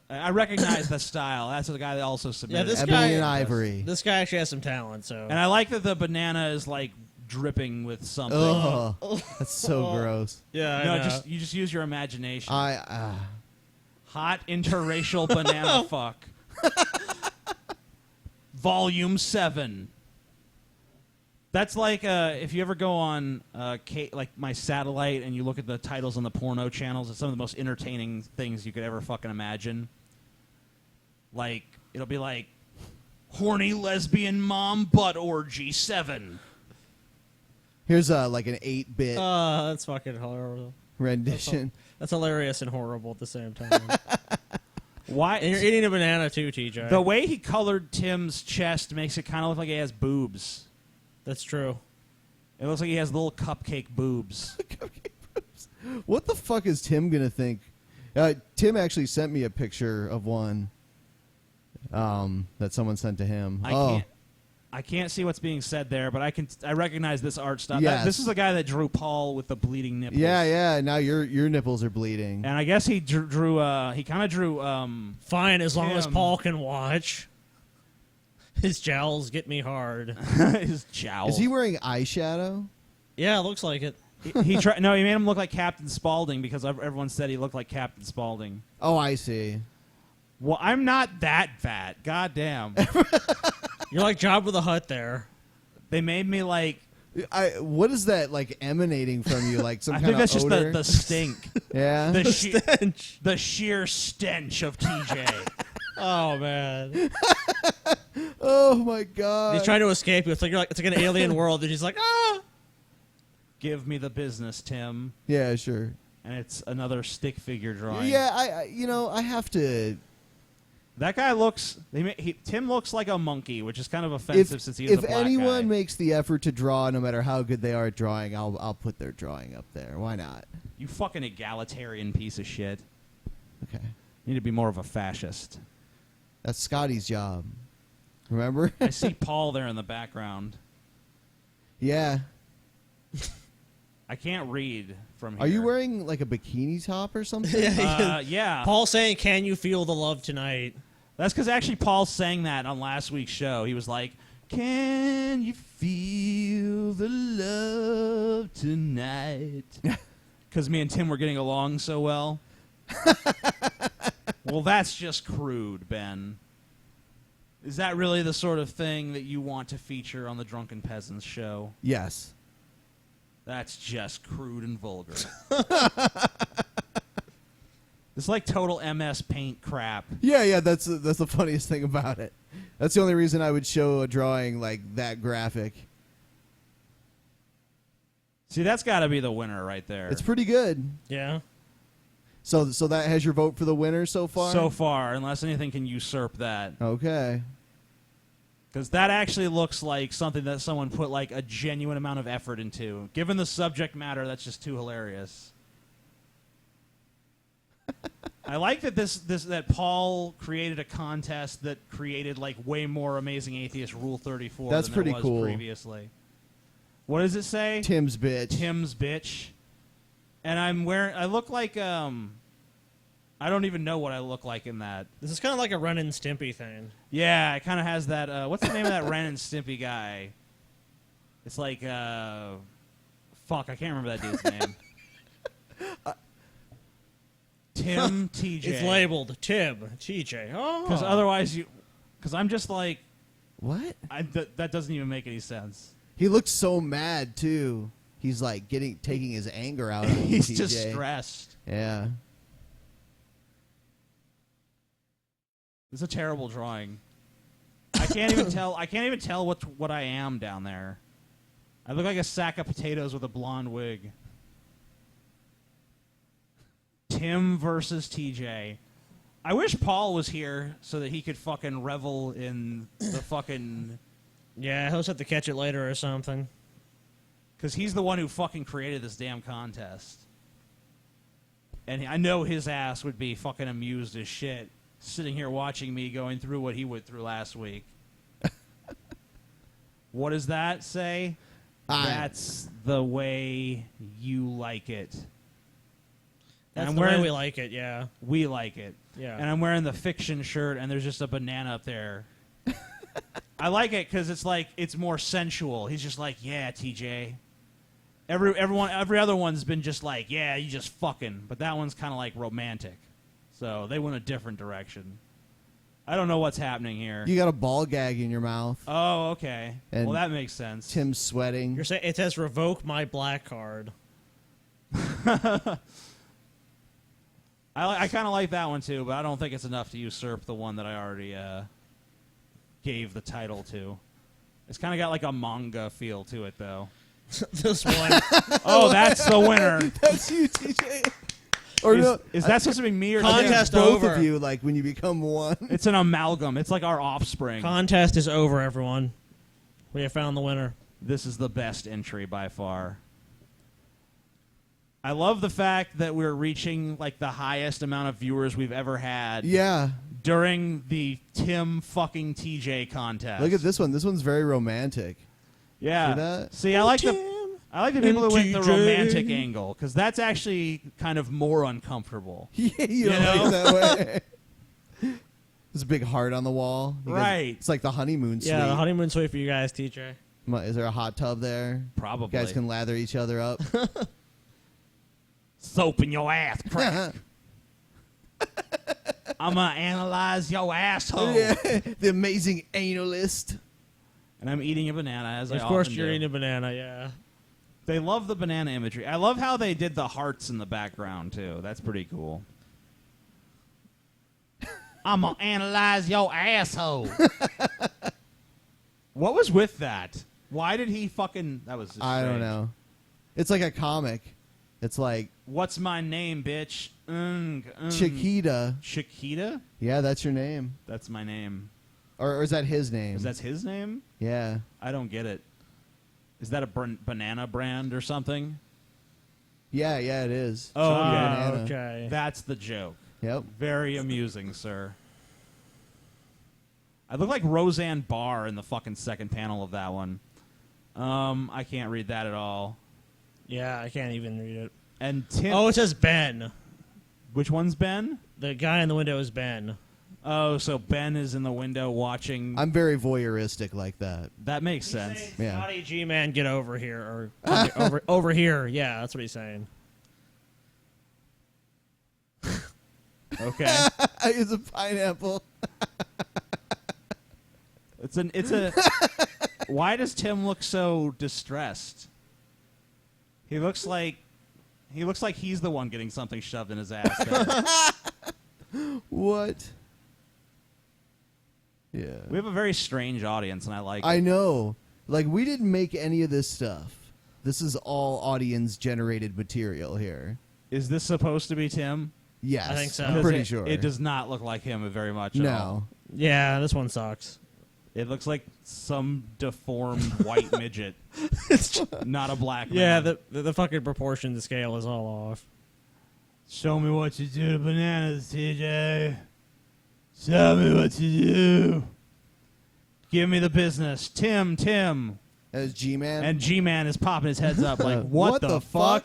I recognize the style. That's the guy that also submitted. Yeah, this Ebony guy, and Ivory. This guy actually has some talent. So. And I like that the banana is like dripping with something. Ugh, that's so gross. Yeah, I no, know. you just use your imagination. Hot interracial banana fuck. Volume 7. That's like if you ever go on like my satellite and you look at the titles on the porno channels, it's some of the most entertaining things you could ever fucking imagine. Like it'll be like horny lesbian mom butt orgy 7. Here's like an 8-bit That's fucking horrible. rendition. That's hilarious and horrible at the same time. Why? And you're eating a banana too, TJ. The way he colored Tim's chest makes it kind of look like he has boobs. That's true. It looks like he has little cupcake boobs. What the fuck is Tim gonna think? Tim actually sent me a picture of one that someone sent to him. I can't see what's being said there, but I recognize this art style. Yes. This is the guy that drew Paul with the bleeding nipples. Yeah. Now your nipples are bleeding. And I guess he drew. He kind of drew. Fine, as long as Tim. Paul can watch. His jowls get me hard. His jowls. Is he wearing eyeshadow? Yeah, it looks like it. He made him look like Captain Spaulding because everyone said he looked like Captain Spaulding. Oh, I see. Well, I'm not that fat. God damn. You're like Jabba the Hutt there. They made me like. What is that like emanating from you? Like some I kind think that's of just odor? the stink. Yeah. The sheer stench of TJ. Oh man. Oh my god. He's trying to escape. It's like an alien world, and he's like, ah. Give me the business, Tim. Yeah, sure. And it's another stick figure drawing. Yeah, I have to. That guy looks. Tim looks like a monkey, which is kind of offensive since he's a black guy. If anyone makes the effort to draw, no matter how good they are at drawing, I'll put their drawing up there. Why not? You fucking egalitarian piece of shit. Okay. You need to be more of a fascist. That's Scotty's job. Remember? I see Paul there in the background. Yeah. I can't read from here. Are you wearing like a bikini top or something? Yeah. Paul saying, "Can you feel the love tonight?" That's because actually Paul sang that on last week's show. He was like, "Can you feel the love tonight?" Because me and Tim were getting along so well. Well, that's just crude, Ben. Is that really the sort of thing that you want to feature on the Drunken Peasants show? Yes. That's just crude and vulgar. It's like total MS Paint crap. Yeah, that's the funniest thing about it. That's the only reason I would show a drawing like that graphic. See, that's got to be the winner right there. It's pretty good. Yeah. So that has your vote for the winner so far? So far, unless anything can usurp that. Okay. Because that actually looks like something that someone put like a genuine amount of effort into. Given the subject matter, that's just too hilarious. I like that that Paul created a contest that created like way more Amazing Atheist Rule 34 That's than pretty there was cool. previously. What does it say? Tim's bitch. Tim's bitch. And I look like I don't even know what I look like in that. This is kind of like a Ren and Stimpy thing. Yeah, it kind of has that. What's the name of that Ren and Stimpy guy? It's like, fuck, I can't remember that dude's name. Tim TJ. It's labeled Tim TJ. Oh. Because otherwise because I'm just like, what? That doesn't even make any sense. He looks so mad too. He's like taking his anger out on He's TJ. just stressed. Yeah. It's a terrible drawing. I can't even tell. I can't even tell what I am down there. I look like a sack of potatoes with a blonde wig. Tim versus TJ. I wish Paul was here so that he could fucking revel in the fucking. Yeah, he'll just have to catch it later or something. Because he's the one who fucking created this damn contest. And I know his ass would be fucking amused as shit sitting here watching me going through what he went through last week. What does that say? That's the way you like it. That's the way we like it, yeah. We like it. Yeah. And I'm wearing the fiction shirt, and there's just a banana up there. I like it because it's like it's more sensual. He's just like, yeah, TJ. Every other one's been just like, yeah, you just fucking. But that one's kind of like romantic. So they went a different direction. I don't know what's happening here. You got a ball gag in your mouth. Oh, okay. And well, that makes sense. Tim's sweating. You're saying it says revoke my black card. I kind of like that one too, but I don't think it's enough to usurp the one that I already gave the title to. It's kind of got like a manga feel to it, though. This one. Oh, that's the winner. That's you, TJ. Or is that supposed to be me or contest both over? Of you, like when you become one. It's an amalgam. It's like our offspring. Contest is over, everyone. We have found the winner. This is the best entry by far. I love the fact that we're reaching like the highest amount of viewers we've ever had. Yeah. During the Tim fucking TJ contest. Look at this one. This one's very romantic. Yeah. See that? See, I like the people who went the romantic angle because that's actually kind of more uncomfortable. Yeah, you don't like it that way. There's a big heart on the wall. Right. It's like the honeymoon suite. Yeah, the honeymoon suite for you guys, TJ. Is there a hot tub there? Probably. You guys can lather each other up. Soap in your ass crack. I'm going to analyze your asshole. Yeah, the amazing analyst. And I'm eating a banana, as I often do. Of course you're eating a banana, yeah. They love the banana imagery. I love how they did the hearts in the background, too. That's pretty cool. I'm going to analyze your asshole. What was with that? Why did he fucking... That was just I don't strange. know. It's like a comic. It's like... What's my name, bitch? Chiquita. Chiquita? Yeah, that's your name. That's my name. Or is that his name? Is that his name? Yeah. I don't get it. Is that a banana brand or something? Yeah, it is. Oh, Chocolate yeah. banana. Okay. That's the joke. Yep. Very amusing, sir. I look like Roseanne Barr in the fucking second panel of that one. I can't read that at all. Yeah, I can't even read it. And Tim... Oh, it says Ben. Which one's Ben? The guy in the window is Ben. Oh, so Ben is in the window watching... I'm very voyeuristic like that. That makes sense. Yeah. Scotty G-Man, get over here. Or come over here. Yeah, that's what he's saying. Okay. It's a pineapple. It's a... Why does Tim look so distressed? He looks like he's the one getting something shoved in his ass there. What? Yeah. We have a very strange audience, and I like I it. know. Like, we didn't make any of this stuff. This is all audience-generated material here. Is this supposed to be Tim? Yes. I think so. I'm pretty sure. It does not look like him very much at all. No. Yeah, this one sucks. It looks like some deformed white midget. Not a black man. Yeah, the fucking proportion, the scale is all off. Show me what you do to bananas, TJ. Show me what you do. Give me the business. Tim. As G-Man? And G-Man is popping his heads up like, what the fuck?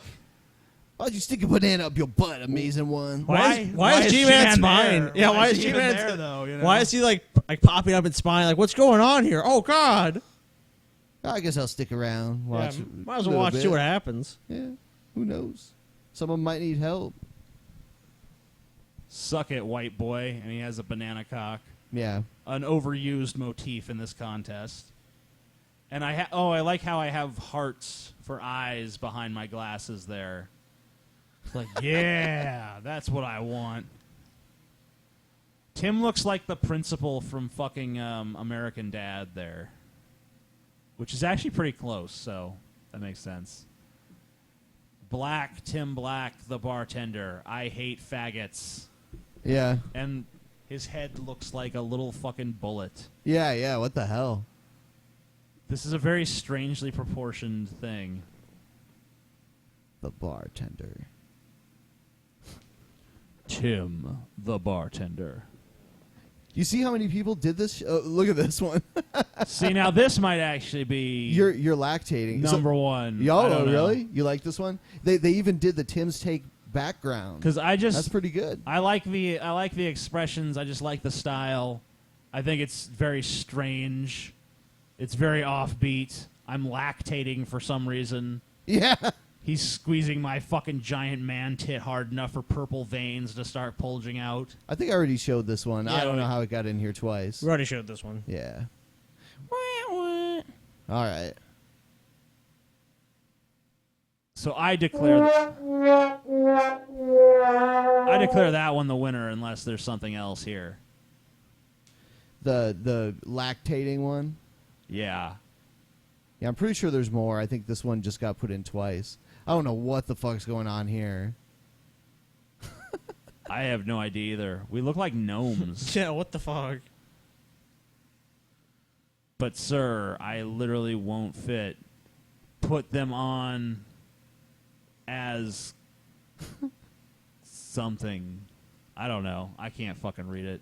Why'd you stick a banana up your butt, amazing one? Why is G-Man spine? there? Yeah, why is he even G-Man there, though? You know? Why is he like popping up in spine? Like, what's going on here? Oh God! I guess I'll stick around. Watch. Yeah, a might as well little watch, bit. see what happens. Yeah, who knows? Someone might need help. Suck it, white boy. And he has a banana cock. Yeah. An overused motif in this contest. And I like how I have hearts for eyes behind my glasses there. It's like, yeah, that's what I want. Tim looks like the principal from fucking American Dad there. Which is actually pretty close, so that makes sense. Tim Black, the bartender. I hate faggots. Yeah. And his head looks like a little fucking bullet. Yeah, what the hell? This is a very strangely proportioned thing. The bartender. Tim, the bartender. You see how many people did this? Look at this one. See, now this might actually be... You're lactating. Number one. Yo, I don't know. really? You like this one? They even did the Tim's Take background. Because that's pretty good. I like the expressions. I just like the style. I think it's very strange. It's very offbeat. I'm lactating for some reason. Yeah. He's squeezing my fucking giant man tit hard enough for purple veins to start bulging out. I think I already showed this one. Yeah, I don't know how it got in here twice. We already showed this one. Yeah. All right. So I declare that one the winner unless there's something else here. The lactating one? Yeah. Yeah, I'm pretty sure there's more. I think this one just got put in twice. I don't know what the fuck's going on here. I have no idea either. We look like gnomes. Yeah, what the fuck? But, sir, I literally won't fit. Put them on as something. I don't know. I can't fucking read it.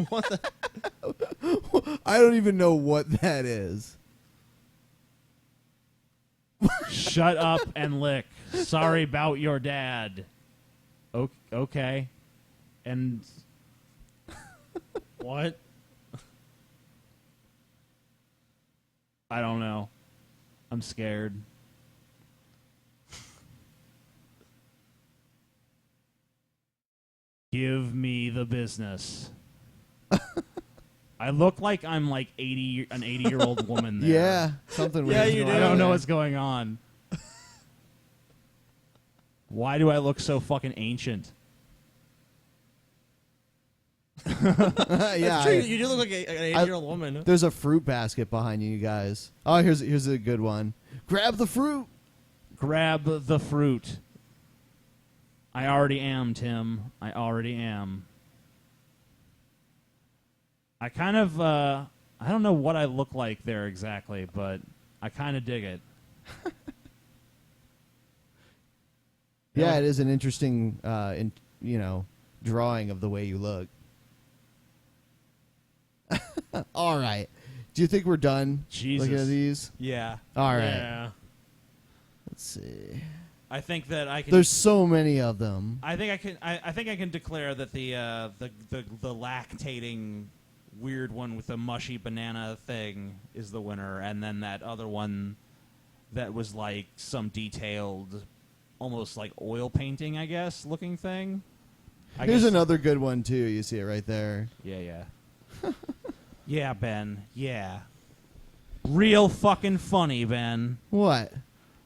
What the? I don't even know what that is. Shut up and lick. Sorry about your dad. Okay. And what? I don't know. I'm scared. Give me the business. I look like I'm like an 80-year-old woman there. Yeah, something weird. Yeah, you do. I don't know what's going on. Why do I look so fucking ancient? Yeah, true. You do look like an 80-year-old woman. There's a fruit basket behind you guys. Oh, here's a good one. Grab the fruit. Grab the fruit. I already am, Tim. I already am. I kind of, I don't know what I look like there exactly, but I kind of dig it. Yeah, it is an interesting, drawing of the way you look. All right. Do you think we're done Jesus. looking at these? Yeah. All right. Yeah. Let's see. I think that I can. There's so many of them. I think I can. I think I can declare that the lactating weird one with the mushy banana thing is the winner, and then that other one that was like some detailed, almost like oil painting, I guess, looking thing. Here's another good one too. You see it right there. Yeah. Yeah, Ben. Yeah. Real fucking funny, Ben. What?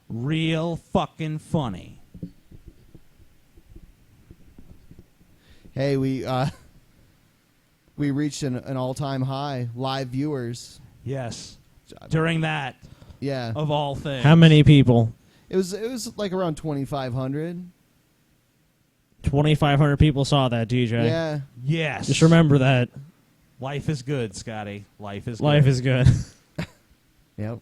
Real fucking funny. Hey, we reached an all-time high live viewers. Yes. During that. Yeah. Of all things. How many people? It was like around 2,500. 2,500 people saw that, DJ. Yeah. Yes. Just remember that. Life is good, Scotty. Life is good. Life is good. Yep.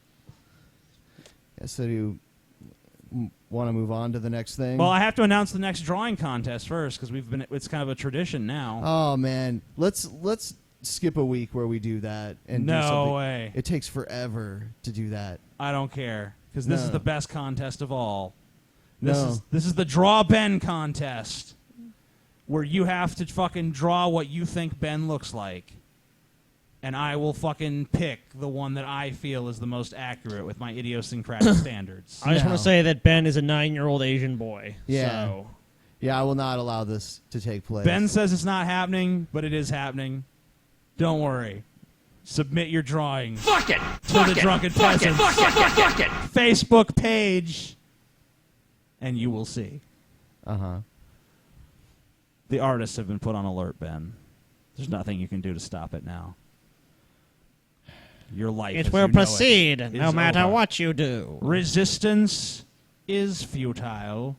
Yeah, so do you want to move on to the next thing? Well, I have to announce the next drawing contest first because it's kind of a tradition now. Oh man, let's skip a week where we do that and do No something. way. It takes forever to do that. I don't care because this is the best contest of all. No. This is the Draw Ben contest where you have to fucking draw what you think Ben looks like. And I will fucking pick the one that I feel is the most accurate with my idiosyncratic standards. I just want to say that Ben is a 9-year-old Asian boy. Yeah. So. Yeah, I will not allow this to take place. Ben says it's not happening, but it is happening. Don't worry. Submit your drawings Fuck it! to Fuck the it! Drunken Fuck it! Peasants Fuck it! Fuck it! Facebook page, and you will see. Uh-huh. The artists have been put on alert, Ben. There's nothing you can do to stop it now. Your life It as will you know proceed it no is matter over. what you do. Resistance is futile.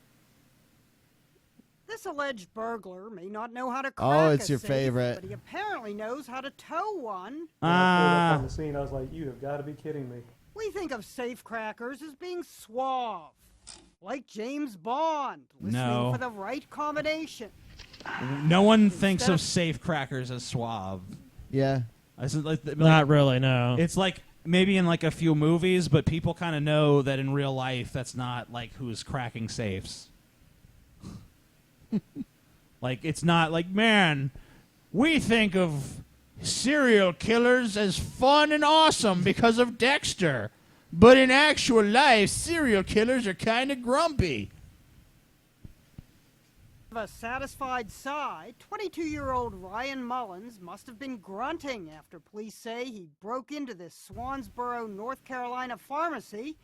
This alleged burglar may not know how to Oh, crack it's a your safe, favorite. but he apparently knows how to tow one. When I pulled up on the scene, I was like, you have got to be kidding me. We think of safe crackers as being suave, like James Bond, listening No. for the right combination. No one thinks of safe crackers as suave. Yeah. Not really, no. It's like maybe in like a few movies, but people kind of know that in real life that's not like who's cracking safes. Like it's not like, man, we think of serial killers as fun and awesome because of Dexter, but in actual life, serial killers are kind of grumpy. Of a satisfied sigh, 22-year-old Ryan Mullins must have been grunting after police say he broke into this Swansboro, North Carolina pharmacy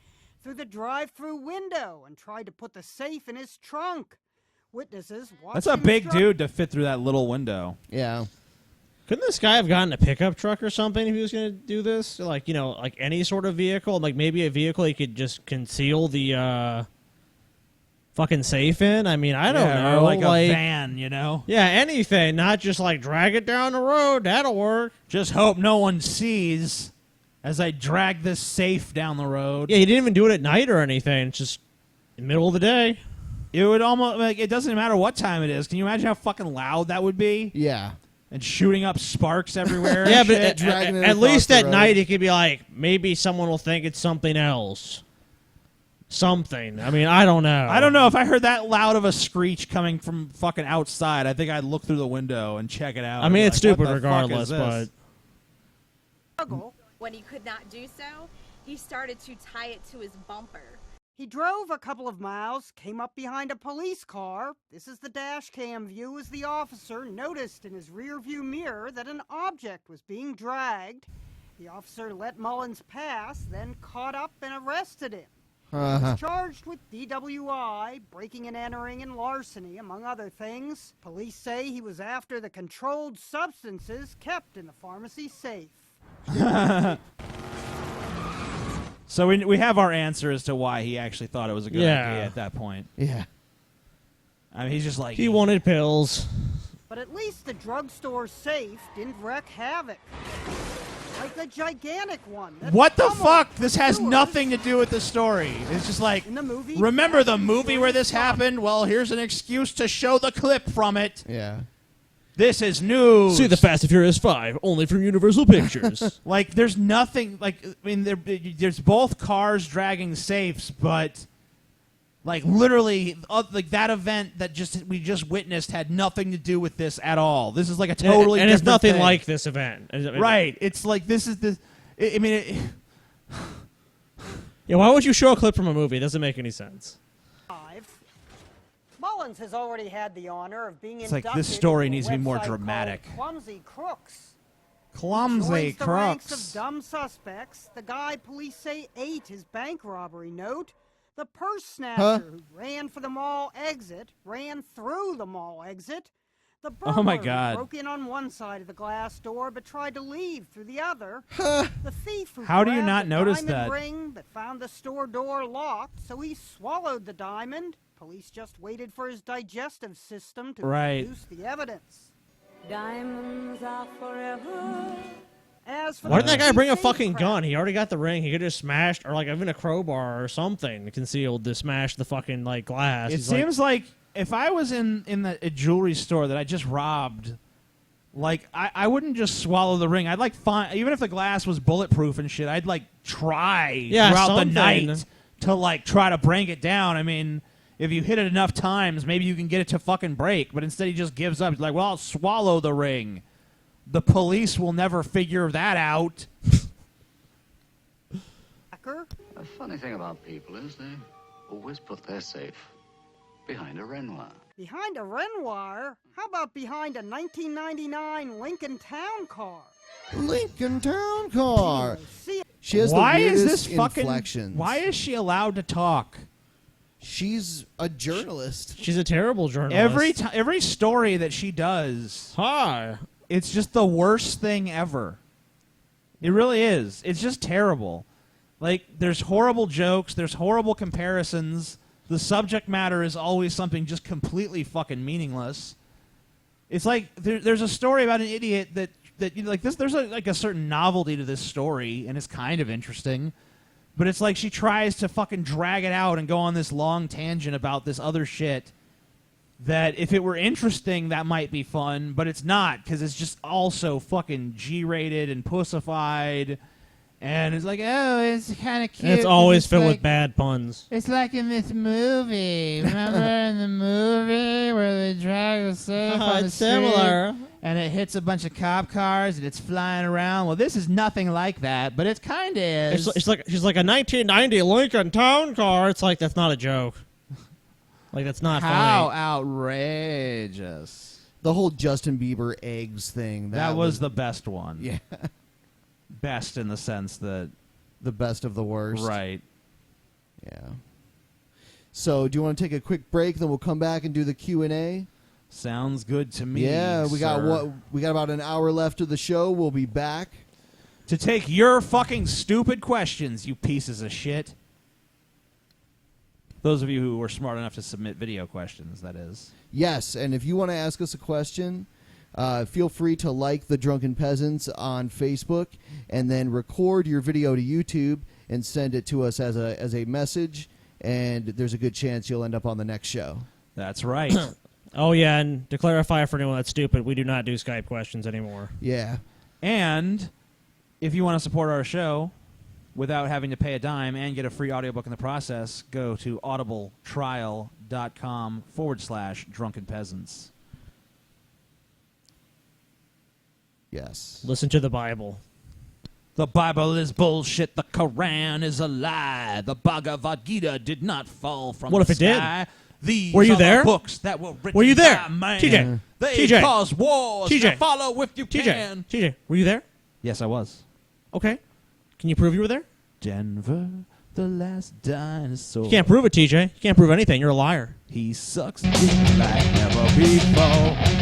through the drive-through window and tried to put the safe in his trunk. Witnesses watched That's a him big struggle- dude to fit through that little window. Yeah. Couldn't this guy have gotten a pickup truck or something if he was going to do this? Like, like any sort of vehicle? Like maybe a vehicle he could just conceal the fucking safe in? I mean, I don't know. Or like a van, you know? Yeah, anything. Not just like drag it down the road. That'll work. Just hope no one sees as I drag this safe down the road. Yeah, he didn't even do it at night or anything. It's just in the middle of the day. It would almost, like, it doesn't matter what time it is. Can you imagine how fucking loud that would be? Yeah. And shooting up sparks everywhere. Yeah, and but shit. at least at night it could be like, maybe someone will think it's something else. Something. I mean, I don't know. I don't know if I heard that loud of a screech coming from fucking outside. I think I'd look through the window and check it out. I mean, and it's be like, stupid what the fuck is regardless, this? struggle. When he could not do so, he started to tie it to his bumper. He drove a couple of miles, came up behind a police car. This is the dash cam view as the officer noticed in his rearview mirror that an object was being dragged. The officer let Mullins pass, then caught up and arrested him. He's charged with DWI, breaking and entering, and larceny, among other things. Police say he was after the controlled substances kept in the pharmacy safe. So we have our answer as to why he actually thought it was a good idea at that point. Yeah. I mean, he's just like... He wanted pills. But at least the drugstore safe didn't wreak havoc. Like the gigantic one. What the fuck? This has nothing to do with the story. It's just like, remember the movie where this happened? Well, here's an excuse to show the clip from it. Yeah. This is news. See the Fast and Furious 5, only from Universal Pictures. Like, there's nothing, like, I mean, there's both cars dragging safes, but, like, literally, like, that event that we just witnessed had nothing to do with this at all. This is like a totally and different it's nothing thing. like this event. Right. It's like, this is the, I mean... Yeah, why would you show a clip from a movie? It doesn't make any sense. Mullins has already had the honor of being It's like, inducted this story into a needs to be more website dramatic. called Clumsy Crooks. Clumsy Joins the ranks crooks. of dumb suspects, the guy police say ate his bank robbery note, the purse snatcher who ran for the mall exit, ran through the mall exit, the burglar Oh my who God. broke in on one side of the glass door but tried to leave through the other, the thief who How do you grabbed not the notice diamond that? ring but found the store door locked, so he swallowed the diamond. Police just waited for his digestive system to Right. produce the evidence. Diamonds are forever. As for Why didn't that guy bring a PC fucking crap, gun? He already got the ring. He could have smashed, or like even a crowbar or something concealed to smash the fucking like glass. It He's seems like if I was in a jewelry store that I just robbed, like I wouldn't just swallow the ring. I'd like find, even if the glass was bulletproof and shit, I'd like try throughout something. the night to like try to bring it down. I mean, if you hit it enough times, maybe you can get it to fucking break. But instead, he just gives up. He's like, well, I'll swallow the ring. The police will never figure that out. The funny thing about people is they always put their safe behind a Renoir. Behind a Renoir? How about behind a 1999 Lincoln Town car? Lincoln Town car. She has Why the is weirdest this fucking? inflections. Why is she allowed to talk? She's a journalist. She's a terrible journalist. Every story that she does, it's just the worst thing ever. It really is. It's just terrible. Like, there's horrible jokes, there's horrible comparisons. The subject matter is always something just completely fucking meaningless. It's like there's a story about an idiot that you know, like this. There's a certain novelty to this story, and it's kind of interesting. But it's like she tries to fucking drag it out and go on this long tangent about this other shit that if it were interesting, that might be fun, but it's not, because it's just also fucking G-rated and pussified, and it's like, oh, it's kind of cute. And it's always It's filled like- with bad puns. It's like in this movie. Remember in the movie where they drag the safe on the It's similar. street and it hits a bunch of cop cars and it's flying around? Well, this is nothing like that, but it kind of is. She's like a 1990 Lincoln Town car. It's like, that's not a joke. Like, that's not How funny. outrageous. The whole Justin Bieber eggs thing. That was the best one. Yeah. Best in the sense that... The best of the worst. Right. Yeah. So, do you want to take a quick break, then we'll come back and do the Q&A? Sounds good to me. Yeah, we got sir. we got about an hour left of the show. We'll be back to take your fucking stupid questions, you pieces of shit. Those of you who were smart enough to submit video questions, that is. Yes, and if you want to ask us a question, feel free to like the Drunken Peasants on Facebook and then record your video to YouTube and send it to us as a message, and there's a good chance you'll end up on the next show. That's right. Oh, yeah, and to clarify for anyone that's stupid, we do not do Skype questions anymore. Yeah. And if you want to support our show without having to pay a dime and get a free audiobook in the process, go to audibletrial.com/Drunken Peasants. Yes. Listen to the Bible. The Bible is bullshit. The Quran is a lie. The Bhagavad Gita did not fall from What the if it did? sky. These Were you are there? The books that were written Were you there? by man. TJ. They TJ. cause wars. TJ. To follow if you can. TJ, were you there? Yes, I was. Okay. Can you prove you were there? Denver, The last dinosaur. You can't prove it, TJ. You can't prove anything. You're a liar. He sucks dick like never before.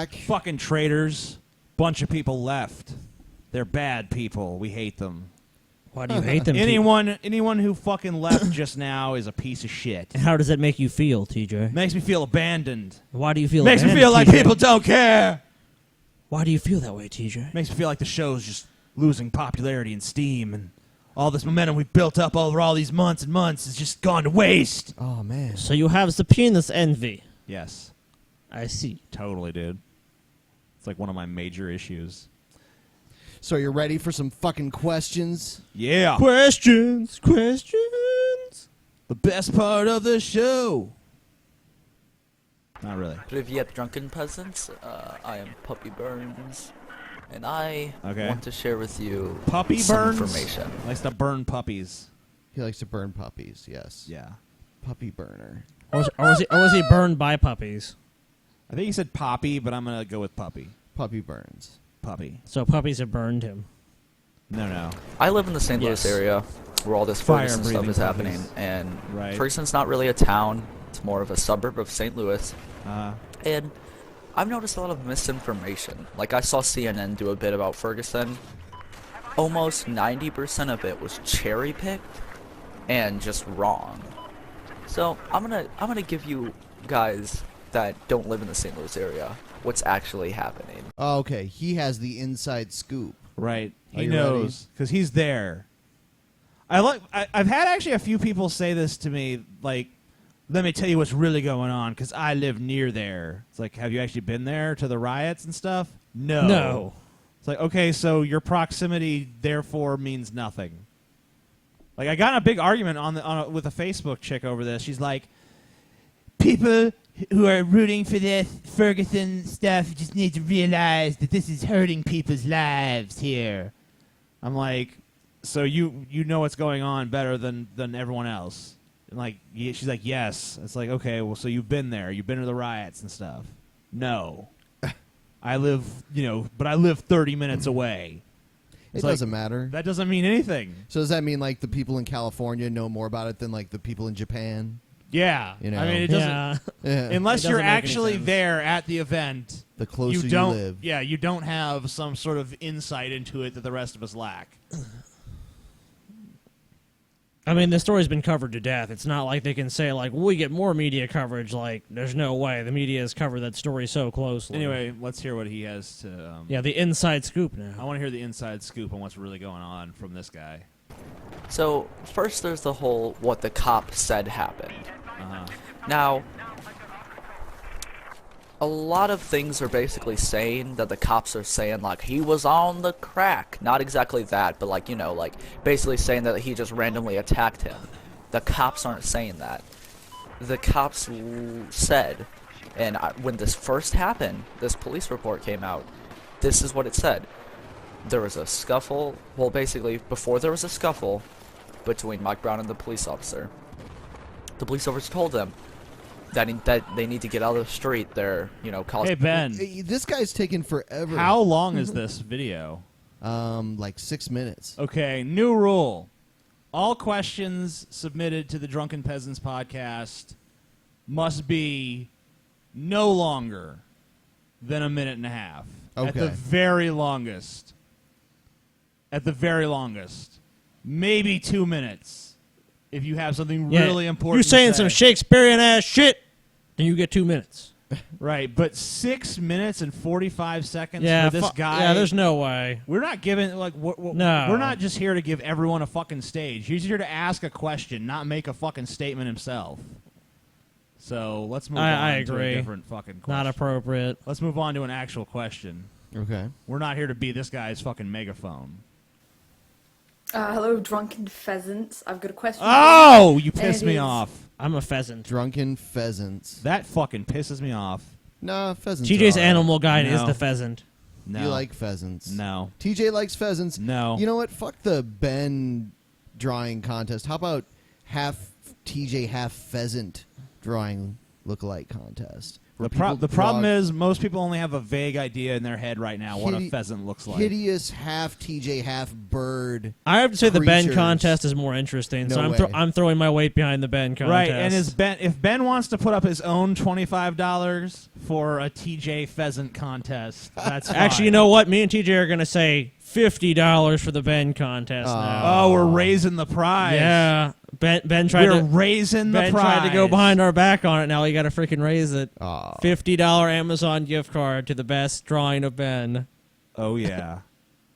back. Fucking traitors. Bunch of people left. They're bad people. We hate them. Why do you hate them? Anyone who fucking left just now is a piece of shit. How does that make you feel, TJ? Makes me feel abandoned. Why do you feel Makes me abandoned, feel like TJ? people don't care. Why do you feel that way, TJ? Makes me feel like the show's just losing popularity and steam, and all this momentum we've built up over all these months and months has just gone to waste. Oh, man. So you have the penis envy. Yes. I see. Totally, dude. It's like one of my major issues. So you're ready for some fucking questions? Yeah. Questions. The best part of the show. Not really. Privyet, Drunken Peasants. I am Puppy Burns, and I want to share with you Puppy some Burns information. Likes to burn puppies. He likes to burn puppies, yes. Yeah. Puppy burner. Or was he burned by puppies? I think he said Poppy, but I'm going to go with Puppy. Puppy Burns. Puppy. So puppies have burned him. No. I live in the St. Louis area where all this Ferguson stuff is happening, and Ferguson's not really a town. It's more of a suburb of St. Louis. And I've noticed a lot of misinformation. Like, I saw CNN do a bit about Ferguson. Almost 90% of it was cherry-picked and just wrong. So I'm gonna give you guys that don't live in the St. Louis area what's actually happening. Oh, okay. He has the inside scoop. Right. Are He you knows because he's there. I've had actually a few people say this to me, like, let me tell you what's really going on because I live near there. It's like, have you actually been there to the riots and stuff? No. It's like, okay, so your proximity therefore means nothing. Like, I got in a big argument with a Facebook chick over this. She's like, people who are rooting for this Ferguson stuff just need to realize that this is hurting people's lives here. I'm like, so you know what's going on better than everyone else. And like, she's like, yes. It's like, okay, well, so you've been there. You've been to the riots and stuff. No. I live, but I live 30 minutes away. It doesn't matter. That doesn't mean anything. So does that mean, like, the people in California know more about it than, like, the people in Japan? Yeah. You know? I mean, it doesn't... Yeah. Unless It you're doesn't make any actually sense. there at the event... The closer you don't, live. Yeah, you don't have some sort of insight into it that the rest of us lack. I mean, the story's been covered to death. It's not like they can say, like, we get more media coverage. Like, there's no way. The media has covered that story so closely. Anyway, let's hear what he has to... yeah, the inside scoop now. I want to hear the inside scoop on what's really going on from this guy. So, first there's the whole what the cop said happened. Now, a lot of things are basically saying that the cops are saying, like, he was on the crack. Not exactly that, but, like, like, basically saying that he just randomly attacked him. The cops aren't saying that. The cops said, and when this first happened, this police report came out, this is what it said. There was a scuffle, well, basically, before there was a scuffle between Mike Brown and the police officer, the police officer told them that they need to get out of the street. They're, Hey, Ben. This guy's taking forever. How long is this video? Like 6 minutes. Okay, new rule. All questions submitted to the Drunken Peasants podcast must be no longer than a minute and a half. At Okay. the very longest. At the very longest. Maybe 2 minutes. If you have something really important You're saying to say. some Shakespearean-ass shit, then you get 2 minutes. Right, but 6 minutes and 45 seconds Yeah, for this guy. yeah, there's no way. We're not giving, like, No. we're not just here to give everyone a fucking stage. He's here to ask a question, not make a fucking statement himself. So let's move on I to agree. a different fucking question. Not appropriate. Let's move on to an actual question. Okay. We're not here to be this guy's fucking megaphone. Hello, Drunken Pheasants. I've got a question. Oh, you And pissed it me is- off. I'm a pheasant. Drunken Pheasants. That fucking pisses me off. Nah, pheasants. TJ's are all right. animal guide is No. the pheasant. No. You like pheasants. No. TJ likes pheasants. No. You know what? Fuck the Ben drawing contest. How about half TJ, half pheasant drawing lookalike contest? The problem is most people only have a vague idea in their head right now what a pheasant looks like. Hideous half TJ, half bird. I have to say the Ben creatures. contest is more interesting, No so way. I'm throwing my weight behind the Ben contest. Right, and if Ben wants to put up his own $25 for a TJ pheasant contest, that's fine. Actually, you know what? Me and TJ are going to say $50 for the Ben contest now. Oh, we're raising the prize. Yeah. Ben tried We're raising the Ben prize. tried to go behind our back on it. Now you got to freaking raise it. $50 Amazon gift card to the best drawing of Ben. Oh yeah.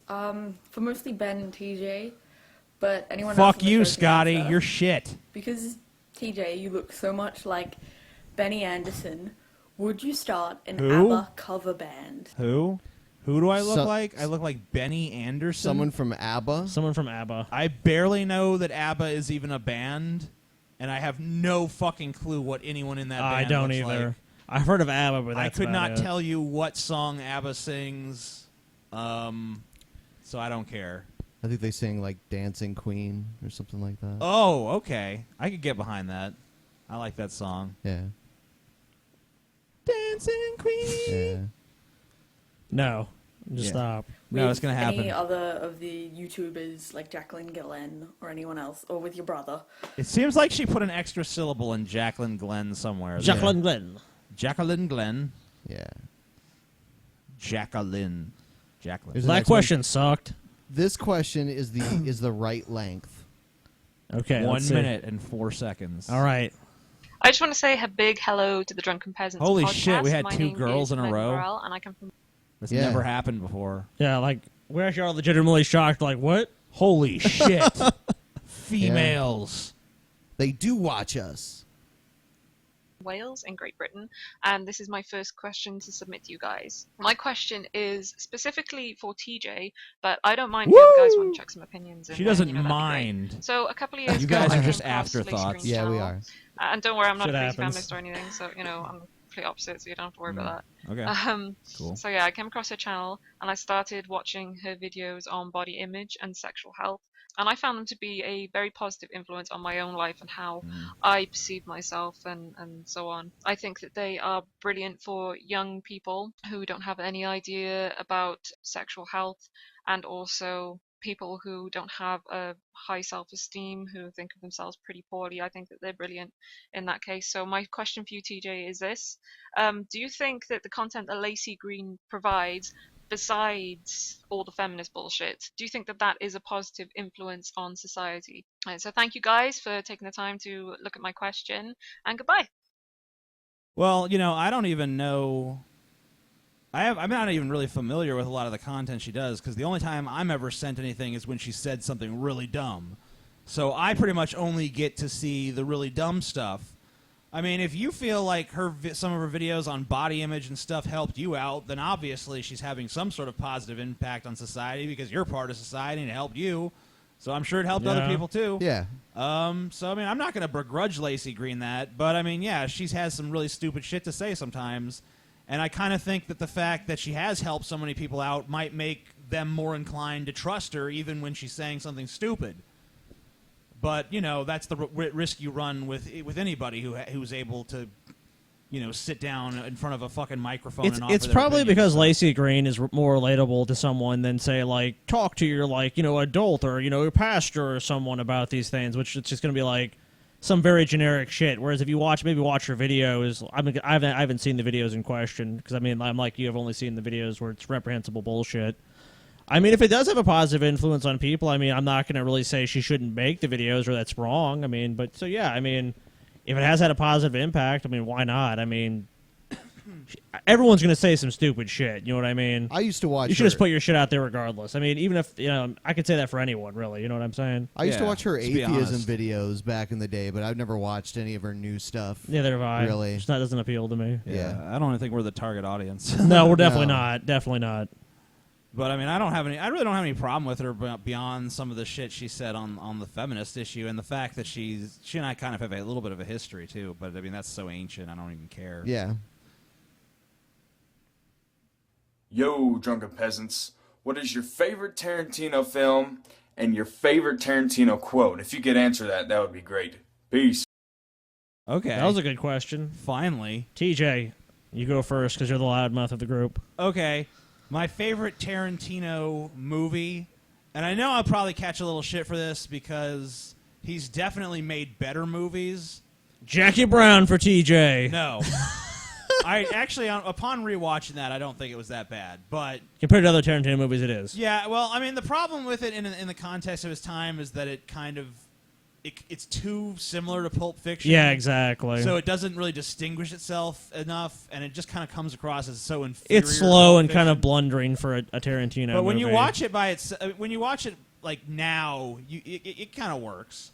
For mostly Ben and TJ, but anyone else Fuck in the you, show can Scotty. answer. You're shit. Because TJ, you look so much like Benny Anderson. Would you start an Who? ABBA cover band? Who? Who do I look So- like? I look like Benny Anderson. Someone from ABBA. Someone from ABBA. I barely know that ABBA is even a band, and I have no fucking clue what anyone in that band I don't looks either. like. I've heard of ABBA, but I that's could about not it. tell you what song ABBA sings, so I don't care. I think they sing like Dancing Queen or something like that. Oh, okay. I could get behind that. I like that song. Yeah. Dancing Queen. Yeah. No. Just Yeah. stop. No, it's gonna happen. Any other of the YouTubers like Jacqueline Gillen or anyone else, or with your brother? It seems like she put an extra syllable in Jacqueline Glenn somewhere. Jacqueline Glenn. Jacqueline Glenn. Yeah. Jacqueline. Jacqueline. There's the That next one. question sucked. This question is the right length. Okay. 1 let's see. minute and 4 seconds. All right. I just want to say a big hello to the Drunken Peasants Holy podcast. shit, we had My 2 name girls is in a Megan row. Morrell, and I come from... That's Yeah. never happened before. Yeah, like, we actually are legitimately shocked. Like, what? Holy shit. Females. They do watch us. Wales in Great Britain, and this is my first question to submit to you guys. My question is specifically for TJ, but I don't mind if you guys want to check some opinions. She in, doesn't that'd be great. mind. So a couple of years You ago, guys I are came just across Lacey afterthoughts. Green's Yeah, we channel. are. And don't worry, I'm not Shit a crazy happens. feminist or anything, so I'm the complete opposite, so you don't have to worry about that. Okay. Cool. So yeah, I came across her channel and I started watching her videos on body image and sexual health, and I found them to be a very positive influence on my own life and how I perceive myself and so on. I think that they are brilliant for young people who don't have any idea about sexual health, and also people who don't have a high self-esteem, who think of themselves pretty poorly. I think that they're brilliant in that case. So my question for you, TJ, is this. Do you think that the content that Lacey Green provides, besides all the feminist bullshit, do you think that that is a positive influence on society? So thank you guys for taking the time to look at my question, and goodbye. Well, I don't even know. I'm not even really familiar with a lot of the content she does, because the only time I'm ever sent anything is when she said something really dumb. So I pretty much only get to see the really dumb stuff. I mean, if you feel like some of her videos on body image and stuff helped you out, then obviously she's having some sort of positive impact on society, because you're part of society and it helped you. So I'm sure it helped other people too. Yeah. So I mean, I'm not going to begrudge Lacey Green that, but I mean, yeah, she has some really stupid shit to say sometimes. And I kind of think that the fact that she has helped so many people out might make them more inclined to trust her, even when she's saying something stupid. But that's the risk you run with anybody who's able to, sit down in front of a fucking microphone. It's probably because Lacey Green is more relatable to someone than, say, like, talk to your, like, adult or, your pastor or someone about these things, which it's just going to be like some very generic shit. Whereas if you watch her videos, I haven't seen the videos in question, because I mean, I'm like you, have only seen the videos where it's reprehensible bullshit. I mean, if it does have a positive influence on people, I mean, I'm not going to really say she shouldn't make the videos or that's wrong. I mean, but so yeah, I mean, if it has had a positive impact, I mean, why not? I mean, everyone's going to say some stupid shit. You know what I mean? I used to watch. You should just put your shit out there regardless. I mean, even if I could say that for anyone, really. You know what I'm saying? I used to watch her let's be atheism honest. videos back in the day, but I've never watched any of her new stuff. Neither have I. Really? Just that doesn't appeal to me. Yeah, I don't even think we're the target audience. No, we're definitely not. Definitely not. But I mean, I really don't have any problem with her beyond some of the shit she said on the feminist issue, and the fact that she and I kind of have a little bit of a history too. But I mean, that's so ancient, I don't even care. Yeah. Yo, Drunken Peasants, what is your favorite Tarantino film and your favorite Tarantino quote? If you could answer that would be great. Peace. Okay. That was a good question. Finally. TJ, You go first because you're the loudmouth of the group. Okay. My favorite Tarantino movie, and I know I'll probably catch a little shit for this because he's definitely made better movies. Jackie Brown for TJ. No. I actually, upon rewatching that, I don't think it was that bad. But compared to other Tarantino movies, it is. Yeah, well, I mean, the problem with it in the context of his time is that it kind of it's too similar to Pulp Fiction. Yeah, exactly. So it doesn't really distinguish itself enough, and it just kind of comes across as so inferior. It's slow and kind of blundering for a Tarantino But when movie. you watch it when you watch it like now, it kind of works.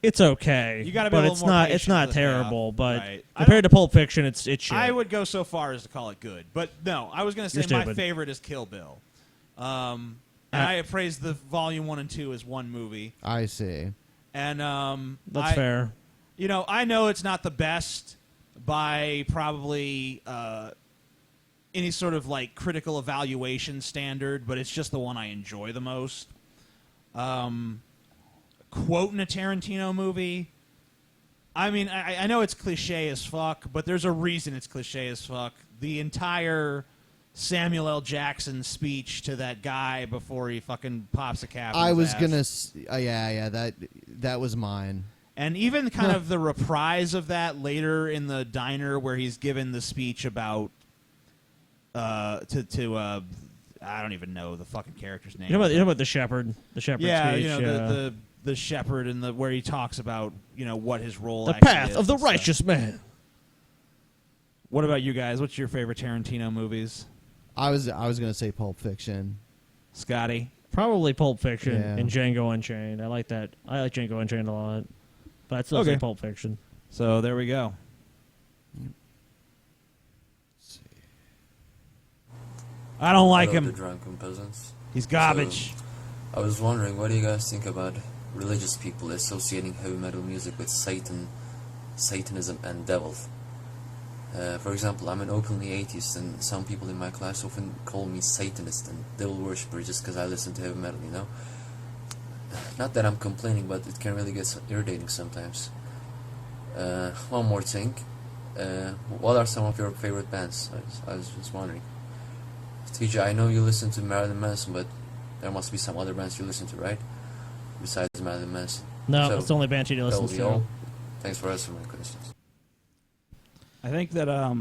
It's okay. You got to be but a little more patient it's not with it, terrible. yeah. But Right. compared to Pulp Fiction, it's shit. I would go so far as to call it good, but no, I was going to You're say my stupid. favorite is Kill Bill. And I appraised the Volume 1 and 2 as one movie. I see. And That's fair. You know, I know it's not the best by probably any sort of like critical evaluation standard, but it's just the one I enjoy the most. Quoting a Tarantino movie, I mean, I know it's cliche as fuck, but there's a reason it's cliche as fuck. The entire Samuel L. Jackson speech to that guy before he fucking pops a cap. I in was his ass. gonna, yeah, that was mine. And even kind of the reprise of that later in the diner where he's given the speech about I don't even know the fucking character's name. You know about the shepherd? The shepherd yeah, speech? you know the shepherd and where he talks about what his role. The actually path is of the and stuff. righteous man. What about you guys? What's your favorite Tarantino movies? I was gonna say Pulp Fiction. Scotty? Probably Pulp Fiction Yeah. and Django Unchained. I like that. I like Django Unchained a lot, but I'd still say Pulp Fiction. So there we go. I don't like Hello, him. The Drunken Peasants. He's garbage. So, I was wondering, what do you guys think about religious people associating heavy metal music with Satan, Satanism, and devil? For example, I'm an openly atheist, and some people in my class often call me Satanist and devil worshipper just because I listen to heavy metal, you know? Not that I'm complaining, but it can really get irritating sometimes. One more thing. What are some of your favorite bands? I was just wondering. TJ, I know you listen to Marilyn Manson, but there must be some other bands you listen to, right? Besides Marilyn Manson. No, So, it's the only band she that listens will be to. all. Thanks for answering my questions. I think that I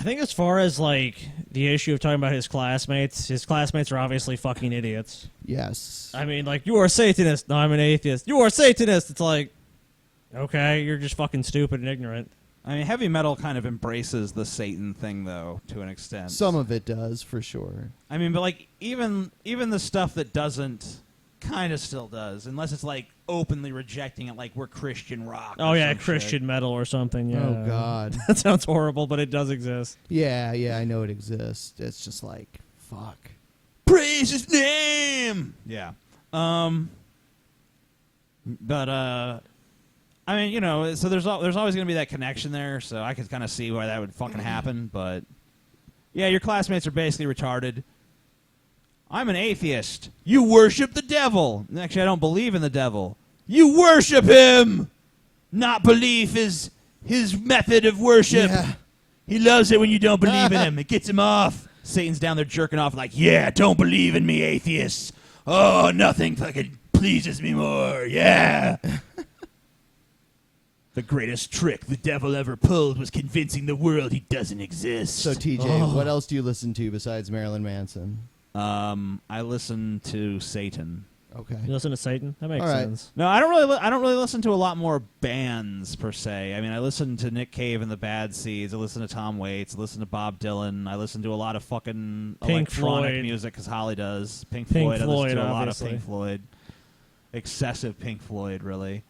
think as far as like the issue of talking about his classmates are obviously fucking idiots. Yes. I mean, like, you are a Satanist. No, I'm an atheist. You are a Satanist. It's like, okay, you're just fucking stupid and ignorant. I mean, heavy metal kind of embraces the Satan thing, though, to an extent. Some of it does, for sure. I mean, but like even the stuff that doesn't, kind of still does, unless it's like openly rejecting it, like we're Christian rock. Oh or yeah, some Christian shit. metal or something. Yeah. Oh, God. That sounds horrible, but it does exist. Yeah, I know it exists. It's just like, fuck. Praise his name. Yeah. But I mean, you know, so there's always going to be that connection there. So I could kind of see why that would fucking happen. But yeah, your classmates are basically retarded. I'm an atheist. You worship the devil. Actually, I don't believe in the devil. You worship him. Not belief is his method of worship. Yeah. He loves it when you don't believe in him. It gets him off. Satan's down there jerking off like, yeah, don't believe in me, atheists. Oh, nothing fucking pleases me more. Yeah. The greatest trick the devil ever pulled was convincing the world he doesn't exist. So, TJ, what else do you listen to besides Marilyn Manson? I listen to Satan. Okay. You listen to Satan? That makes All right. sense. No, I don't really listen to a lot more bands per se. I mean, I listen to Nick Cave and the Bad Seeds. I listen to Tom Waits. I listen to Bob Dylan. I listen to a lot of fucking Pink electronic Floyd. music because Holly does. Pink Pink Floyd. I listen Floyd, to a lot of obviously. Pink Floyd. Excessive Pink Floyd, really.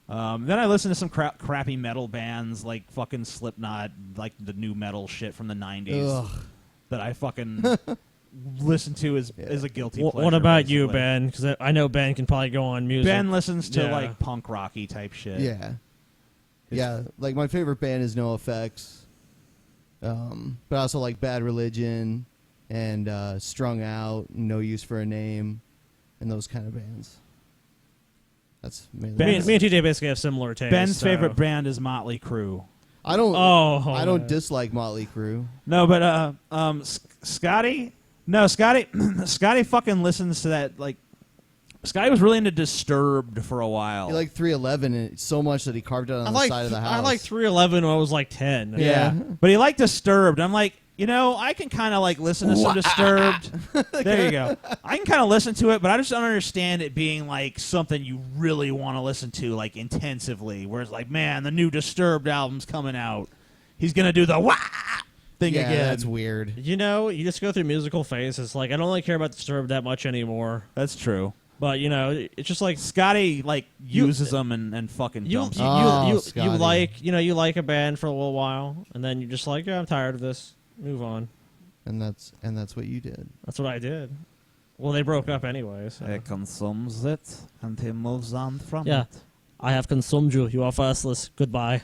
Then I listen to some crappy metal bands like fucking Slipknot, like the new metal shit from the 90s Ugh. that I fucking listen to as a guilty pleasure. What about you, basically. Ben? Because I know Ben can probably go on music. Ben listens to Yeah. like punk rocky type shit. Yeah. Yeah, like my favorite band is NoFX. But I also like Bad Religion and Strung Out, No Use for a Name, and those kind of bands. That's mainly Me and TJ basically have similar tastes. Ben's so. favorite band is Motley Crue. I don't. I don't man. dislike Motley Crue. No, but Scotty. No, Scotty. Scotty fucking listens to that. Like, Scotty was really into Disturbed for a while. He liked 311 and so much that he carved it on the side of the house. I liked 311 when I was like 10. Yeah, but he liked Disturbed. I'm like, you know, I can kind of like listen to some Disturbed. There you go. I can kind of listen to it, but I just don't understand it being like something you really want to listen to like intensively. Whereas like, man, the new Disturbed album's coming out. He's gonna do the wah thing again. That's weird. You know, you just go through musical phases. Like, I don't really care about Disturbed that much anymore. That's true. But you know, it's just like Scotty like uses them and fucking dumps them. You like, you know, you like a band for a little while, and then you're just like, yeah, I'm tired of this. Move on. And that's what you did. That's what I did. Well, they broke up anyway. So. He consumes it, and he moves on from Yeah. it. I have consumed you. You are faithless. Goodbye.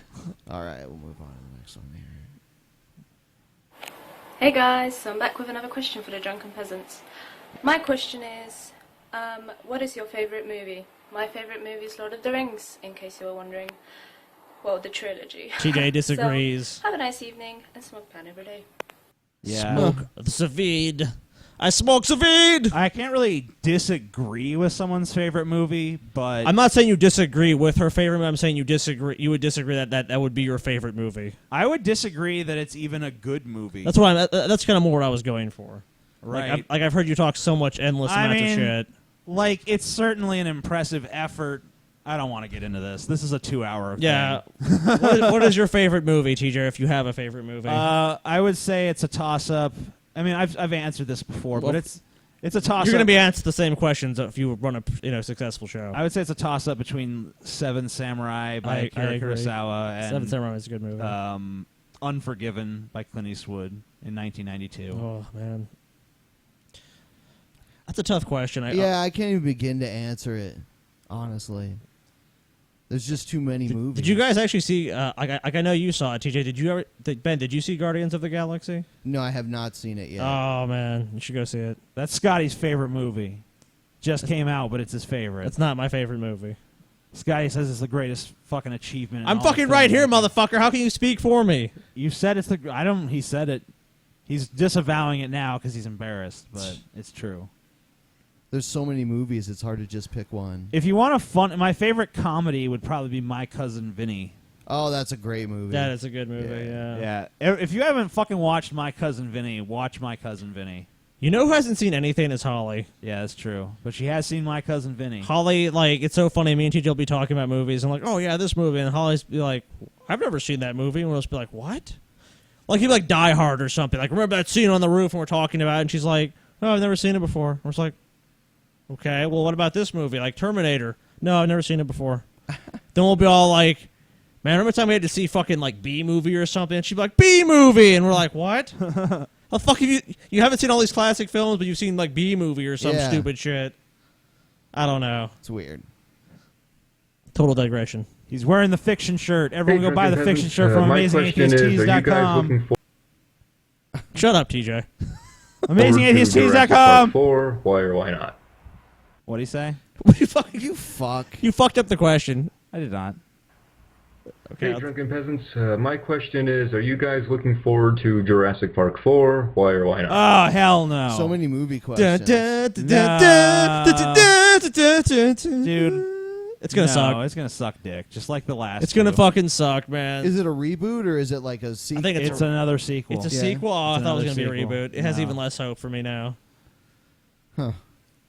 All right, we'll move on to the next one here. Hey guys, so I'm back with another question for the Drunken Peasants. My question is, what is your favourite movie? My favourite movie is Lord of the Rings, in case you were wondering. Well, the trilogy. TJ disagrees. So, have a nice evening, and smoke pan every day. Yeah. Smoke the Savid. I smoke Savid! I can't really disagree with someone's favorite movie, but I'm not saying you disagree with her favorite movie. I'm saying you disagree. You would disagree that would be your favorite movie. I would disagree that it's even a good movie. That's what that's kind of more what I was going for. Right. Like I've heard you talk so much endless amounts of shit. Like, it's certainly an impressive effort. I don't want to get into this. This is a 2-hour Yeah. thing. What is your favorite movie, TJ, if you have a favorite movie? I would say it's a toss-up. I mean, I've answered this before, Well, but it's a toss-up. You're going to be asked the same questions if you run a successful show. I would say it's a toss-up between Seven Samurai by I Akira agree. Kurosawa and Seven Samurai is a good movie. Unforgiven by Clint Eastwood in 1992. Oh, man. That's a tough question. I can't even begin to answer it, honestly. There's just too many movies. Did you guys actually see? I know you saw it, TJ. Did you ever? Ben, did you see Guardians of the Galaxy? No, I have not seen it yet. Oh man, you should go see it. That's Scotty's favorite movie. Just came out, but it's his favorite. It's not my favorite movie. Scotty says it's the greatest fucking achievement. I'm fucking right here, motherfucker. How can you speak for me? You said it's the. I don't. He said it. He's disavowing it now because he's embarrassed, but it's true. There's so many movies, it's hard to just pick one. If you want a fun, my favorite comedy would probably be My Cousin Vinny. Oh, that's a great movie. That is a good movie. Yeah. If you haven't fucking watched My Cousin Vinny, watch My Cousin Vinny. You know who hasn't seen anything is Holly. Yeah, that's true. But she has seen My Cousin Vinny. Holly, like, it's so funny. Me and TJ will be talking about movies, and like, oh yeah, this movie, and Holly's be like, I've never seen that movie, and we'll just be like, what? Like he'd be like Die Hard or something. Like, remember that scene on the roof, and we're talking about it, and she's like, oh, I've never seen it before. We're just like, okay, well, what about this movie? Like Terminator. No, I've never seen it before. Then we'll be all like, man, remember the time we had to see fucking like B-movie or something? And she'd be like, B-movie! And we're like, what? The fuck have you haven't seen all these classic films, but you've seen like B-movie or some stupid shit. I don't know. It's weird. Total digression. He's wearing the fiction shirt. Everyone go buy the fiction shirt from AmazingAtheistTees.com. Shut up, TJ. AmazingAtheistTees.com. Why or why not? What'd he say? You fuck. You fucked up the question. I did not. Okay, Drunken Peasants, my question is, are you guys looking forward to Jurassic Park 4? Why or why not? Oh, hell no. So many movie questions. Dude. It's gonna suck. It's gonna suck dick. Just like the last It's gonna two. fucking suck, man. Is it a reboot or is it like a sequel? I think it's another sequel. It's a sequel? Oh, I It's thought it was another gonna be a sequel. reboot. It has No. even less hope for me now. Huh.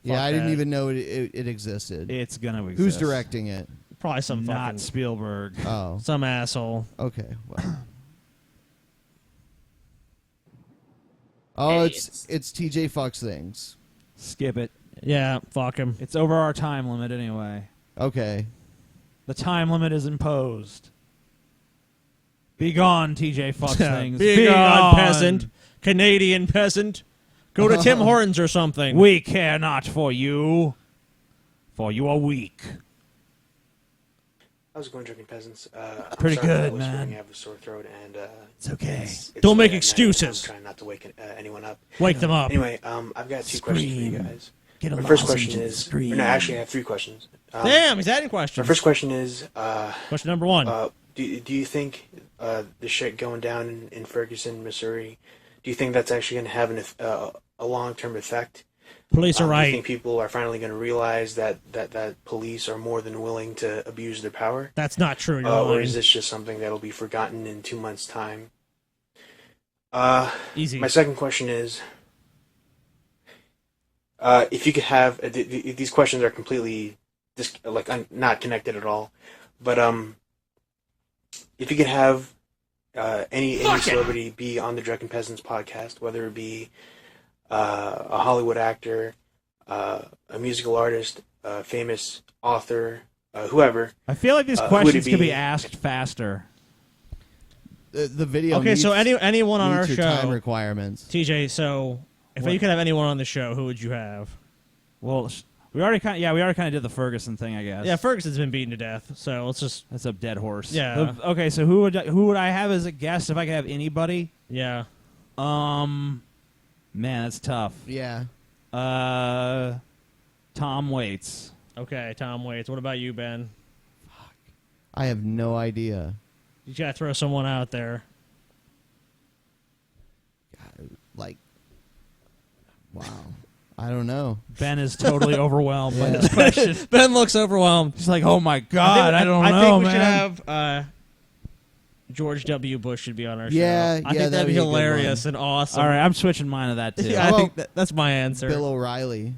Yeah, Fuck I didn't that. even know it existed. It's gonna exist. Who's directing it? Probably some Not fucking Spielberg. Oh. some asshole. Okay. Well. Oh, it's TJ fucks things. Skip it. Yeah, fuck him. It's over our time limit anyway. Okay. The time limit is imposed. Be gone, TJ fucks things. Be gone, peasant. Canadian peasant. Go to Tim Hortons or something. We care not for you, for you are weak. How's it going, Drunken Peasants? Pretty I'm sorry good, for whispering. man. I have a sore throat, and It's okay. it's Don't make late at night. excuses. I'm trying not to wake anyone up. Wake them up. Anyway, I've got two questions for you guys. Get a My first lozenge question and is, scream. no, actually, I have three questions. Damn, he's adding questions. My first question is, Question number one. do you think the shit going down in Ferguson, Missouri, do you think that's actually going to have a long-term effect? Police are Do right. you think people are finally going to realize that police are more than willing to abuse their power? That's not true. You're Or lying. is this just something that'll be forgotten in 2 months' time? Easy. My second question is, if you could have these questions are completely not connected at all, but if you could have any celebrity be on the Drunken Peasants podcast, whether it be a Hollywood actor, a musical artist, a famous author, whoever. I feel like these questions could be asked faster. The video. Okay, so meets- anyone on our meets show. your time requirements. TJ, so if you could have anyone on the show, who would you have? Well, we already kind of did the Ferguson thing, I guess. Yeah, Ferguson's been beaten to death, so let's just. That's a dead horse. Yeah. Okay, so who would I have as a guest if I could have anybody? Yeah. Man, that's tough. Yeah. Tom Waits. Okay, Tom Waits. What about you, Ben? I have no idea. You gotta throw someone out there. Like, wow. I don't know. Ben is totally overwhelmed by Yeah. this question. Ben looks overwhelmed. He's like, oh my God, I don't know, I think we man. should have George W. Bush should be on our Yeah, show. I yeah, think that'd be be a good hilarious one. and awesome. All right, I'm switching mine to that, too. Yeah, I How think about that's my answer. Bill O'Reilly.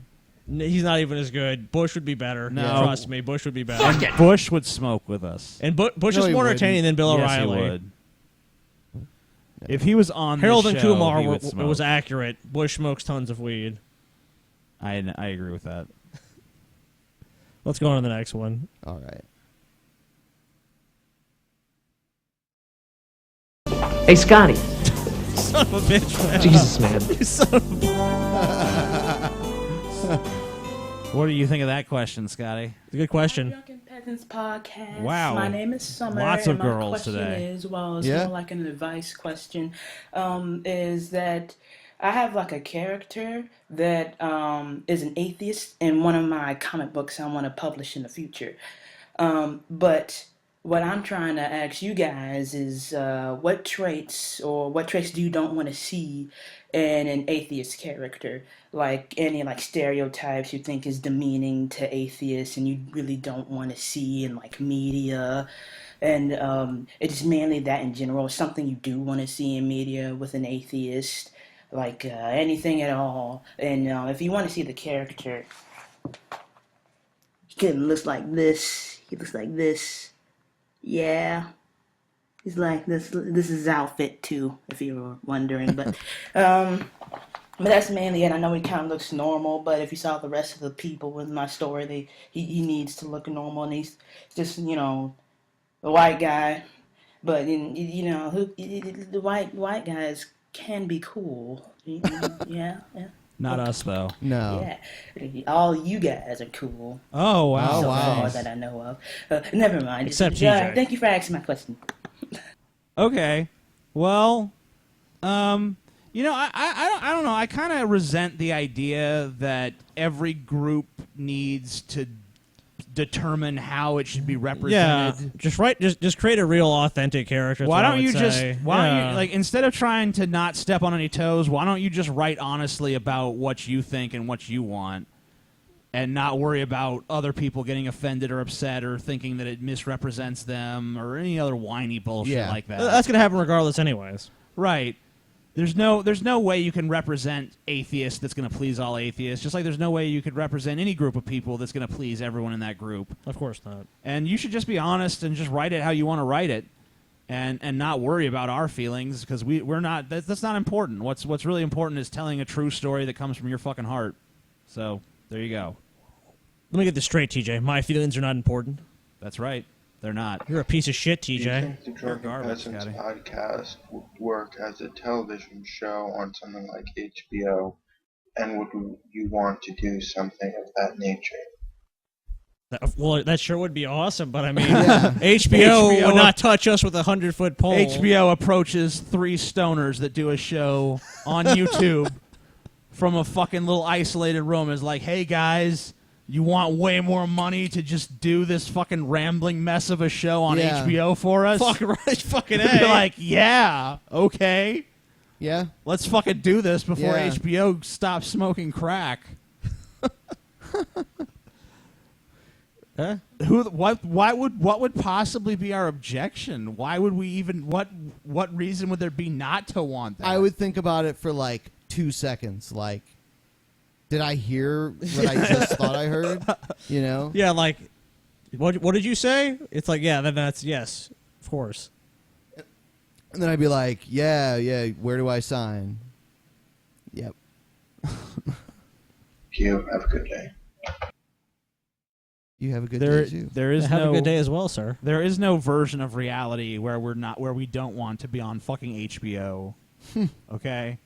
He's not even as good. Bush would be better. No. Trust me, Bush would be better. And Bush would smoke with us. And Bush No, is he more wouldn't. entertaining than Bill Yes, O'Reilly. he would. If he was on Harold the and show, Kumar he would was smoke. accurate. Bush smokes tons of weed. I agree with that. Let's go on to the next one. All right. Hey, Scotty. Son of a bitch, man. Jesus, man. You son of a... What do you think of that question, Scotty? It's a good question. Drunken Peasants podcast. Wow. My name is Summer. Lots and of girls my question today. is, well, it's Yeah. more like an advice question. Is that I have like a character that is an atheist in one of my comic books I want to publish in the future. But what I'm trying to ask you guys is what traits do you don't want to see in an atheist character? Like any like stereotypes you think is demeaning to atheists and you really don't want to see in like media. And it's mainly that in general, something you do want to see in media with an atheist, like anything at all. And if you want to see the character, he looks like this. He looks like this. Yeah. He's like this. This is his outfit too, if you were wondering. But that's mainly it. I know he kind of looks normal, but if you saw the rest of the people in my story, he needs to look normal, and he's just a white guy. But the white guys can be cool. Yeah. Not us, though. No. Yeah, all you guys are cool. Oh, wow. So wow. far that I know of. Never mind. Except Yeah, TJ. thank you for asking my question. Okay. Well, I don't know. I kind of resent the idea that every group needs to determine how it should be represented. Yeah, just create a real authentic character. Why that's what don't I you would just say. why don't Yeah. you like instead of trying to not step on any toes, why don't you just write honestly about what you think and what you want and not worry about other people getting offended or upset or thinking that it misrepresents them or any other whiny bullshit like that. That's gonna happen regardless, anyways. Right. There's no way you can represent atheists that's going to please all atheists, just like there's no way you could represent any group of people that's going to please everyone in that group. Of course not. And you should just be honest and just write it how you want to write it and not worry about our feelings because we're not that's not important. What's really important is telling a true story that comes from your fucking heart. So, there you go. Let me get this straight, TJ. My feelings are not important. That's right. They're not. You're a piece of shit, Do you TJ. think the Drunken Peasants podcast would work as a television show on something like HBO? And would you want to do something of that nature? Well, that sure would be awesome, but I mean, HBO would not touch us with a 100-foot pole. HBO approaches 3 stoners that do a show on YouTube from a fucking little isolated room. Is like, hey guys, You want way more money to just do this fucking rambling mess of a show on HBO for us? Fuck right, fucking You're A. like, yeah, okay. Yeah. Let's fucking do this before Yeah. HBO stops smoking crack. Huh? What would possibly be our objection? Why would we even what reason would there be not to want that? I would think about it for like 2 seconds. Like, did I hear what I just thought I heard? You know? Yeah, like, what did you say? It's like, yeah, then that's yes, of course. And then I'd be like, yeah, where do I sign? Yep. You have a good day. You have a good day too. There is Have no a good day as well, sir. There is no version of reality where we don't want to be on fucking HBO. Okay?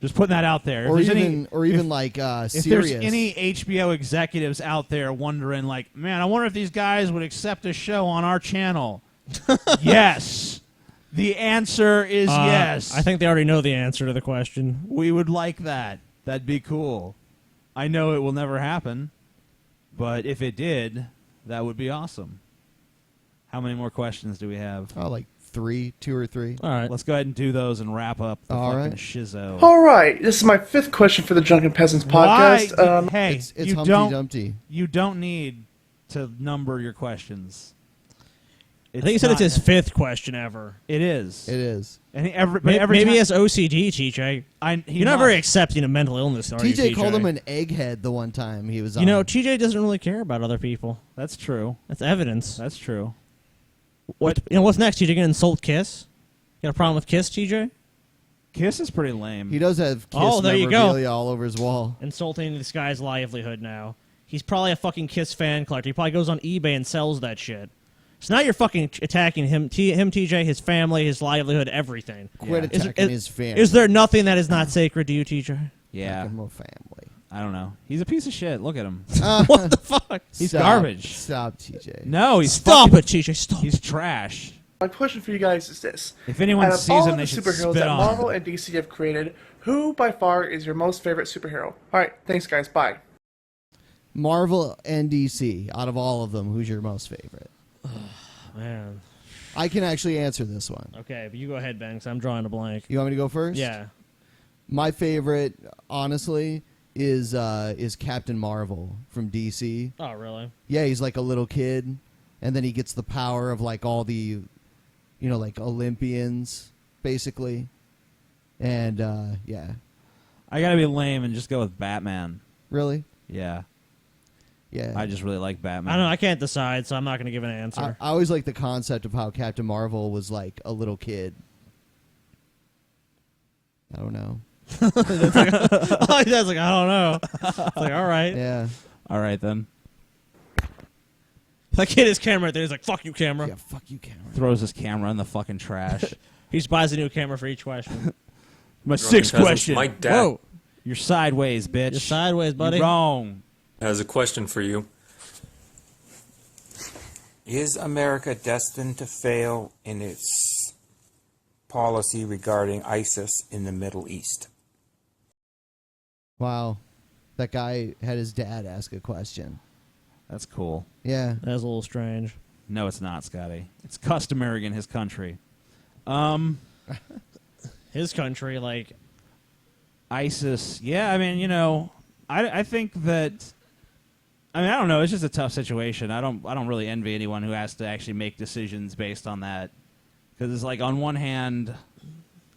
Just putting that out there. Or If there's even, if Sirius. there's any HBO executives out there wondering, like, man, I wonder if these guys would accept a show on our channel. Yes. The answer is yes. I think they already know the answer to the question. We would like that. That'd be cool. I know it will never happen, but if it did, that would be awesome. How many more questions do we have? Oh, like 2 or 3. All right. Let's go ahead and do those and wrap up the All fucking right. shizzo. All right, this is my 5th question for the Drunken Peasants podcast. Hey, It's you Humpty don't, Dumpty. You don't need to number your questions. I think he said not- it's his 5th question ever. It is. It is. And every Maybe time, he has OCD, TJ. You're not very accepting of mental illness, are you, TJ called him an egghead the one time he was on. You know, TJ doesn't really care about other people. That's true. That's evidence. That's true. What? You know what's next? TJ gonna insult Kiss? You got a problem with Kiss, TJ? Kiss is pretty lame. He does have Kiss Oh, there you go. memorabilia all over his wall. Insulting this guy's livelihood now. He's probably a fucking Kiss fan collector. He probably goes on eBay and sells that shit. So now you're fucking attacking him, TJ, his family, his livelihood, everything. Quit attacking his family. Is there nothing that is not sacred to you, TJ? Yeah. More family. I don't know. He's a piece of shit. Look at him. What the fuck? He's Stop. garbage. Stop, TJ. No, he's Stop fucking- it, TJ. Stop. He's trash. My question for you guys is this. If anyone Out of sees all him, of they the should superheroes spit that on Marvel him. and DC have created, who by far is your most favorite superhero? Alright, thanks guys, bye. Marvel and DC, out of all of them, who's your most favorite? Man. I can actually answer this one. Okay, but you go ahead, Ben, 'cause I'm drawing a blank. You want me to go first? Yeah. My favorite, honestly, is Captain Marvel from DC. Oh, really? Yeah, he's like a little kid, and then he gets the power of like all the, like Olympians, basically. And yeah. I gotta be lame and just go with Batman. Really? Yeah. Yeah. I just really like Batman. I don't know. I can't decide, so I'm not going to give an answer. I always like the concept of how Captain Marvel was like a little kid. I don't know. That's like, I don't know. It's like, all right. Yeah. All right, then. That kid is camera right there. He's like, fuck you, camera. Yeah, fuck you, camera. Throws his camera in the fucking trash. He just buys a new camera for each question. My Drunken 6th Peasants, question. my dad- Whoa. You're sideways, bitch. You're sideways, buddy. You're wrong. Has a question for you. Is America destined to fail in its policy regarding ISIS in the Middle East? Wow. That guy had his dad ask a question. That's cool. Yeah. That's a little strange. No, it's not, Scotty. It's customary in his country. His country, like ISIS. Yeah, I mean, I think that. I mean, I don't know. It's just a tough situation. I don't really envy anyone who has to actually make decisions based on that, because it's like on one hand,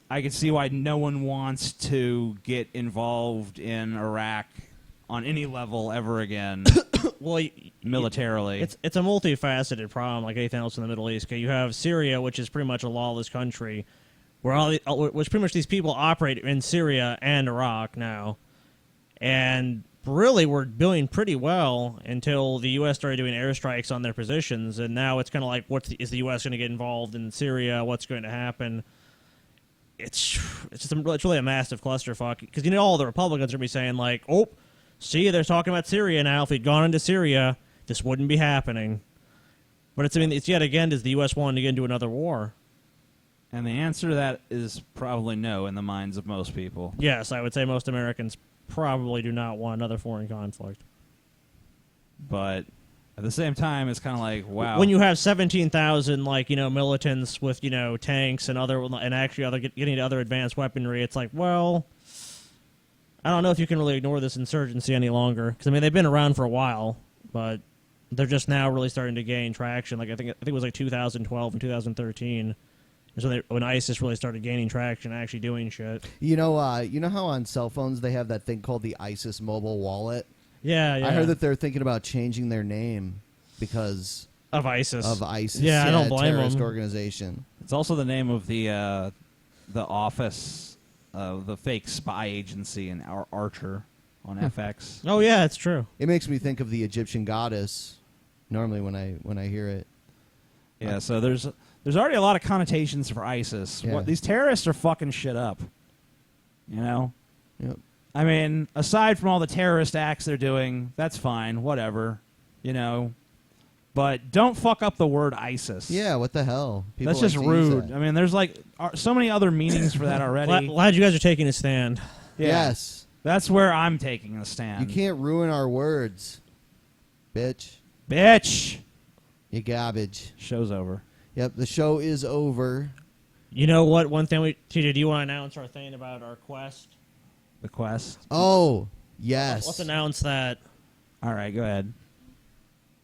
I can see why no one wants to get involved in Iraq on any level ever again. well, militarily, it's a multifaceted problem, like anything else in the Middle East. 'Cause you have Syria, which is pretty much a lawless country, which pretty much these people operate in Syria and Iraq now, and really were doing pretty well until the U.S. started doing airstrikes on their positions, and now it's kind of like, is the U.S. going to get involved in Syria? What's going to happen? It's really a massive clusterfuck, because all the Republicans are going to be saying like, oh, see, they're talking about Syria now. If we'd gone into Syria, this wouldn't be happening. But it's yet again, does the U.S. want to get into another war? and the answer to that is probably no in the minds of most people. Yes, I would say most Americans probably do not want another foreign conflict. But at the same time, it's kind of like, wow. When you have 17,000 militants with tanks and getting to other advanced weaponry, it's like, well, I don't know if you can really ignore this insurgency any longer, because I mean they've been around for a while, but they're just now really starting to gain traction. Like I think it was like 2012 and 2013. So when ISIS really started gaining traction, actually doing shit. You know how on cell phones they have that thing called the ISIS mobile wallet? Yeah. I heard that they're thinking about changing their name because of ISIS. Yeah, I don't blame terrorist them. organization. It's also the name of the office of the fake spy agency in Archer on FX. Oh yeah, it's true. It makes me think of the Egyptian goddess. Normally, when I hear it. Yeah. So there's already a lot of connotations for ISIS. Yeah. These terrorists are fucking shit up. You know. Yep. I mean, aside from all the terrorist acts they're doing, that's fine, whatever, you know. But don't fuck up the word ISIS. Yeah, what the hell? People That's just like to use rude. that. I mean, there's like so many other meanings for that already. Glad you guys are taking a stand. Yeah. Yes. That's where I'm taking a stand. You can't ruin our words, bitch. Bitch. You garbage. Show's over. Yep, the show is over. You know what? One thing TJ, do you want to announce our thing about our quest? The quest. Oh, yes. Let's announce that. All right, go ahead.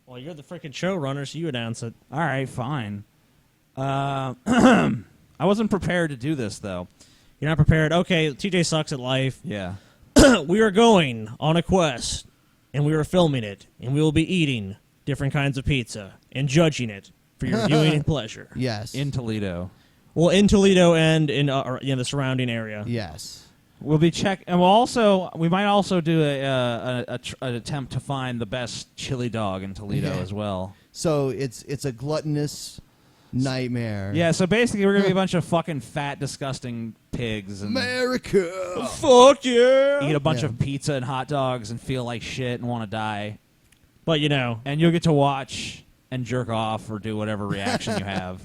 Well, you're the freaking showrunner, so you announce it. All right, fine. I wasn't prepared to do this, though. You're not prepared? Okay, TJ sucks at life. Yeah. We are going on a quest, and we are filming it, and we will be eating different kinds of pizza and judging it for your viewing and pleasure. Yes. In Toledo. Well, in Toledo and in the surrounding area. Yes. We'll be and we might also do an attempt to find the best chili dog in Toledo as well. So it's a gluttonous nightmare. Yeah, so basically we're gonna be a bunch of fucking fat, disgusting pigs and America. Fuck yeah! Eat a bunch of pizza and hot dogs and feel like shit and want to die. But and you'll get to watch and jerk off or do whatever reaction you have.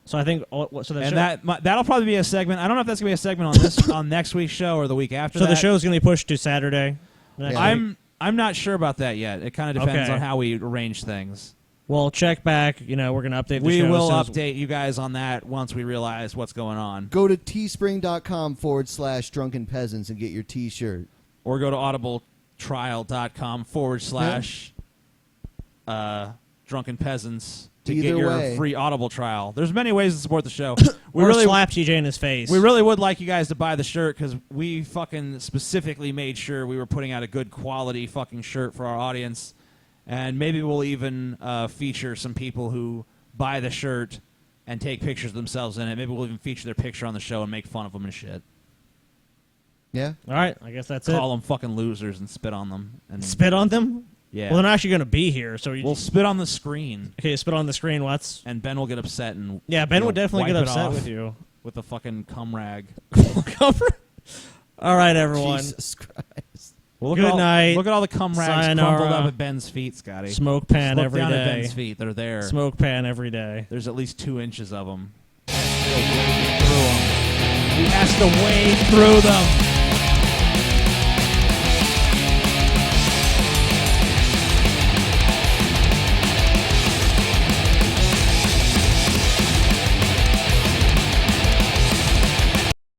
So I think that'll probably be a segment. I don't know if that's gonna be a segment on next week's show or the week after. So the show's gonna be pushed to Saturday. I'm not sure about that yet. It kind of depends on how we arrange things. Well, check back. We're gonna update. We will update you guys on that once we realize what's going on. Go to teespring.com/Drunken Peasants and get your T-shirt, or go to audibletrial.com/Drunken Peasants. To get your free Audible trial. There's many ways to support the show. Or slap TJ in his face. We really would like you guys to buy the shirt because we fucking specifically made sure we were putting out a good quality fucking shirt for our audience. And maybe we'll even feature some people who buy the shirt and take pictures of themselves in it. Maybe we'll even feature their picture on the show and make fun of them and shit. Yeah. All right. I guess that's Call them fucking losers and spit on them. And spit on them? Yeah. Well, they're not actually going to be here, so we'll spit on the screen. Okay, spit on the screen. And Ben will get upset and Ben would definitely get upset with you with a fucking cum rag. All right, everyone. Jesus Christ. Well, Good night. Look at all the cum rags crumpled up at Ben's feet, Scotty. Smoke pan Look every down day. At Ben's feet. They're there. Smoke pan every day. There's at least 2 inches of them. He has to wade through them.